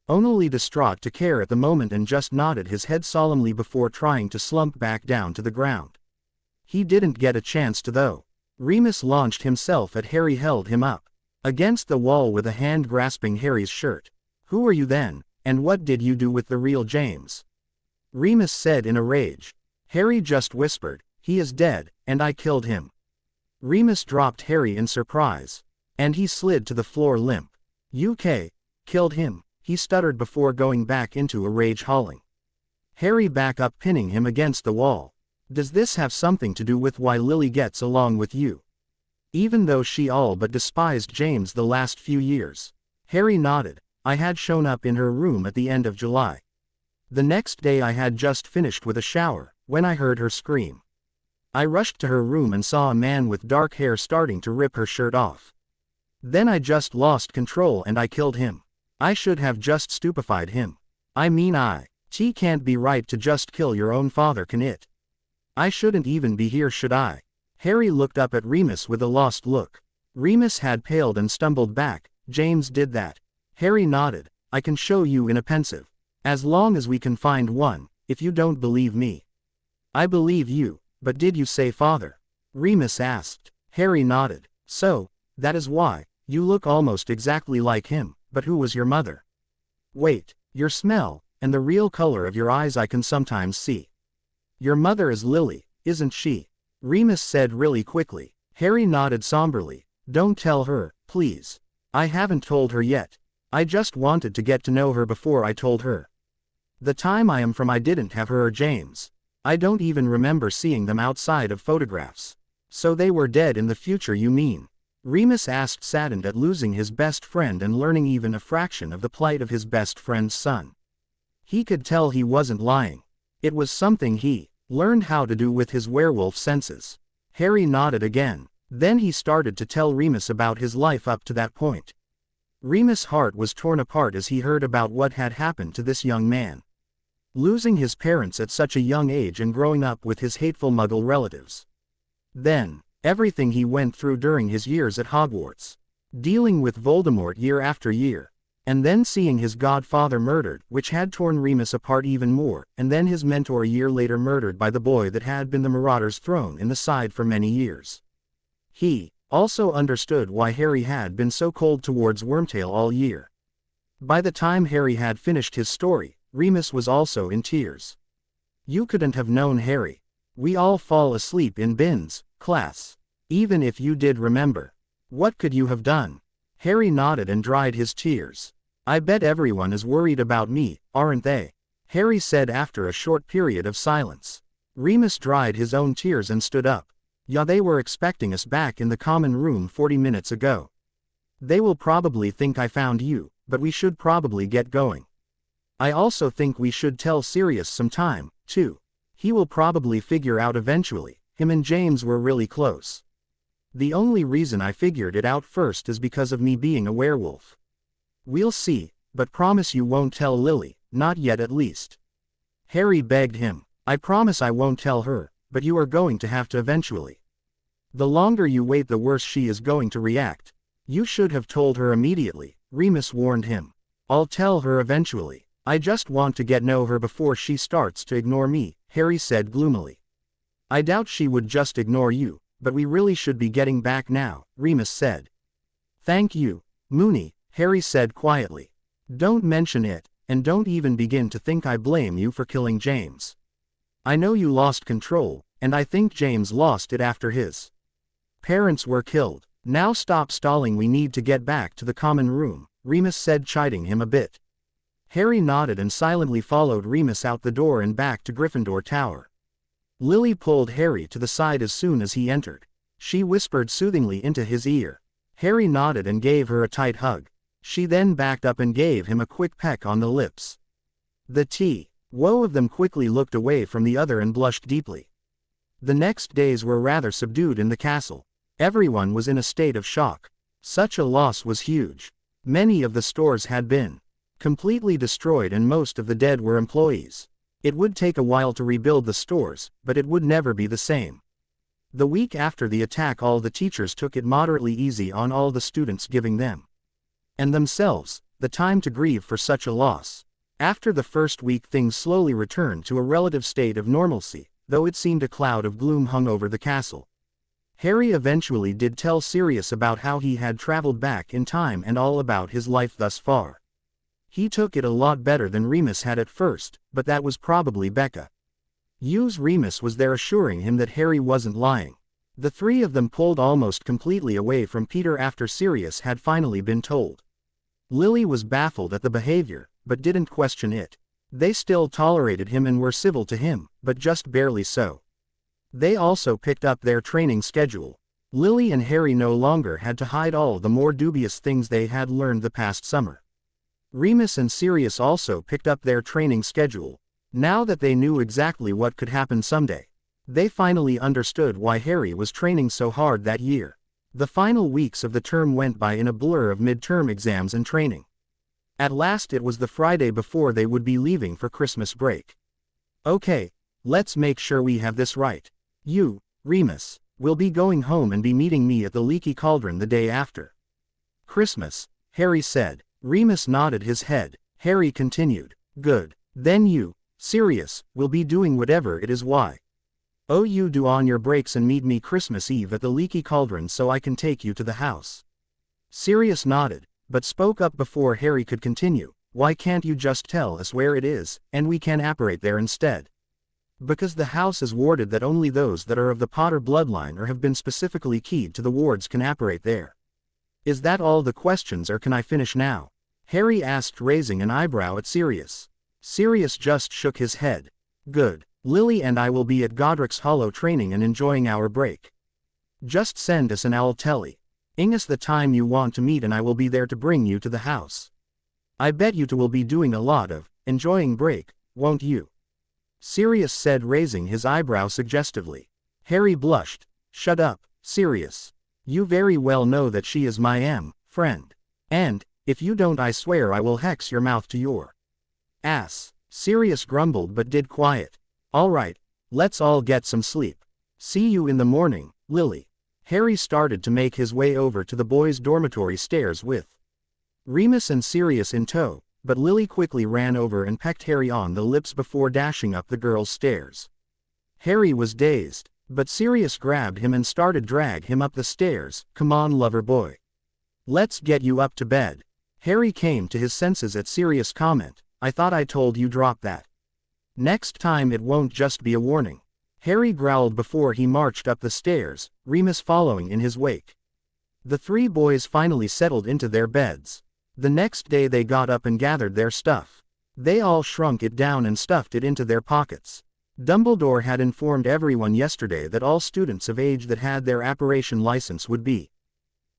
only distraught to care at the moment and just nodded his head solemnly before trying to slump back down to the ground. He didn't get a chance to though. Remus launched himself at Harry, held him up against the wall with a hand grasping Harry's shirt. Who are you then, and what did you do with the real James? Remus said in a rage. Harry just whispered, he is dead, and I killed him. Remus dropped Harry in surprise. And he slid to the floor limp. UK, killed him, he stuttered before going back into a rage, hauling Harry back up, pinning him against the wall. Does this have something to do with why Lily gets along with you? Even though she all but despised James the last few years. Harry nodded. I had shown up in her room at the end of July. The next day I had just finished with a shower, when I heard her scream. I rushed to her room and saw a man with dark hair starting to rip her shirt off. Then I just lost control and I killed him. I should have just stupefied him. I mean T can't be right to just kill your own father, can it? I shouldn't even be here, should I? Harry looked up at Remus with a lost look. Remus had paled and stumbled back. James did that. Harry nodded. I can show you in a pensive. As long as we can find one, if you don't believe me. I believe you, but did you say father? Remus asked. Harry nodded. So, that is why, you look almost exactly like him, but who was your mother? Wait, your smell, and the real color of your eyes I can sometimes see. Your mother is Lily, isn't she? Remus said really quickly. Harry nodded somberly. Don't tell her, please. I haven't told her yet. I just wanted to get to know her before I told her. The time I am from I didn't have her or James. I don't even remember seeing them outside of photographs. So they were dead in the future, you mean? Remus asked, saddened at losing his best friend and learning even a fraction of the plight of his best friend's son. He could tell he wasn't lying. It was something he learned how to do with his werewolf senses. Harry nodded again. Then he started to tell Remus about his life up to that point. Remus' heart was torn apart as he heard about what had happened to this young man. Losing his parents at such a young age and growing up with his hateful Muggle relatives. Then, everything he went through during his years at Hogwarts. Dealing with Voldemort year after year. And then seeing his godfather murdered, which had torn Remus apart even more, and then his mentor a year later murdered by the boy that had been the Marauder's thrown in the side for many years. He also understood why Harry had been so cold towards Wormtail all year. By the time Harry had finished his story, Remus was also in tears. You couldn't have known Harry. We all fall asleep in bins, class. Even if you did remember. What could you have done? Harry nodded and dried his tears. I bet everyone is worried about me, aren't they? Harry said after a short period of silence. Remus dried his own tears and stood up. Yeah, they were expecting us back in the common room 40 minutes ago. They will probably think I found you, but we should probably get going. I also think we should tell Sirius some time, too. He will probably figure out eventually. Him and James were really close. The only reason I figured it out first is because of me being a werewolf. We'll see, but promise you won't tell Lily, not yet at least. Harry begged him. I promise I won't tell her, but you are going to have to eventually. The longer you wait the worse she is going to react. You should have told her immediately, Remus warned him. I'll tell her eventually. I just want to get to know her before she starts to ignore me, Harry said gloomily. I doubt she would just ignore you, but we really should be getting back now, Remus said. Thank you, Moony, Harry said quietly. Don't mention it, and don't even begin to think I blame you for killing James. I know you lost control, and I think James lost it after his parents were killed. Now stop stalling, we need to get back to the common room, Remus said, chiding him a bit. Harry nodded and silently followed Remus out the door and back to Gryffindor Tower. Lily pulled Harry to the side as soon as he entered. She whispered soothingly into his ear. Harry nodded and gave her a tight hug. She then backed up and gave him a quick peck on the lips. The woe of them quickly looked away from the other and blushed deeply. The next days were rather subdued in the castle. Everyone was in a state of shock. Such a loss was huge. Many of the stores had been completely destroyed and most of the dead were employees. It would take a while to rebuild the stores, but it would never be the same. The week after the attack, all the teachers took it moderately easy on all the students, giving them and themselves the time to grieve for such a loss. After the first week, things slowly returned to a relative state of normalcy, though it seemed a cloud of gloom hung over the castle. Harry eventually did tell Sirius about how he had traveled back in time and all about his life thus far. He took it a lot better than Remus had at first, but that was probably Becca. Remus was there assuring him that Harry wasn't lying. The three of them pulled almost completely away from Peter after Sirius had finally been told. Lily was baffled at the behavior, but didn't question it. They still tolerated him and were civil to him, but just barely so. They also picked up their training schedule. Lily and Harry no longer had to hide all the more dubious things they had learned the past summer. Remus and Sirius also picked up their training schedule. Now that they knew exactly what could happen someday, they finally understood why Harry was training so hard that year. The final weeks of the term went by in a blur of midterm exams and training. At last it was the Friday before they would be leaving for Christmas break. Okay, let's make sure we have this right. You, Remus, will be going home and be meeting me at the Leaky Cauldron the day after Christmas, Harry said. Remus nodded his head. Harry continued. Good. Then you, Sirius, will be doing whatever it is you do on your breaks and meet me Christmas Eve at the Leaky Cauldron so I can take you to the house. Sirius nodded, but spoke up before Harry could continue. Why can't you just tell us where it is, and we can apparate there instead? Because the house is warded that only those that are of the Potter bloodline or have been specifically keyed to the wards can apparate there. Is that all the questions, or can I finish now? Harry asked, raising an eyebrow at Sirius. Sirius just shook his head. Good. Lily and I will be at Godric's Hollow training and enjoying our break. Just send us an owl telly. Us the time you want to meet and I will be there to bring you to the house. I bet you two will be doing a lot of enjoying break, won't you? Sirius said, raising his eyebrow suggestively. Harry blushed. Shut up, Sirius. You very well know that she is my friend. And, if you don't, I swear I will hex your mouth to your ass. Sirius grumbled but did quiet. All right, let's all get some sleep. See you in the morning, Lily. Harry started to make his way over to the boys' dormitory stairs with Remus and Sirius in tow, but Lily quickly ran over and pecked Harry on the lips before dashing up the girls' stairs. Harry was dazed, but Sirius grabbed him and started drag him up the stairs. Come on, lover boy. Let's get you up to bed. Harry came to his senses at Sirius' comment. I thought I told you drop that. Next time it won't just be a warning. Harry growled before he marched up the stairs, Remus following in his wake. The three boys finally settled into their beds. The next day they got up and gathered their stuff. They all shrunk it down and stuffed it into their pockets. Dumbledore had informed everyone yesterday that all students of age that had their apparition license would be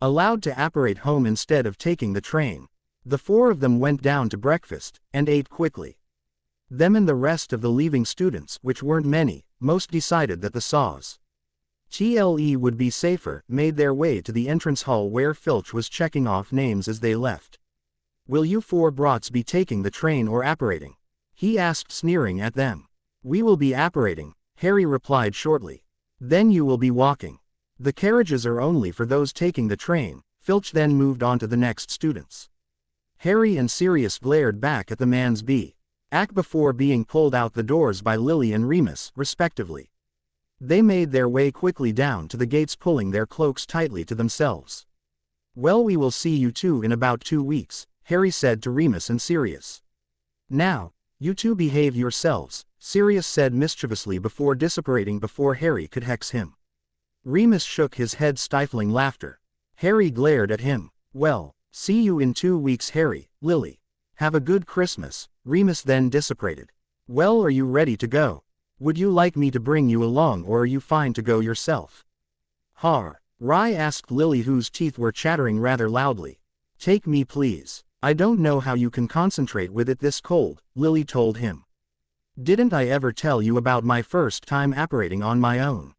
allowed to apparate home instead of taking the train. The four of them went down to breakfast, and ate quickly. Them and the rest of the leaving students, which weren't many, most decided that the Saws TLE would be safer, made their way to the entrance hall where Filch was checking off names as they left. Will you four brats be taking the train or apparating? He asked, sneering at them. We will be apparating, Harry replied shortly. Then you will be walking. The carriages are only for those taking the train. Filch then moved on to the next students. Harry and Sirius glared back at the man's back before being pulled out the doors by Lily and Remus, respectively. They made their way quickly down to the gates, pulling their cloaks tightly to themselves. Well, we will see you two in about 2 weeks, Harry said to Remus and Sirius. Now, you two behave yourselves, Sirius said mischievously before disapparating before Harry could hex him. Remus shook his head, stifling laughter. Harry glared at him. Well, see you in 2 weeks, Harry, Lily. Have a good Christmas. Remus then disapparated. Well, are you ready to go? Would you like me to bring you along, or are you fine to go yourself? Har. Rye asked Lily, whose teeth were chattering rather loudly. Take me, please. I don't know how you can concentrate with it this cold, Lily told him. Didn't I ever tell you about my first time apparating on my own?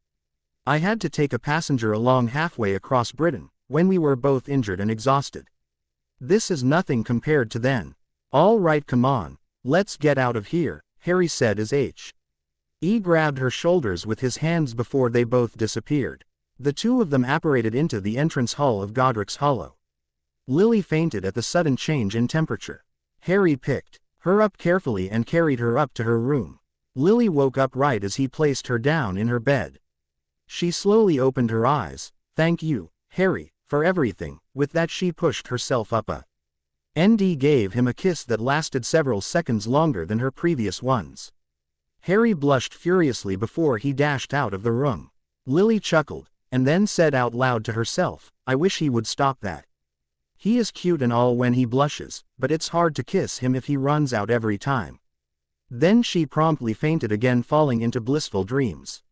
I had to take a passenger along halfway across Britain, when we were both injured and exhausted. This is nothing compared to then. All right, come on, let's get out of here, Harry said as He grabbed her shoulders with his hands before they both disappeared. The two of them apparated into the entrance hall of Godric's Hollow. Lily fainted at the sudden change in temperature. Harry picked her up carefully and carried her up to her room. Lily woke up right as he placed her down in her bed. She slowly opened her eyes. Thank you, Harry, for everything. With that she pushed herself up ND gave him a kiss that lasted several seconds longer than her previous ones. Harry blushed furiously before he dashed out of the room. Lily chuckled, and then said out loud to herself, I wish he would stop that. He is cute and all when he blushes, but it's hard to kiss him if he runs out every time. Then she promptly fainted again, falling into blissful dreams.